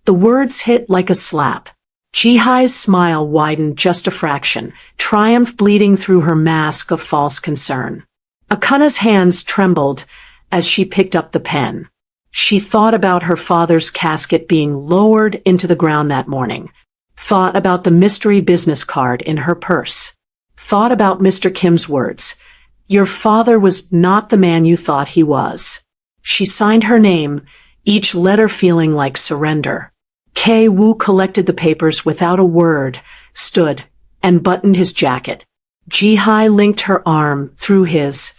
The words hit like a slap. Ji-hai's smile widened just a fraction, triumph bleeding through her mask of false concern. Akana's hands trembled as she picked up the pen. She thought about her father's casket being lowered into the ground that morning. Thought about the mystery business card in her purse. Thought about Mr. Kim's words. Your father was not the man you thought he was. She signed her name, each letter feeling like surrender. Kei Wu collected the papers without a word, stood, and buttoned his jacket. Ji-hai linked her arm through his,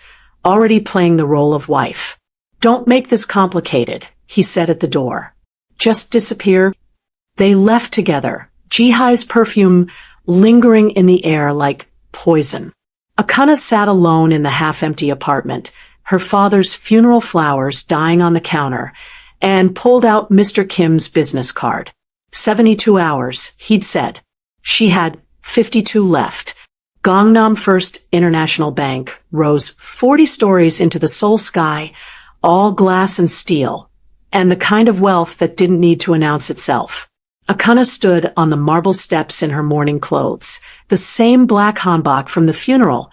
already playing the role of wife. "Don't make this complicated," he said at the door. "Just disappear." They left together, Ji-hai's perfume lingering in the air like poison. Akana sat alone in the half-empty apartment, her father's funeral flowers dying on the counter, and pulled out Mr. Kim's business card. 72 hours, he'd said. She had 52 left. Gangnam First International Bank rose 40 stories into the Seoul sky, all glass and steel, and the kind of wealth that didn't need to announce itself. Akana stood on the marble steps in her mourning clothes, the same black hanbok from the funeral,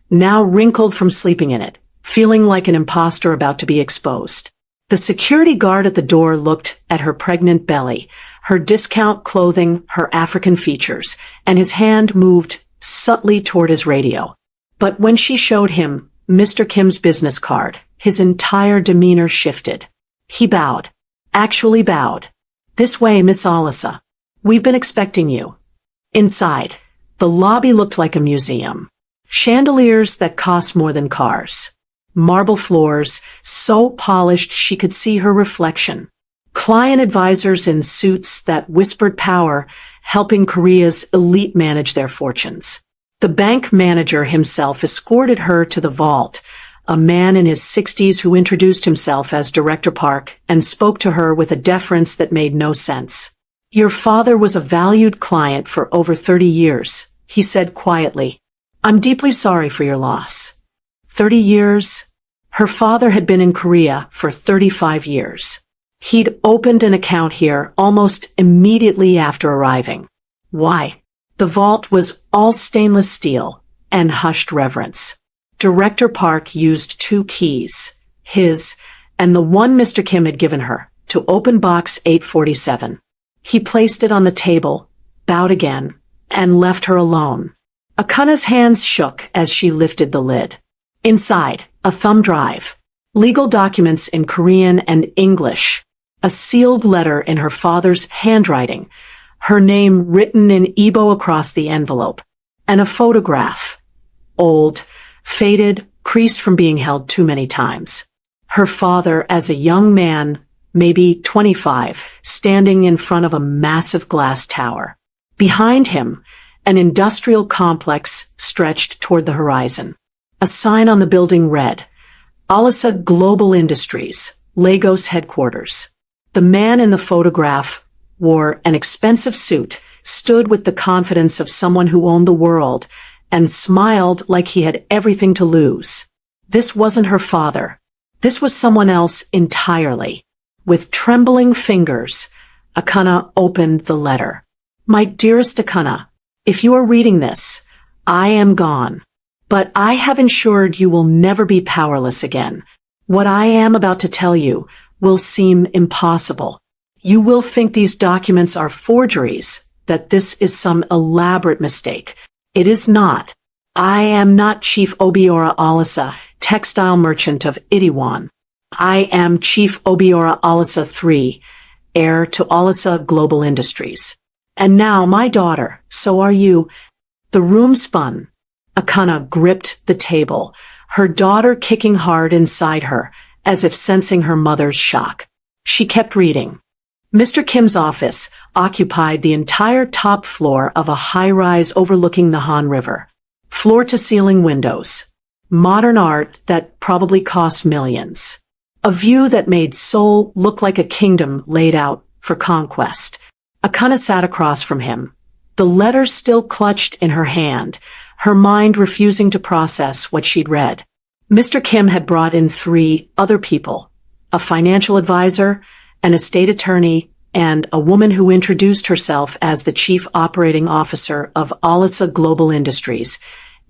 now wrinkled from sleeping in it, feeling like an imposter about to be exposed. The security guard at the door looked at her pregnant belly, her discount clothing, her African features, and his hand moved subtly toward his radio. But when she showed him Mr. Kim's business card, his entire demeanor shifted. He bowed. Actually bowed. "This way, Miss Alisa. We've been expecting you." Inside, the lobby looked like a museum. Chandeliers that cost more than cars. Marble floors, so polished she could see her reflection. Client advisors in suits that whispered power, helping Korea's elite manage their fortunes. The bank manager himself escorted her to the vault, a man in his 60s who introduced himself as Director Park and spoke to her with a deference that made no sense. "Your father was a valued client for over 30 years, he said quietly. "I'm deeply sorry for your loss." 30 years? Her father had been in Korea for 35 years. He'd opened an account here almost immediately after arriving. Why? The vault was all stainless steel and hushed reverence. Director Park used 2 keys, his and the one Mr. Kim had given her, to open box 847. He placed it on the table, bowed again, and left her alone. Akana's hands shook as she lifted the lid. Inside, a thumb drive, legal documents in Korean and English, a sealed letter in her father's handwriting, her name written in Igbo across the envelope, and a photograph. Old, faded, creased from being held too many times. Her father as a young man, maybe 25, standing in front of a massive glass tower. Behind him, an industrial complex stretched toward the horizon. A sign on the building read, Alisa Global Industries, Lagos headquarters. The man in the photograph wore an expensive suit, stood with the confidence of someone who owned the world, and smiled like he had everything to lose. This wasn't her father. This was someone else entirely. With trembling fingers, Akana opened the letter. My dearest Akana, if you are reading this, I am gone. But I have ensured you will never be powerless again. What I am about to tell you will seem impossible. You will think these documents are forgeries, that this is some elaborate mistake. It is not. I am not Chief Obiora Alisa, textile merchant of Itaewon. I am Chief Obiora Alisa III, heir to Alisa Global Industries. And now, my daughter, so are you. The room spun. Akana gripped the table, her daughter kicking hard inside her, as if sensing her mother's shock. She kept reading. Mr. Kim's office occupied the entire top floor of a high-rise overlooking the Han River. Floor-to-ceiling windows. Modern art that probably cost millions. A view that made Seoul look like a kingdom laid out for conquest. Akana sat across from him, the letter still clutched in her hand, her mind refusing to process what she'd read. Mr. Kim had brought in 3 other people, a financial advisor, an estate attorney, and a woman who introduced herself as the chief operating officer of Alisa Global Industries,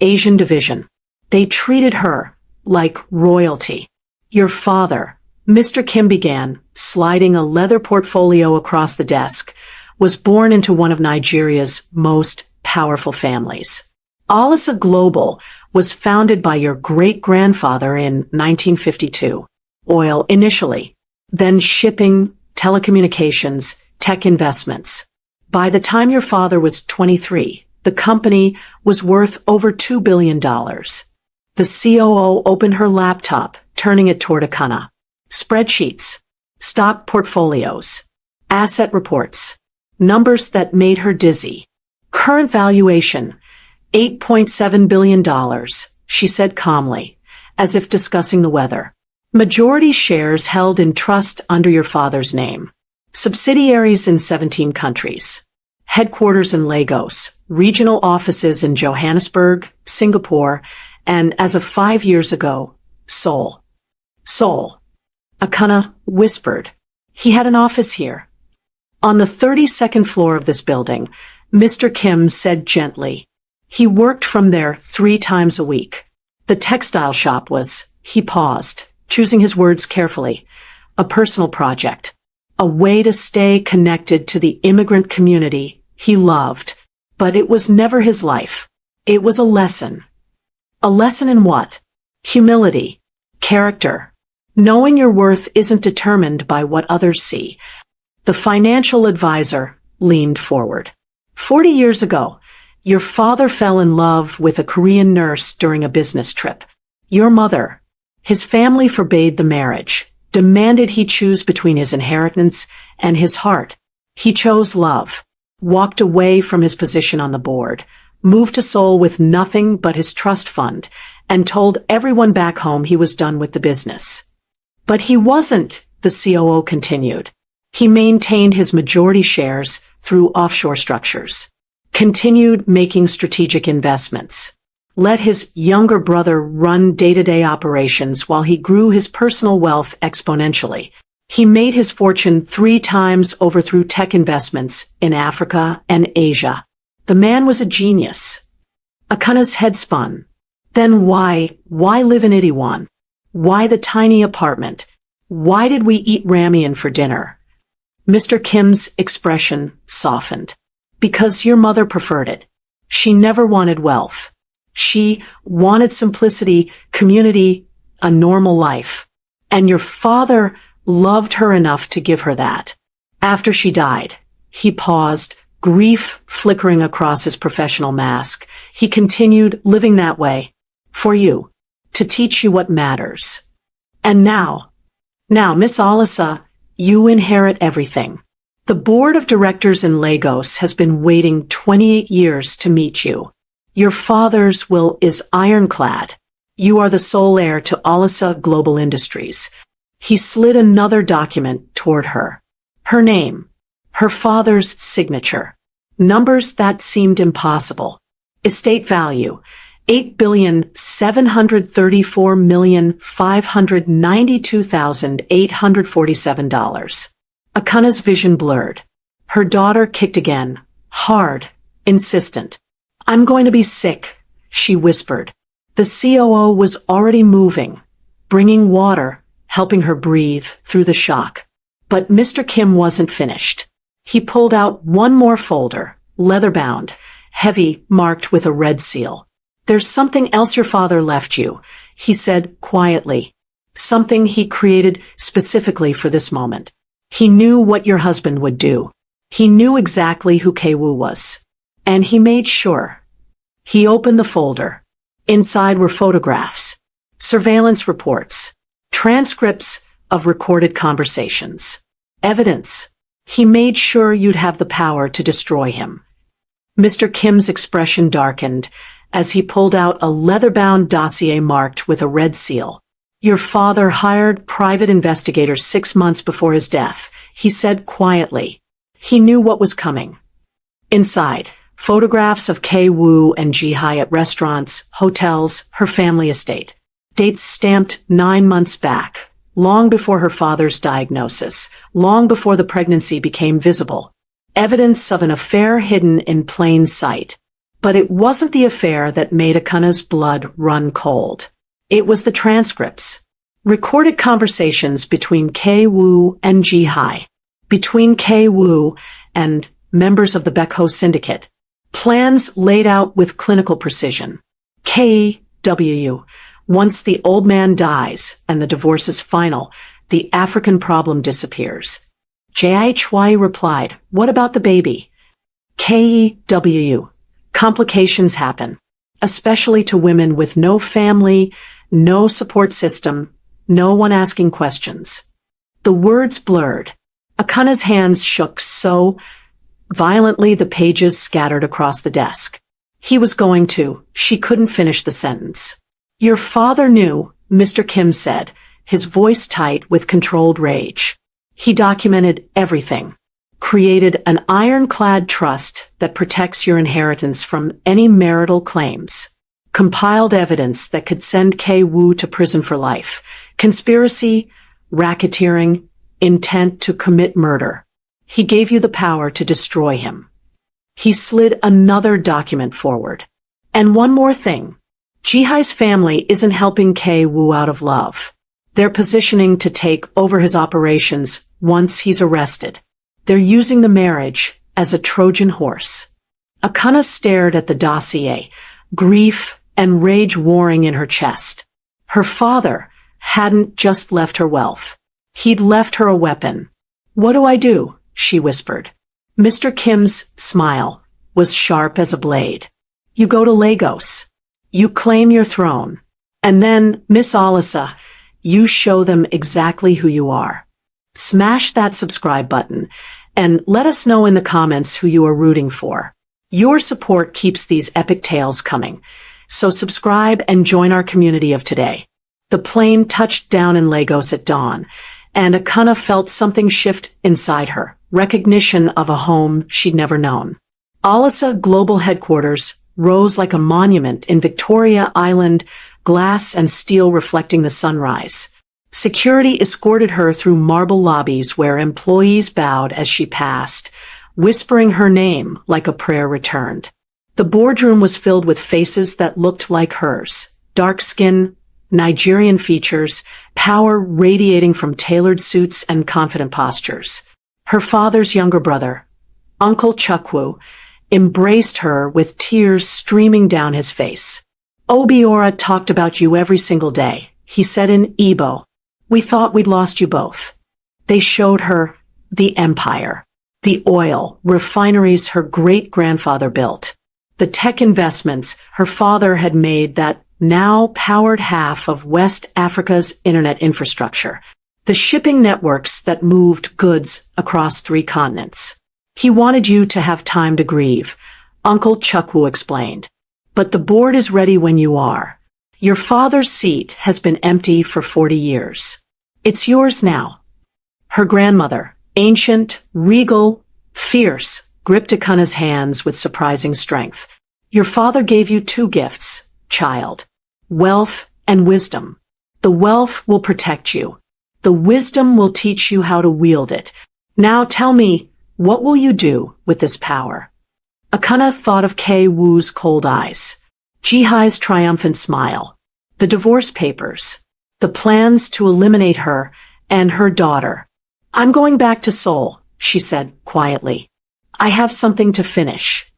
Asian Division. They treated her like royalty. Your father, Mr. Kim began, sliding a leather portfolio across the desk, was born into one of Nigeria's most powerful families. Alisa Global was founded by your great-grandfather in 1952. Oil initially, then shipping, telecommunications, tech investments. By the time your father was 23, the company was worth over $2 billion. The COO opened her laptop, turning it toward Akana. Spreadsheets, stock portfolios, asset reports, numbers that made her dizzy. Current valuation, $8.7 billion, she said calmly, as if discussing the weather. Majority shares held in trust under your father's name. Subsidiaries in 17 countries. Headquarters in Lagos, regional offices in Johannesburg, Singapore, and as of 5 years ago, Seoul. Seoul. Akana whispered. He had an office here. On the 32nd floor of this building, Mr. Kim said gently. He worked from there 3 times a week. The textile shop was, he paused, choosing his words carefully, a personal project, a way to stay connected to the immigrant community he loved. But it was never his life. It was a lesson. A lesson in what? Humility. Character. Knowing your worth isn't determined by what others see. The financial advisor leaned forward. 40 years ago, your father fell in love with a Korean nurse during a business trip. Your mother, his family forbade the marriage, demanded he choose between his inheritance and his heart. He chose love, walked away from his position on the board, moved to Seoul with nothing but his trust fund, and told everyone back home he was done with the business. But he wasn't, the COO continued. He maintained his majority shares through offshore structures, continued making strategic investments, let his younger brother run day-to-day operations while he grew his personal wealth exponentially. He made his fortune 3 times over through tech investments in Africa and Asia. The man was a genius. Akana's head spun. Then why live in Itaewon? Why the tiny apartment? Why did we eat ramen for dinner? Mr. Kim's expression softened. Because your mother preferred it. She never wanted wealth. She wanted simplicity, community, a normal life. And your father loved her enough to give her that. After she died, he paused, grief flickering across his professional mask. He continued living that way. For you. To teach you what matters. And now, Miss Alisa, you inherit everything. The board of directors in Lagos has been waiting 28 years to meet you. Your father's will is ironclad. You are the sole heir to Alisa Global Industries. He slid another document toward her. Her name. Her father's signature. Numbers that seemed impossible. Estate value. $8,734,592,847. Akana's vision blurred. Her daughter kicked again, hard, insistent. I'm going to be sick, she whispered. The COO was already moving, bringing water, helping her breathe through the shock. But Mr. Kim wasn't finished. He pulled out one more folder, leather-bound, heavy, marked with a red seal. There's something else your father left you, he said quietly. Something he created specifically for this moment. He knew what your husband would do. He knew exactly who Kei-woo was. And he made sure. He opened the folder. Inside were photographs, surveillance reports, transcripts of recorded conversations, evidence. He made sure you'd have the power to destroy him. Mr. Kim's expression darkened as he pulled out a leather-bound dossier marked with a red seal. Your father hired private investigators 6 months before his death, he said quietly. He knew what was coming. Inside, photographs of Kei-woo and Ji-hai at restaurants, hotels, her family estate. Dates stamped 9 months back, long before her father's diagnosis, long before the pregnancy became visible. Evidence of an affair hidden in plain sight. But it wasn't the affair that made Akana's blood run cold. It was the transcripts. Recorded conversations between Kei-woo and Ji-hai. Between Kei-woo and members of the Baekho syndicate. Plans laid out with clinical precision. K.W. Once the old man dies and the divorce is final, the African problem disappears. JHY replied, "What about the baby?" KEW. Complications happen, especially to women with no family, no support system, no one asking questions. The words blurred. Akuna's hands shook so violently the pages scattered across the desk. He was going to. She couldn't finish the sentence. "Your father knew," Mr. Kim said, his voice tight with controlled rage. "He documented everything. Created an ironclad trust that protects your inheritance from any marital claims. Compiled evidence that could send Kei Wu to prison for life. Conspiracy, racketeering, intent to commit murder. He gave you the power to destroy him." He slid another document forward. "And one more thing. Jihai's family isn't helping Kei Wu out of love. They're positioning to take over his operations once he's arrested. They're using the marriage as a Trojan horse." Akana stared at the dossier, grief and rage warring in her chest. Her father hadn't just left her wealth. He'd left her a weapon. "What do I do?" she whispered. Mr. Kim's smile was sharp as a blade. "You go to Lagos. You claim your throne. And then, Miss Alisa, you show them exactly who you are. Smash that subscribe button and let us know in the comments who you are rooting for. Your support keeps these epic tales coming, so subscribe and join our community of today." The plane touched down in Lagos at dawn, and Akana felt something shift inside her, recognition of a home she'd never known. Alisa Global Headquarters rose like a monument in Victoria Island, glass and steel reflecting the sunrise. Security escorted her through marble lobbies where employees bowed as she passed, whispering her name like a prayer returned. The boardroom was filled with faces that looked like hers, dark skin, Nigerian features, power radiating from tailored suits and confident postures. Her father's younger brother, Uncle Chukwu, embraced her with tears streaming down his face. "Obiora talked about you every single day," he said in Igbo. "We thought we'd lost you both." They showed her the empire, the oil refineries her great-grandfather built, the tech investments her father had made that now powered half of West Africa's internet infrastructure, the shipping networks that moved goods across 3 continents. "He wanted you to have time to grieve," Uncle Chukwu explained. "But the board is ready when you are. Your father's seat has been empty for 40 years. It's yours now." Her grandmother, ancient, regal, fierce, gripped Akuna's hands with surprising strength. "Your father gave you 2 gifts, child. Wealth and wisdom. The wealth will protect you. The wisdom will teach you how to wield it. Now tell me, what will you do with this power?" Akana thought of Kei Wu's cold eyes, Jihai's triumphant smile, the divorce papers, the plans to eliminate her and her daughter. "I'm going back to Seoul," she said quietly. "I have something to finish."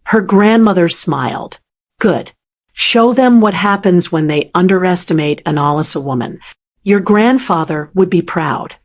Her grandmother smiled. "Good. Show them what happens when they underestimate an Alisa woman. Your grandfather would be proud."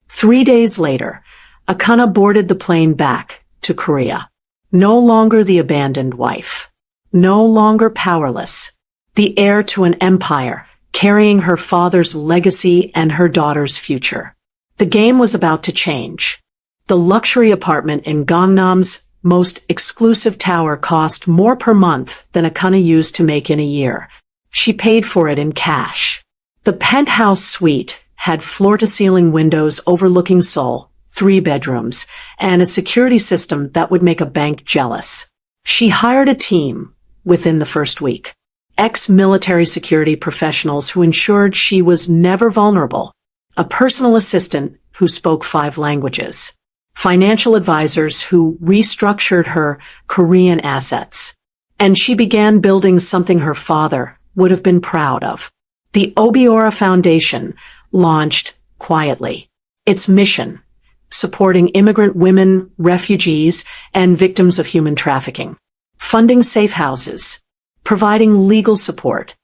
3 days later, Akana boarded the plane back to Korea. No longer the abandoned wife. No longer powerless. The heir to an empire, carrying her father's legacy and her daughter's future. The game was about to change. The luxury apartment in Gangnam's most exclusive tower cost more per month than Akana used to make in a year. She paid for it in cash. The penthouse suite had floor-to-ceiling windows overlooking Seoul, 3 bedrooms, and a security system that would make a bank jealous. She hired a team within the first week. Ex-military security professionals who ensured she was never vulnerable. A personal assistant who spoke 5 languages. Financial advisors who restructured her Korean assets. And she began building something her father would have been proud of. The Obiora Foundation launched quietly. Its mission, supporting immigrant women, refugees, and victims of human trafficking. Funding safe houses. Providing legal support.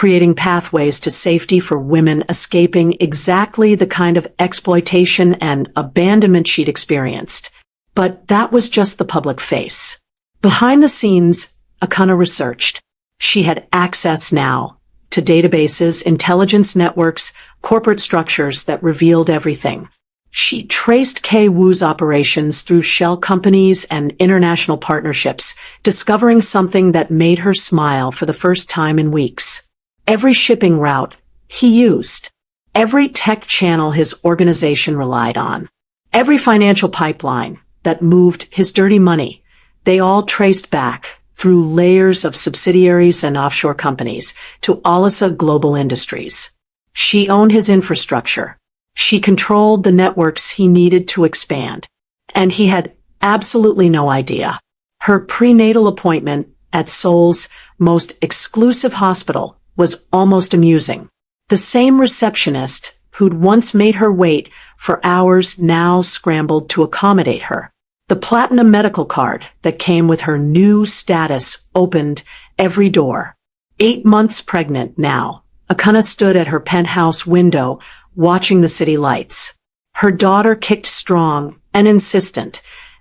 creating pathways to safety for women escaping exactly the kind of exploitation and abandonment she'd experienced. But that was just the public face. Behind the scenes, Akana researched. She had access now to databases, intelligence networks, corporate structures that revealed everything. She traced Kay Wu's operations through shell companies and international partnerships, discovering something that made her smile for the first time in weeks. Every shipping route he used, every tech channel his organization relied on, every financial pipeline that moved his dirty money, they all traced back through layers of subsidiaries and offshore companies to Alisa Global Industries. She owned his infrastructure. She controlled the networks he needed to expand. And he had absolutely no idea. Her prenatal appointment at Seoul's most exclusive hospital was almost amusing. The same receptionist who'd once made her wait for hours now scrambled to accommodate her. The platinum medical card that came with her new status opened every door. 8 months pregnant now, Akana stood at her penthouse window watching the city lights. Her daughter kicked strong and insistent,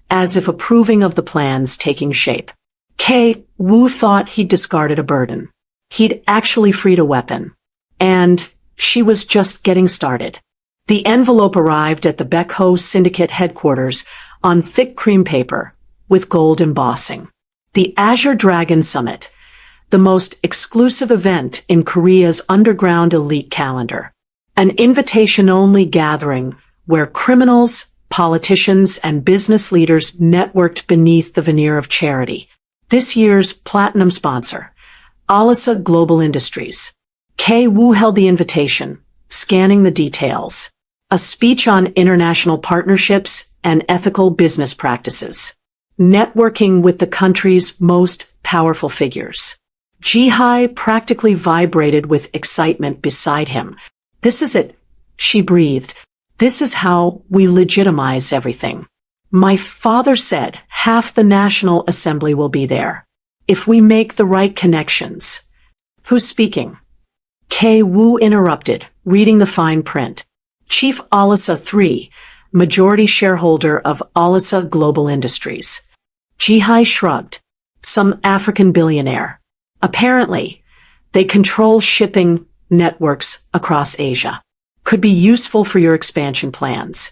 as if approving of the plans taking shape. Kay Wu thought he'd discarded a burden. He'd actually freed a weapon. And she was just getting started. The envelope arrived at the Baekho Syndicate headquarters on thick cream paper with gold embossing. The Azure Dragon Summit, the most exclusive event in Korea's underground elite calendar. An invitation-only gathering where criminals, politicians, and business leaders networked beneath the veneer of charity. This year's platinum sponsor, Alisa Global Industries. Kay Wu held the invitation, scanning the details. A speech on international partnerships and ethical business practices. Networking with the country's most powerful figures. Jihai practically vibrated with excitement beside him. This is it, she breathed. This is how we legitimize everything. My father said half the National Assembly will be there. If we make the right connections. Who's speaking? Kay Wu interrupted, reading the fine print. Chief Alisa III, majority shareholder of Alisa Global Industries. Jihai shrugged. Some African billionaire. Apparently, they control shipping networks across Asia. Could be useful for your expansion plans.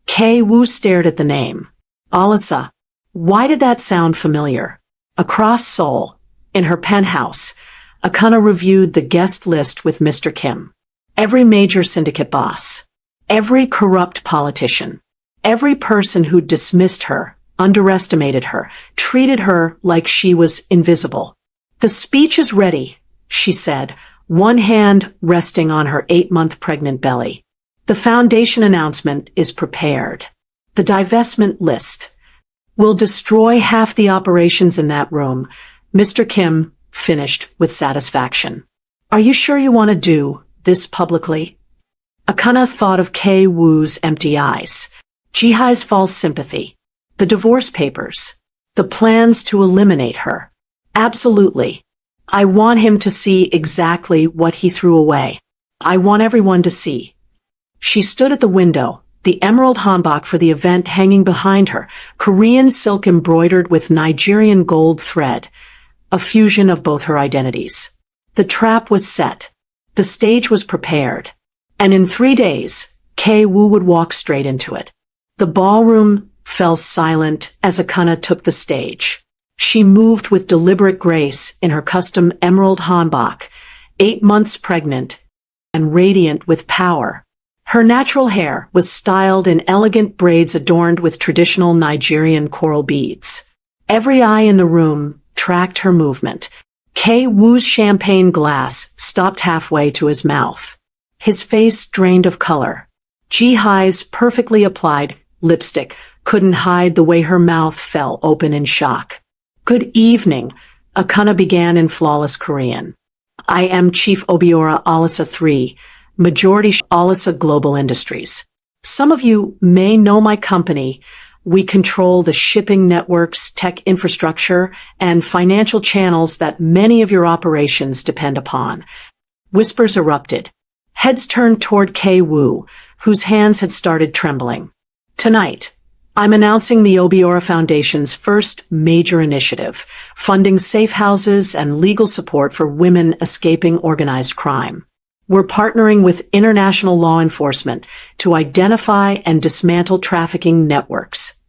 Kay Wu stared at the name. Alisa. Why did that sound familiar? Across Seoul, in her penthouse, Akana reviewed the guest list with Mr. Kim. Every major syndicate boss. Every corrupt politician. Every person who dismissed her, underestimated her, treated her like she was invisible. The speech is ready, she said, one hand resting on her 8-month pregnant belly. The foundation announcement is prepared. The divestment list will destroy half the operations in that room. Mr. Kim finished with satisfaction. Are you sure you want to do this publicly? Akana thought of Kay Wu's empty eyes, Jihai's false sympathy, the divorce papers, the plans to eliminate her. Absolutely. I want him to see exactly what he threw away. I want everyone to see. She stood at the window, the emerald hanbok for the event hanging behind her, Korean silk embroidered with Nigerian gold thread, a fusion of both her identities. The trap was set. The stage was prepared. And in 3 days, Kay Wu would walk straight into it. The ballroom fell silent as Akana took the stage. She moved with deliberate grace in her custom emerald hanbok, 8 months pregnant and radiant with power. Her natural hair was styled in elegant braids adorned with traditional Nigerian coral beads. Every eye in the room tracked her movement. Kay Wu's champagne glass stopped halfway to his mouth. His face drained of color. Jihai's perfectly applied lipstick couldn't hide the way her mouth fell open in shock. Good evening, Akana began in flawless Korean. I am Chief Obiora Alisa III, majority Alisa Global Industries. Some of you may know my company. We control the shipping networks, tech infrastructure, and financial channels that many of your operations depend upon. Whispers erupted. Heads turned toward Kei-woo, whose hands had started trembling. Tonight, I'm announcing the Obiora Foundation's first major initiative, funding safe houses and legal support for women escaping organized crime. We're partnering with international law enforcement to identify and dismantle trafficking networks.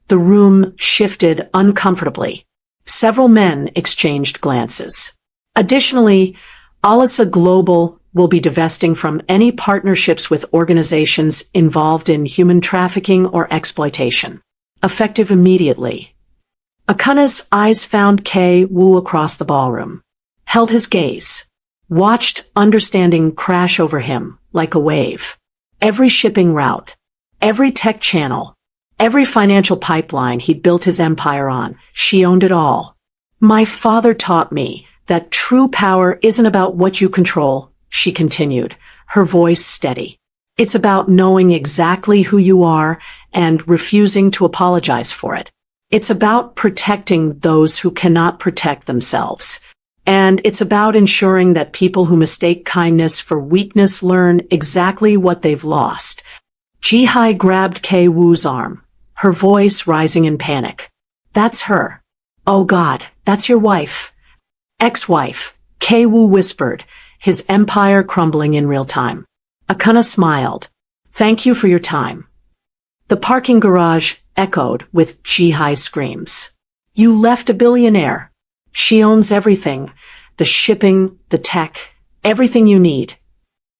The room shifted uncomfortably. Several men exchanged glances. Additionally, Alisa Global will be divesting from any partnerships with organizations involved in human trafficking or exploitation. Effective immediately. Akuna's eyes found Kei-woo across the ballroom. Held his gaze. Watched understanding crash over him like a wave. Every shipping route. Every tech channel. Every financial pipeline he'd built his empire on. She owned it all. My father taught me that true power isn't about what you control, she continued, her voice steady. It's about knowing exactly who you are and refusing to apologize for it. It's about protecting those who cannot protect themselves. And it's about ensuring that people who mistake kindness for weakness learn exactly what they've lost. Ji-hai grabbed Kei-woo's arm, her voice rising in panic. That's her. Oh God, that's your wife. Ex-wife, Kei-woo whispered, his empire crumbling in real time. Akuna smiled. Thank you for your time. The parking garage echoed with Ji-hai's screams. You left a billionaire. She owns everything, the shipping, the tech, everything you need.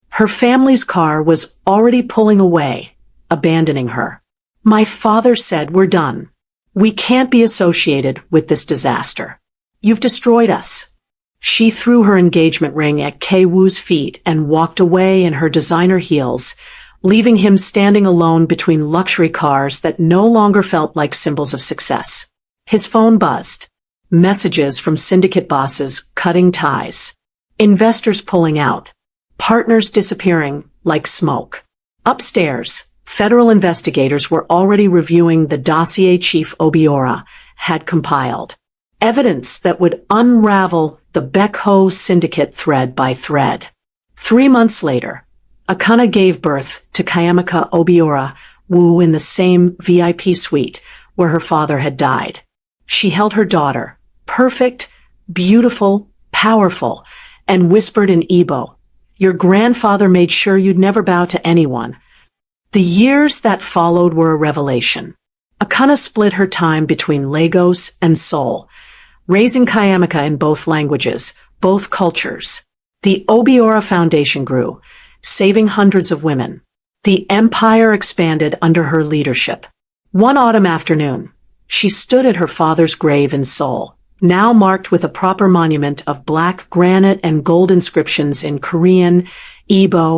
Her family's car was already pulling away, abandoning her. My father said we're done. We can't be associated with this disaster. You've destroyed us. She threw her engagement ring at Kei-woo's feet and walked away in her designer heels, leaving him standing alone between luxury cars that no longer felt like symbols of success. His phone buzzed. Messages from syndicate bosses cutting ties. Investors pulling out. Partners disappearing like smoke. Upstairs, federal investigators were already reviewing the dossier Chief Obiora had compiled. Evidence that would unravel the Baekho syndicate thread by thread. 3 months later, Akuna gave birth to Kayamika Obiora Wu in the same VIP suite where her father had died. She held her daughter, perfect, beautiful, powerful, and whispered in Igbo, "Your grandfather made sure you'd never bow to anyone." The years that followed were a revelation. Akuna split her time between Lagos and Seoul, raising Kayamika in both languages, both cultures. The Obiora Foundation grew, saving hundreds of women. The empire expanded under her leadership. One autumn afternoon, she stood at her father's grave in Seoul, now marked with a proper monument of black granite and gold inscriptions in Korean, Igbo,